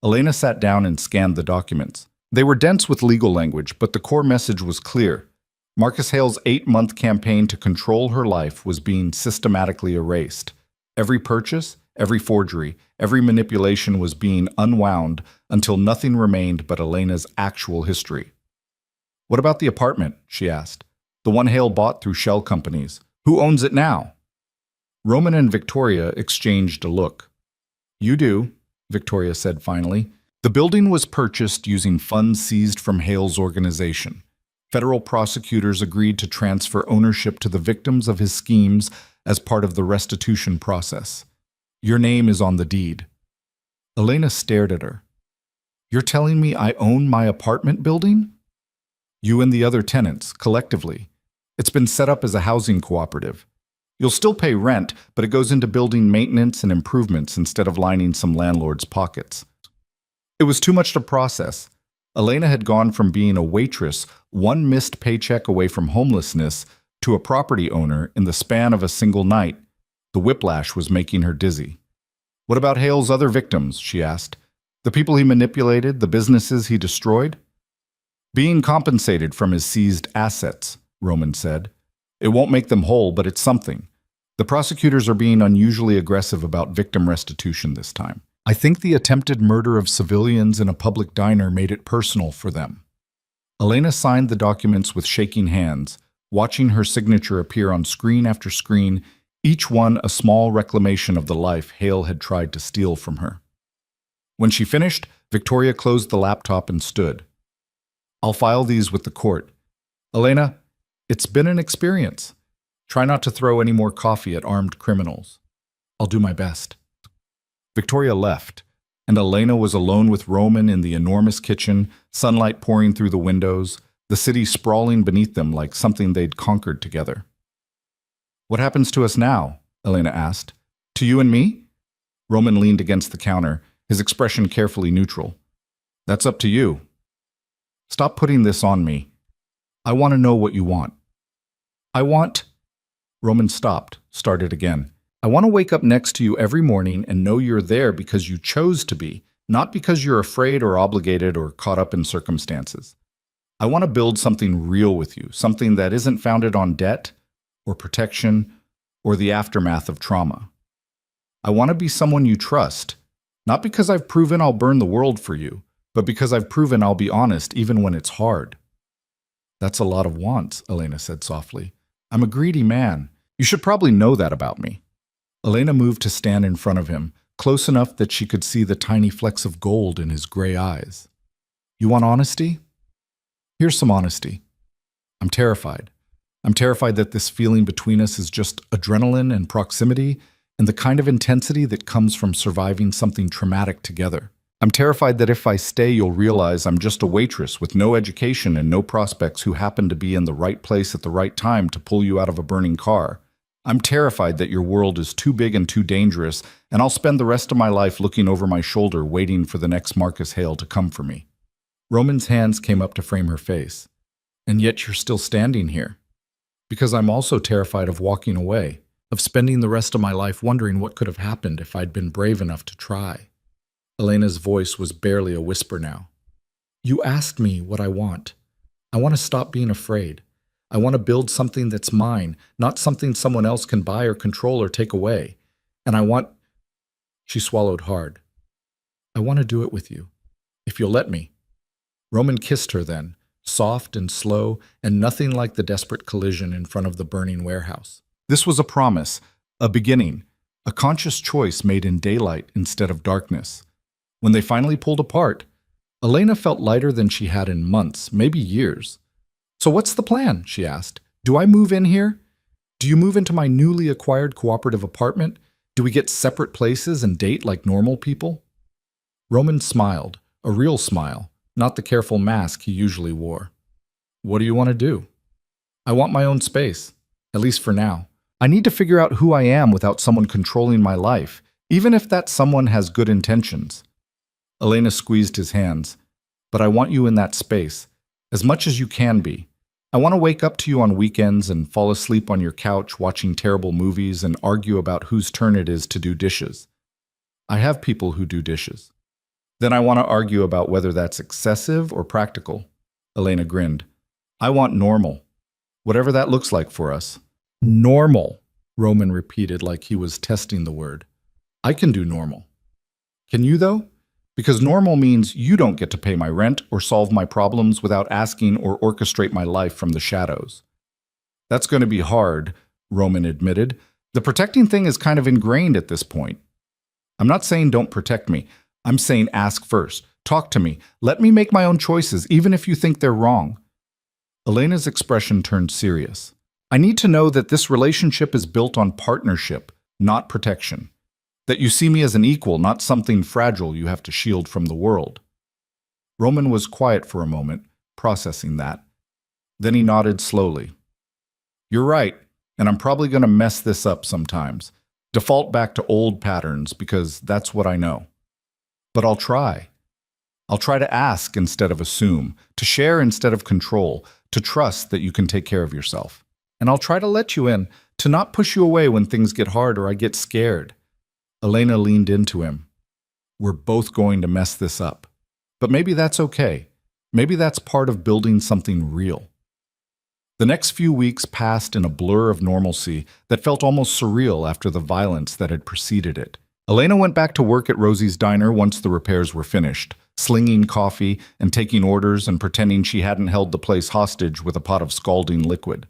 Elena sat down and scanned the documents. They were dense with legal language, but the core message was clear. Marcus Hale's 8-month campaign to control her life was being systematically erased. Every purchase, every forgery, every manipulation was being unwound until nothing remained but Elena's actual history. "What about the apartment?" she asked. "The one Hale bought through shell companies. Who owns it now?" Roman and Victoria exchanged a look. "You do," Victoria said finally. "The building was purchased using funds seized from Hale's organization. Federal prosecutors agreed to transfer ownership to the victims of his schemes as part of the restitution process. Your name is on the deed." Elena stared at her. "You're telling me I own my apartment building?" "You and the other tenants, collectively. It's been set up as a housing cooperative. You'll still pay rent, but it goes into building maintenance and improvements instead of lining some landlord's pockets." It was too much to process. Elena had gone from being a waitress, one missed paycheck away from homelessness, to a property owner in the span of a single night. The whiplash was making her dizzy. "What about Hale's other victims?" she asked. "The people he manipulated, the businesses he destroyed?" "Being compensated from his seized assets," Roman said. "It won't make them whole, but it's something. The prosecutors are being unusually aggressive about victim restitution this time. I think the attempted murder of civilians in a public diner made it personal for them." Elena signed the documents with shaking hands, watching her signature appear on screen after screen, each one a small reclamation of the life Hale had tried to steal from her. When she finished, Victoria closed the laptop and stood. "I'll file these with the court. Elena, it's been an experience. Try not to throw any more coffee at armed criminals." "I'll do my best." Victoria left, and Elena was alone with Roman in the enormous kitchen, sunlight pouring through the windows, the city sprawling beneath them like something they'd conquered together. "What happens to us now?" Elena asked. "To you and me?" Roman leaned against the counter, his expression carefully neutral. "That's up to you. Stop putting this on me. I want to know what you want." "I want—" Roman stopped, started again. "I want to wake up next to you every morning and know you're there because you chose to be, Not because you're afraid or obligated or caught up in circumstances. I want to build something real with you, something that isn't founded on debt or protection or the aftermath of trauma. I want to be someone you trust, not because I've proven I'll burn the world for you, but because I've proven I'll be honest even when it's hard. That's a lot of wants, Elena said softly. I'm a greedy man. You should probably know that about me. Elena moved to stand in front of him, close enough that she could see the tiny flecks of gold in his gray eyes. You want honesty? Here's some honesty. I'm terrified. I'm terrified that this feeling between us is just adrenaline and proximity and the kind of intensity that comes from surviving something traumatic together. I'm terrified that if I stay, you'll realize I'm just a waitress with no education and no prospects who happen to be in the right place at the right time to pull you out of a burning car. I'm terrified that your world is too big and too dangerous, and I'll spend the rest of my life looking over my shoulder waiting for the next Marcus Hale to come for me. Roman's hands came up to frame her face. And yet you're still standing here. Because I'm also terrified of walking away, of spending the rest of my life wondering what could have happened if I'd been brave enough to try. Elena's voice was barely a whisper now. You asked me what I want. I want to stop being afraid. I want to build something that's mine, not something someone else can buy or control or take away. And I want... She swallowed hard. I want to do it with you, if you'll let me. Roman kissed her then, soft and slow, and nothing like the desperate collision in front of the burning warehouse. This was a promise, a beginning, a conscious choice made in daylight instead of darkness. When they finally pulled apart, Elena felt lighter than she had in months, maybe years. So what's the plan? She asked. Do I move in here? Do you move into my newly acquired cooperative apartment? Do we get separate places and date like normal people? Roman smiled, a real smile, not the careful mask he usually wore. What do you want to do? I want my own space, at least for now. I need to figure out who I am without someone controlling my life, even if that someone has good intentions. Elena squeezed his hands. But I want you in that space, as much as you can be. I want to wake up to you on weekends and fall asleep on your couch watching terrible movies and argue about whose turn it is to do dishes. I have people who do dishes. Then I want to argue about whether that's excessive or practical. Elena grinned. I want normal, whatever that looks like for us. Normal, Roman repeated like he was testing the word. I can do normal. Can you, though? Because normal means you don't get to pay my rent or solve my problems without asking or orchestrate my life from the shadows. That's going to be hard, Roman admitted. The protecting thing is kind of ingrained at this point. I'm not saying don't protect me. I'm saying ask first. Talk to me. Let me make my own choices, even if you think they're wrong. Elena's expression turned serious. I need to know that this relationship is built on partnership, not protection. That you see me as an equal, not something fragile you have to shield from the world. Roman was quiet for a moment, processing that. Then he nodded slowly. You're right, and I'm probably going to mess this up sometimes. Default back to old patterns, because that's what I know. But I'll try. I'll try to ask instead of assume, to share instead of control, to trust that you can take care of yourself. And I'll try to let you in, to not push you away when things get hard or I get scared. Elena leaned into him. We're both going to mess this up. But maybe that's okay. Maybe that's part of building something real. The next few weeks passed in a blur of normalcy that felt almost surreal after the violence that had preceded it. Elena went back to work at Rosie's diner once the repairs were finished, slinging coffee and taking orders and pretending she hadn't held the place hostage with a pot of scalding liquid.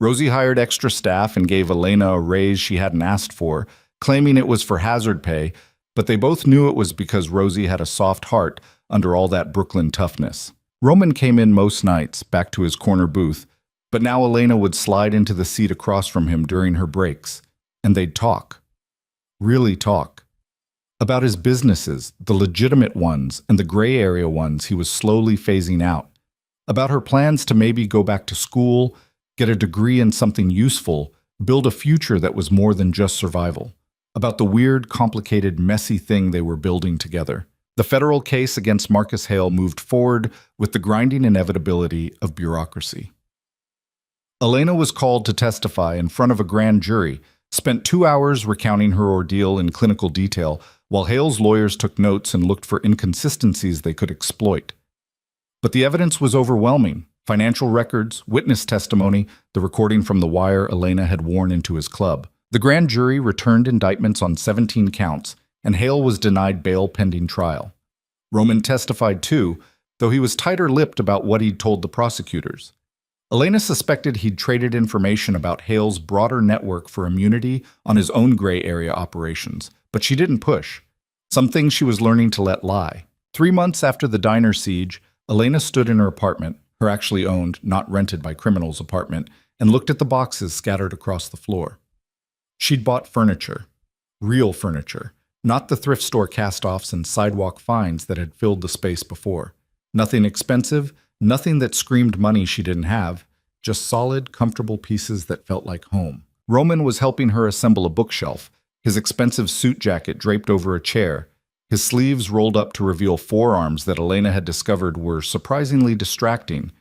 Rosie hired extra staff and gave Elena a raise she hadn't asked for, claiming it was for hazard pay, but they both knew it was because Rosie had a soft heart under all that Brooklyn toughness. Roman came in most nights, back to his corner booth, but now Elena would slide into the seat across from him during her breaks, and they'd talk. Really talk. About his businesses, the legitimate ones and the gray area ones he was slowly phasing out. About her plans to maybe go back to school, get a degree in something useful, build a future that was more than just survival. About the weird, complicated, messy thing they were building together. The federal case against Marcus Hale moved forward with the grinding inevitability of bureaucracy. Elena was called to testify in front of a grand jury spent 2 hours recounting her ordeal in clinical detail, while Hale's lawyers took notes and looked for inconsistencies they could exploit. But the evidence was overwhelming. Financial records, witness testimony, the recording from the wire Elena had worn into his club. The grand jury returned indictments on 17 counts, and Hale was denied bail pending trial. Roman testified too, though he was tighter-lipped about what he'd told the prosecutors. Elena suspected he'd traded information about Hale's broader network for immunity on his own gray area operations, but she didn't push. Some things she was learning to let lie. 3 months after the diner siege, Elena stood in her apartment, her actually owned, not rented by criminals apartment, and looked at the boxes scattered across the floor. She'd bought furniture. Real furniture. Not the thrift store cast-offs and sidewalk finds that had filled the space before. Nothing expensive, nothing that screamed money she didn't have, just solid, comfortable pieces that felt like home. Roman was helping her assemble a bookshelf, his expensive suit jacket draped over a chair, his sleeves rolled up to reveal forearms that Elena had discovered were surprisingly distracting.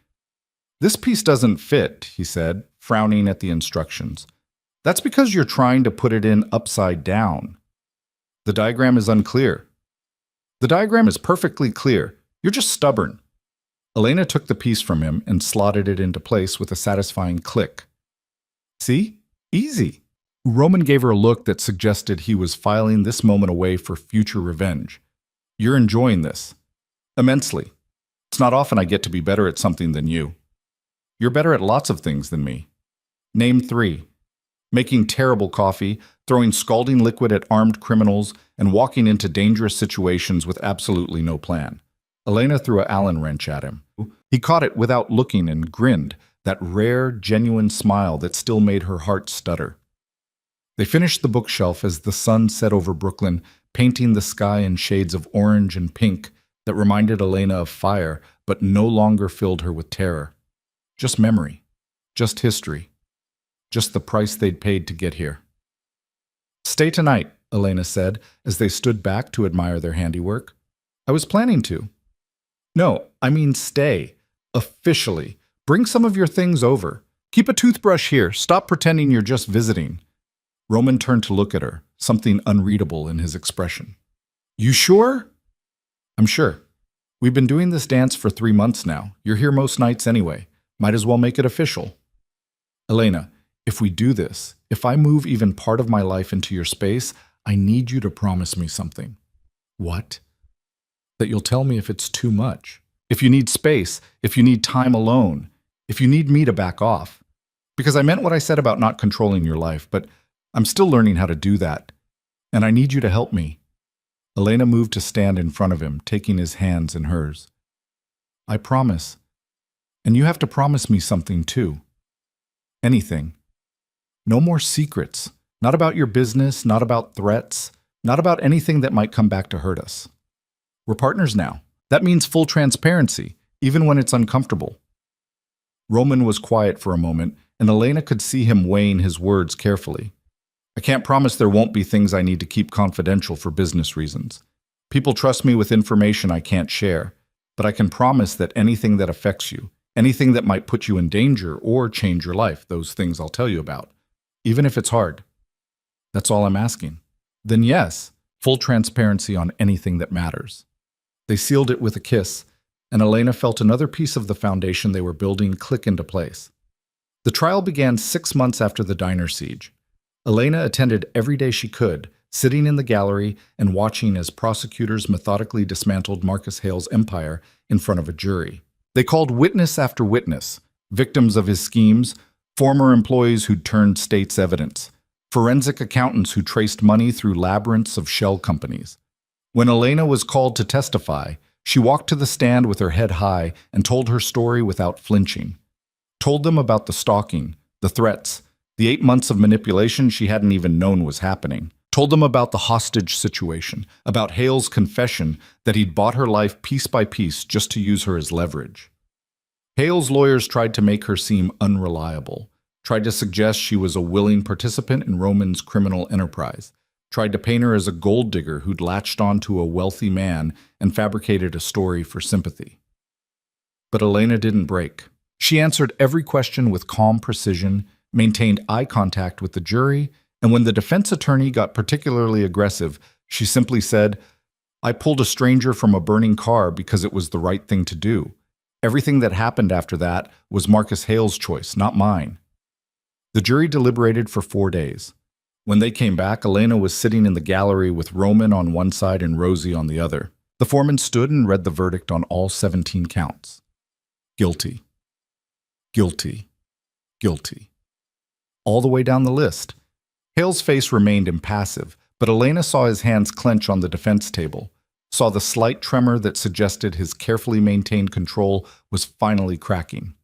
"This piece doesn't fit," he said, frowning at the instructions. "That's because you're trying to put it in upside down. The diagram is unclear." "The diagram is perfectly clear. You're just stubborn." Elena took the piece from him and slotted it into place with a satisfying click. "See? Easy." Roman gave her a look that suggested he was filing this moment away for future revenge. "You're enjoying this." "Immensely. It's not often I get to be better at something than you." "You're better at lots of things than me." "Name 3. Making terrible coffee, throwing scalding liquid at armed criminals, and walking into dangerous situations with absolutely no plan." Elena threw an Allen wrench at him. He caught it without looking and grinned, that rare, genuine smile that still made her heart stutter. They finished the bookshelf as the sun set over Brooklyn, painting the sky in shades of orange and pink that reminded Elena of fire, but no longer filled her with terror. Just memory. Just history. Just the price they'd paid to get here. "Stay tonight," Elena said, as they stood back to admire their handiwork. "I was planning to." "No, I mean stay. Officially. Bring some of your things over. Keep a toothbrush here. Stop pretending you're just visiting." Roman turned to look at her, something unreadable in his expression. "You sure?" "I'm sure. We've been doing this dance for 3 months now. You're here most nights anyway. Might as well make it official." "Elena, if we do this, if I move even part of my life into your space, I need you to promise me something." "What?" "That you'll tell me if it's too much. If you need space, if you need time alone, if you need me to back off. Because I meant what I said about not controlling your life, but I'm still learning how to do that. And I need you to help me." Elena moved to stand in front of him, taking his hands in hers. "I promise. And you have to promise me something too. Anything. No more secrets. Not about your business, not about threats, not about anything that might come back to hurt us. We're partners now. That means full transparency, even when it's uncomfortable." Roman was quiet for a moment, and Elena could see him weighing his words carefully. "I can't promise there won't be things I need to keep confidential for business reasons. People trust me with information I can't share, but I can promise that anything that affects you, anything that might put you in danger or change your life, those things I'll tell you about, even if it's hard. That's all I'm asking." "Then yes, full transparency on anything that matters." They sealed it with a kiss, and Elena felt another piece of the foundation they were building click into place. The trial began 6 months after the diner siege. Elena attended every day she could, sitting in the gallery and watching as prosecutors methodically dismantled Marcus Hale's empire in front of a jury. They called witness after witness, victims of his schemes, former employees who'd turned state's evidence, forensic accountants who traced money through labyrinths of shell companies. When Elena was called to testify, she walked to the stand with her head high and told her story without flinching. Told them about the stalking, the threats, the 8 months of manipulation she hadn't even known was happening. Told them about the hostage situation, about Hale's confession that he'd bought her life piece by piece just to use her as leverage. Hale's lawyers tried to make her seem unreliable, tried to suggest she was a willing participant in Roman's criminal enterprise, tried to paint her as a gold digger who'd latched onto a wealthy man and fabricated a story for sympathy. But Elena didn't break. She answered every question with calm precision, maintained eye contact with the jury, And when the defense attorney got particularly aggressive, she simply said, "I pulled a stranger from a burning car because it was the right thing to do. Everything that happened after that was Marcus Hale's choice, not mine." The jury deliberated for 4 days. When they came back, Elena was sitting in the gallery with Roman on one side and Rosie on the other. The foreman stood and read the verdict on all 17 counts. Guilty. Guilty. Guilty. All the way down the list. Hale's face remained impassive, but Elena saw his hands clench on the defense table, saw the slight tremor that suggested his carefully maintained control was finally cracking.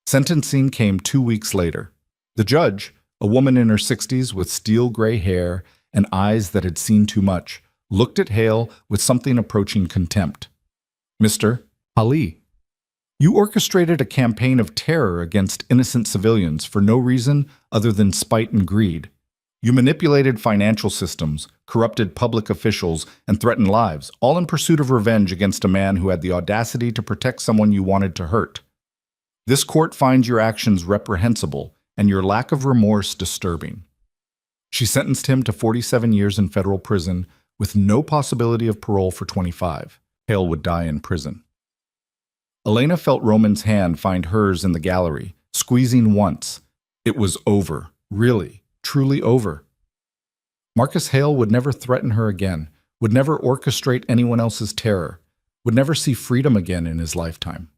Sentencing came 2 weeks later. The judge, a woman in her 60s with steel gray hair and eyes that had seen too much, looked at Hale with something approaching contempt. "Mr. Ali, you orchestrated a campaign of terror against innocent civilians for no reason other than spite and greed. You manipulated financial systems, corrupted public officials, and threatened lives, all in pursuit of revenge against a man who had the audacity to protect someone you wanted to hurt. This court finds your actions reprehensible and your lack of remorse disturbing." She sentenced him to 47 years in federal prison with no possibility of parole for 25. Hale would die in prison. Elena felt Roman's hand find hers in the gallery, squeezing once. It was over, really, truly over. Marcus Hale would never threaten her again, would never orchestrate anyone else's terror, would never see freedom again in his lifetime.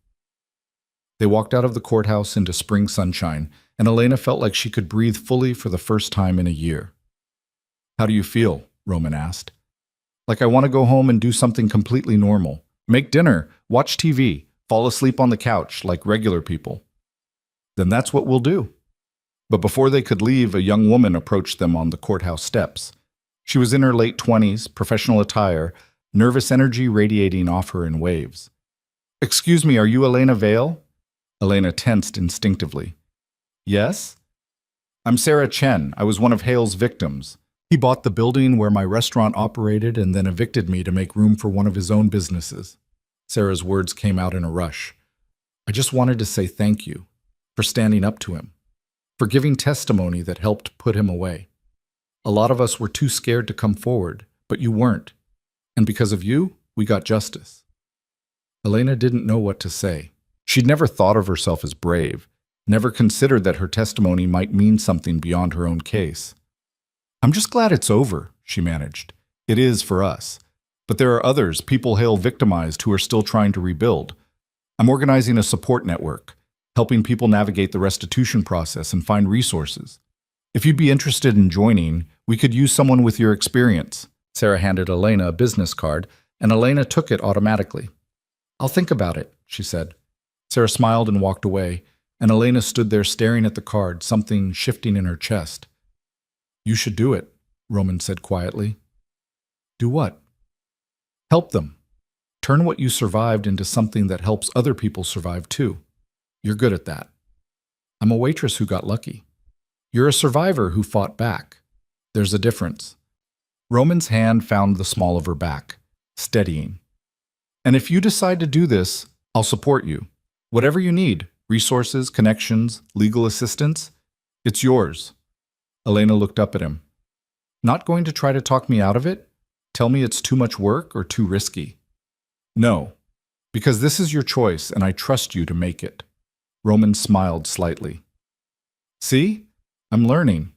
They walked out of the courthouse into spring sunshine, and Elena felt like she could breathe fully for the first time in a year. "How do you feel?" Roman asked. "Like I want to go home and do something completely normal. Make dinner, watch TV, fall asleep on the couch like regular people." "Then that's what we'll do." But before they could leave, a young woman approached them on the courthouse steps. She was in her late 20s, professional attire, nervous energy radiating off her in waves. "Excuse me, are you Elena Vale?" Elena tensed instinctively. "Yes?" "I'm Sarah Chen. I was one of Hale's victims. He bought the building where my restaurant operated and then evicted me to make room for one of his own businesses." Sarah's words came out in a rush. "I just wanted to say thank you for standing up to him, for giving testimony that helped put him away. A lot of us were too scared to come forward, but you weren't. And because of you, we got justice." Elena didn't know what to say. She'd never thought of herself as brave, never considered that her testimony might mean something beyond her own case. "I'm just glad it's over," she managed. "It is for us. But there are others, people Hale victimized, who are still trying to rebuild. I'm organizing a support network, helping people navigate the restitution process and find resources. If you'd be interested in joining, we could use someone with your experience." Sarah handed Elena a business card, and Elena took it automatically. "I'll think about it," she said. Sarah smiled and walked away, and Elena stood there staring at the card, something shifting in her chest. "You should do it," Roman said quietly. "Do what?" "Help them. Turn what you survived into something that helps other people survive too. You're good at that. I'm a waitress who got lucky. You're a survivor who fought back. There's a difference." Roman's hand found the small of her back, steadying. "And if you decide to do this, I'll support you. Whatever you need, resources, connections, legal assistance, it's yours." Elena looked up at him. "Not going to try to talk me out of it? Tell me it's too much work or too risky?" "No, because this is your choice and I trust you to make it." Roman smiled slightly. "See? I'm learning."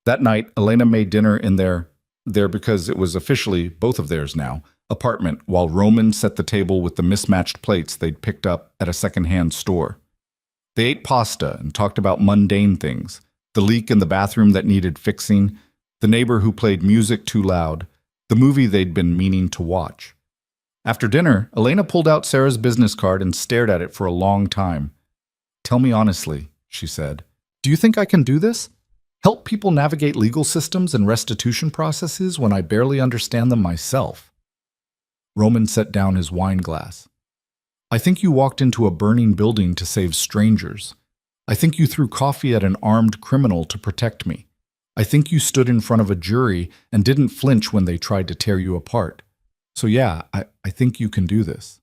That night, Elena made dinner in their because it was officially both of theirs now, apartment, while Roman set the table with the mismatched plates they'd picked up at a second-hand store. They ate pasta and talked about mundane things, the leak in the bathroom that needed fixing, the neighbor who played music too loud, the movie they'd been meaning to watch. After dinner, Elena pulled out Sarah's business card and stared at it for a long time. "Tell me honestly," she said. "Do you think I can do this? Help people navigate legal systems and restitution processes when I barely understand them myself?" Roman set down his wine glass. "I think you walked into a burning building to save strangers. I think you threw coffee at an armed criminal to protect me. I think you stood in front of a jury and didn't flinch when they tried to tear you apart. So yeah, I think you can do this."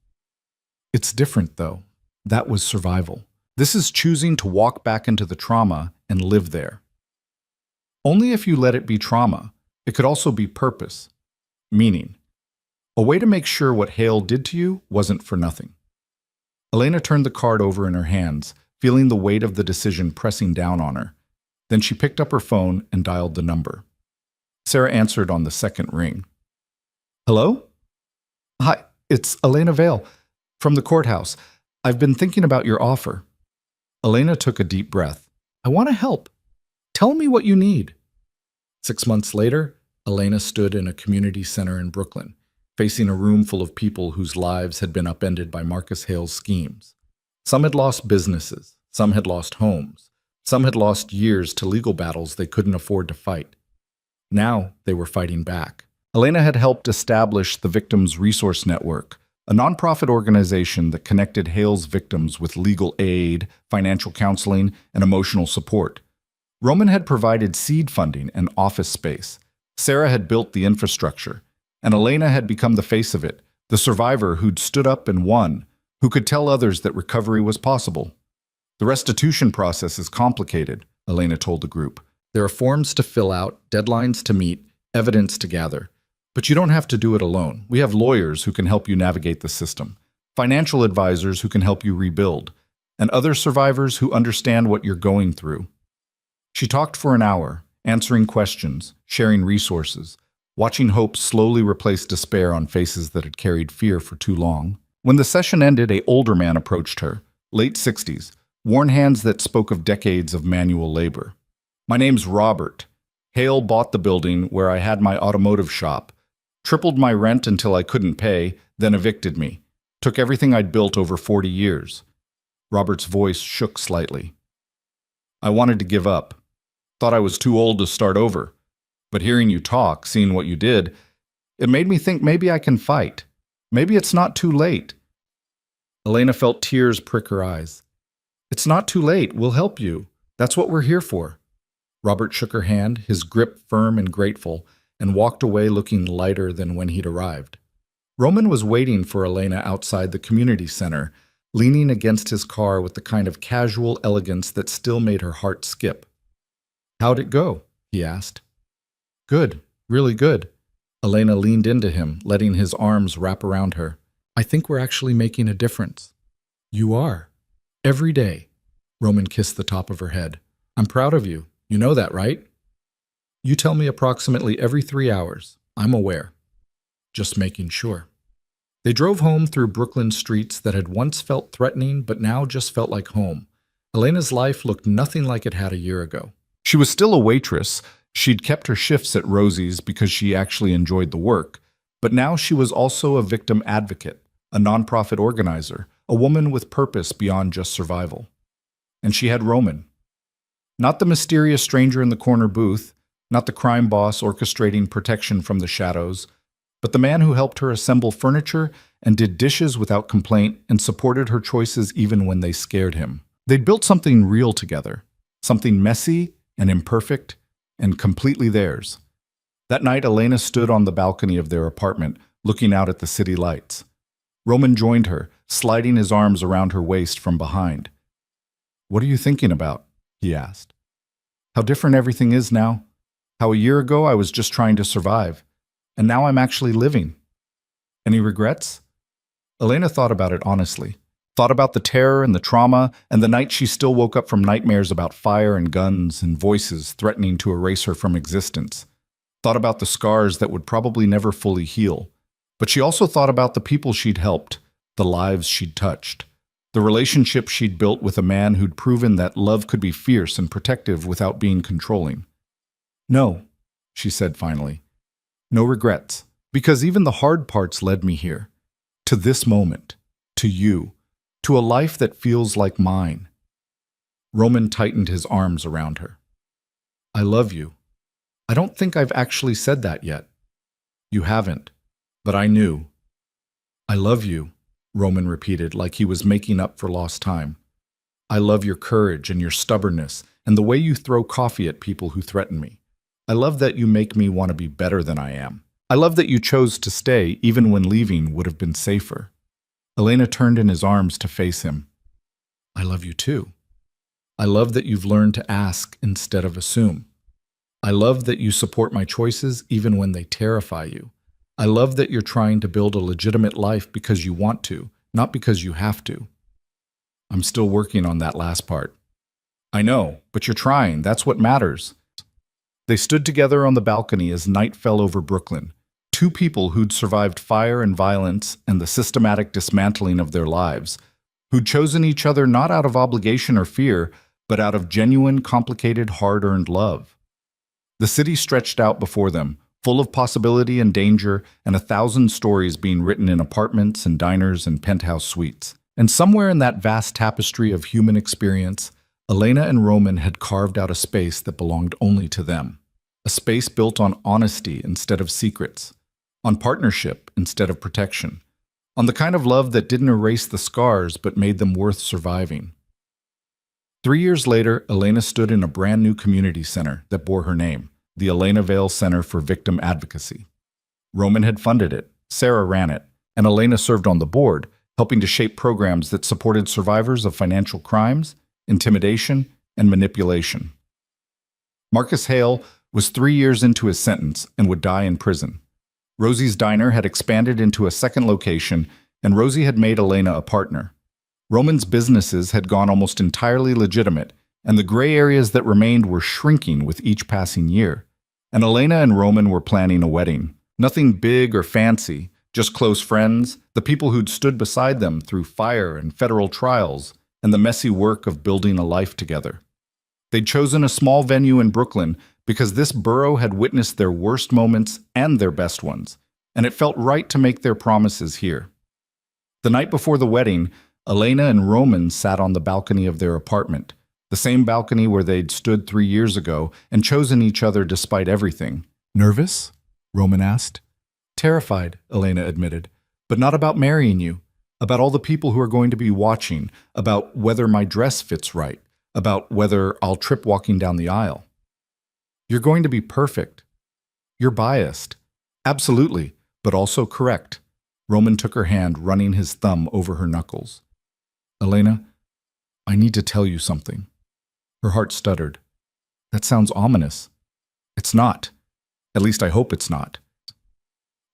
"It's different, though. That was survival. This is choosing to walk back into the trauma and live there." Only if you let it be trauma. It could also be purpose, meaning, a way to make sure what Hale did to you wasn't for nothing. Elena turned the card over in her hands, feeling the weight of the decision pressing down on her. Then she picked up her phone and dialed the number. Sarah answered on the second ring. Hello? Hi, it's Elena Vale from the courthouse. I've been thinking about your offer. Elena took a deep breath. I want to help. Tell me what you need. 6 months later, Elena stood in a community center in Brooklyn, facing a room full of people whose lives had been upended by Marcus Hale's schemes. Some had lost businesses, some had lost homes, some had lost years to legal battles they couldn't afford to fight. Now they were fighting back. Elena had helped establish the Victims Resource Network, a nonprofit organization that connected Hale's victims with legal aid, financial counseling, and emotional support. Roman had provided seed funding and office space. Sarah had built the infrastructure, and Elena had become the face of it, the survivor who'd stood up and won, who could tell others that recovery was possible. The restitution process is complicated, Elena told the group. There are forms to fill out, deadlines to meet, evidence to gather. But you don't have to do it alone. We have lawyers who can help you navigate the system, financial advisors who can help you rebuild, and other survivors who understand what you're going through. She talked for an hour, answering questions, sharing resources, watching hope slowly replace despair on faces that had carried fear for too long. When the session ended, an older man approached her, late 60s, worn hands that spoke of decades of manual labor. My name's Robert. Hale bought the building where I had my automotive shop, tripled my rent until I couldn't pay, then evicted me, took everything I'd built over 40 years. Robert's voice shook slightly. I wanted to give up. Thought I was too old to start over. But hearing you talk, seeing what you did, it made me think maybe I can fight. Maybe it's not too late. Elena felt tears prick her eyes. It's not too late. We'll help you. That's what we're here for. Robert shook her hand, his grip firm and grateful, and walked away looking lighter than when he'd arrived. Roman was waiting for Elena outside the community center, leaning against his car with the kind of casual elegance that still made her heart skip. How'd it go? He asked. Good, really good. Elena leaned into him, letting his arms wrap around her. I think we're actually making a difference. You are. Every day. Roman kissed the top of her head. I'm proud of you. You know that, right? You tell me approximately every 3 hours. I'm aware. Just making sure. They drove home through Brooklyn streets that had once felt threatening but now just felt like home. Elena's life looked nothing like it had a year ago. She was still a waitress. She'd kept her shifts at Rosie's because she actually enjoyed the work. But now she was also a victim advocate, a nonprofit organizer, a woman with purpose beyond just survival. And she had Roman. Not the mysterious stranger in the corner booth, not the crime boss orchestrating protection from the shadows, but the man who helped her assemble furniture and did dishes without complaint and supported her choices even when they scared him. They'd built something real together, something messy and imperfect and completely theirs. That night, Elena stood on the balcony of their apartment, looking out at the city lights. Roman joined her, sliding his arms around her waist from behind. What are you thinking about? He asked. How different everything is now. How a year ago I was just trying to survive, and now I'm actually living. Any regrets? Elena thought about it honestly. Thought about the terror and the trauma, and the night she still woke up from nightmares about fire and guns and voices threatening to erase her from existence. Thought about the scars that would probably never fully heal. But she also thought about the people she'd helped, the lives she'd touched, the relationship she'd built with a man who'd proven that love could be fierce and protective without being controlling. No, she said finally. No regrets, because even the hard parts led me here, to this moment, to you, to a life that feels like mine. Roman tightened his arms around her. I love you. I don't think I've actually said that yet. You haven't, but I knew. I love you, Roman repeated like he was making up for lost time. I love your courage and your stubbornness and the way you throw coffee at people who threaten me. I love that you make me want to be better than I am. I love that you chose to stay even when leaving would have been safer. Elena turned in his arms to face him. I love you too. I love that you've learned to ask instead of assume. I love that you support my choices even when they terrify you. I love that you're trying to build a legitimate life because you want to, not because you have to. I'm still working on that last part. I know, but you're trying. That's what matters. They stood together on the balcony as night fell over Brooklyn. Two people who'd survived fire and violence and the systematic dismantling of their lives, who'd chosen each other not out of obligation or fear, but out of genuine, complicated, hard-earned love. The city stretched out before them, full of possibility and danger, and 1,000 stories being written in apartments and diners and penthouse suites. And somewhere in that vast tapestry of human experience, Elena and Roman had carved out a space that belonged only to them. A space built on honesty instead of secrets, on partnership instead of protection, on the kind of love that didn't erase the scars but made them worth surviving. 3 years later, Elena stood in a brand new community center that bore her name, the Elena Vale Center for Victim Advocacy. Roman had funded it, Sarah ran it, and Elena served on the board, helping to shape programs that supported survivors of financial crimes, intimidation, and manipulation. Marcus Hale was 3 years into his sentence and would die in prison. Rosie's Diner had expanded into a second location, and Rosie had made Elena a partner. Roman's businesses had gone almost entirely legitimate, and the gray areas that remained were shrinking with each passing year. And Elena and Roman were planning a wedding. Nothing big or fancy, just close friends, the people who'd stood beside them through fire and federal trials, and the messy work of building a life together. They'd chosen a small venue in Brooklyn because this borough had witnessed their worst moments and their best ones, and it felt right to make their promises here. The night before the wedding, Elena and Roman sat on the balcony of their apartment, the same balcony where they'd stood 3 years ago and chosen each other despite everything. "Nervous?" Roman asked. "Terrified," Elena admitted, "but not about marrying you. About all the people who are going to be watching, about whether my dress fits right, about whether I'll trip walking down the aisle." "You're going to be perfect. You're biased." "Absolutely, but also correct." Roman took her hand, running his thumb over her knuckles. "Elena, I need to tell you something." Her heart stuttered. "That sounds ominous." "It's not. At least I hope it's not."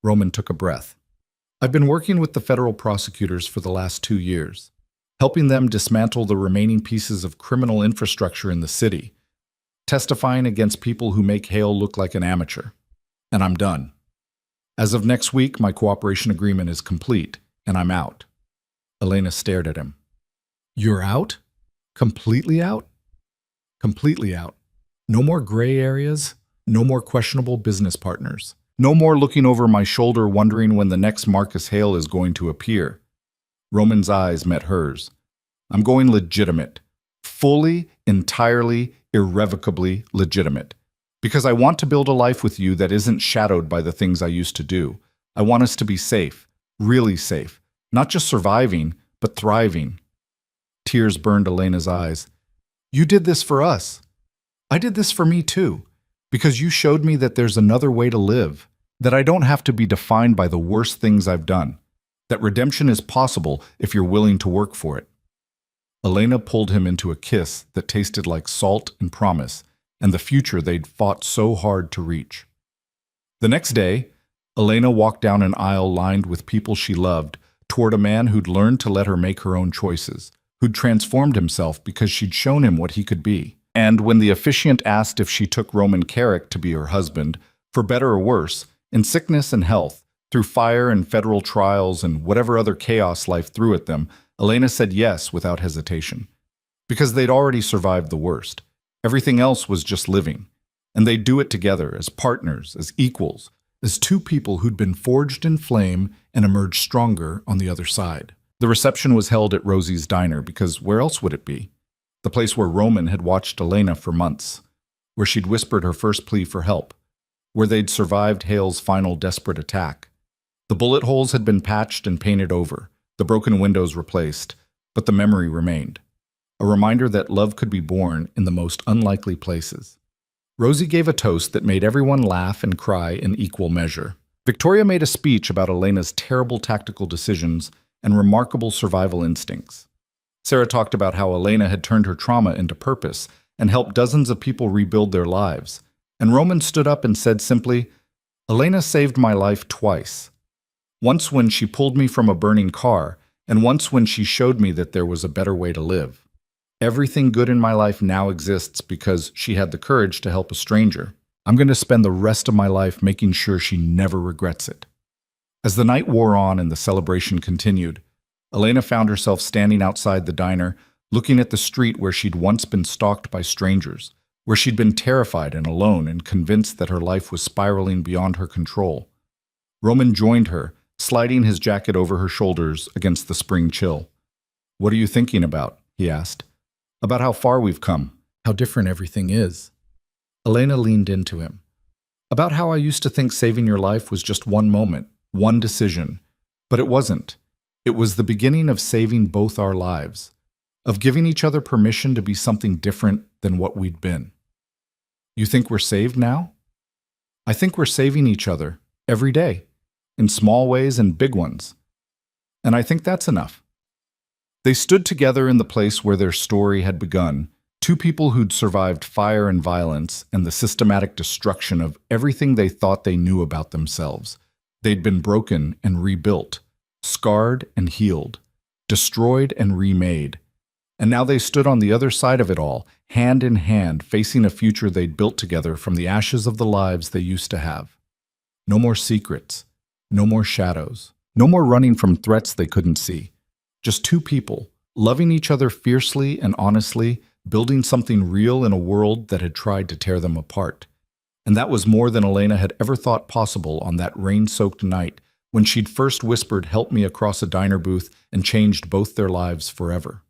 Roman took a breath. "I've been working with the federal prosecutors for the last 2 years, helping them dismantle the remaining pieces of criminal infrastructure in the city, testifying against people who make Hale look like an amateur. And I'm done. As of next week, my cooperation agreement is complete, and I'm out." Elena stared at him. "You're out? Completely out?" "Completely out. No more gray areas, no more questionable business partners. No more looking over my shoulder wondering when the next Marcus Hale is going to appear." Roman's eyes met hers. "I'm going legitimate. Fully, entirely, irrevocably legitimate. Because I want to build a life with you that isn't shadowed by the things I used to do. I want us to be safe, really safe. Not just surviving, but thriving." Tears burned Elena's eyes. "You did this for us. I did this for me too. Because you showed me that there's another way to live, that I don't have to be defined by the worst things I've done, that redemption is possible if you're willing to work for it." Elena pulled him into a kiss that tasted like salt and promise, and the future they'd fought so hard to reach. The next day, Elena walked down an aisle lined with people she loved toward a man who'd learned to let her make her own choices, who'd transformed himself because she'd shown him what he could be. And when the officiant asked if she took Roman Carrick to be her husband, for better or worse, in sickness and health, through fire and federal trials and whatever other chaos life threw at them, Elena said yes without hesitation. Because they'd already survived the worst. Everything else was just living. And they'd do it together, as partners, as equals, as two people who'd been forged in flame and emerged stronger on the other side. The reception was held at Rosie's Diner because where else would it be? The place where Roman had watched Elena for months, where she'd whispered her first plea for help, where they'd survived Hale's final desperate attack. The bullet holes had been patched and painted over, the broken windows replaced, but the memory remained. A reminder that love could be born in the most unlikely places. Rosie gave a toast that made everyone laugh and cry in equal measure. Victoria made a speech about Elena's terrible tactical decisions and remarkable survival instincts. Sarah talked about how Elena had turned her trauma into purpose and helped dozens of people rebuild their lives. And Roman stood up and said simply, "Elena saved my life twice. Once when she pulled me from a burning car, and once when she showed me that there was a better way to live. Everything good in my life now exists because she had the courage to help a stranger. I'm going to spend the rest of my life making sure she never regrets it." As the night wore on and the celebration continued, Elena found herself standing outside the diner, looking at the street where she'd once been stalked by strangers, where she'd been terrified and alone and convinced that her life was spiraling beyond her control. Roman joined her, sliding his jacket over her shoulders against the spring chill. "What are you thinking about?" he asked. "About how far we've come, how different everything is." Elena leaned into him. "About how I used to think saving your life was just one moment, one decision. But it wasn't. It was the beginning of saving both our lives, of giving each other permission to be something different than what we'd been." "You think we're saved now?" "I think we're saving each other, every day, in small ways and big ones. And I think that's enough." They stood together in the place where their story had begun, two people who'd survived fire and violence and the systematic destruction of everything they thought they knew about themselves. They'd been broken and rebuilt, scarred and healed, destroyed and remade. And now they stood on the other side of it all, hand in hand, facing a future they'd built together from the ashes of the lives they used to have. No more secrets, no more shadows, no more running from threats they couldn't see. Just two people, loving each other fiercely and honestly, building something real in a world that had tried to tear them apart. And that was more than Elena had ever thought possible on that rain-soaked night when she'd first whispered "help me" across a diner booth and changed both their lives forever.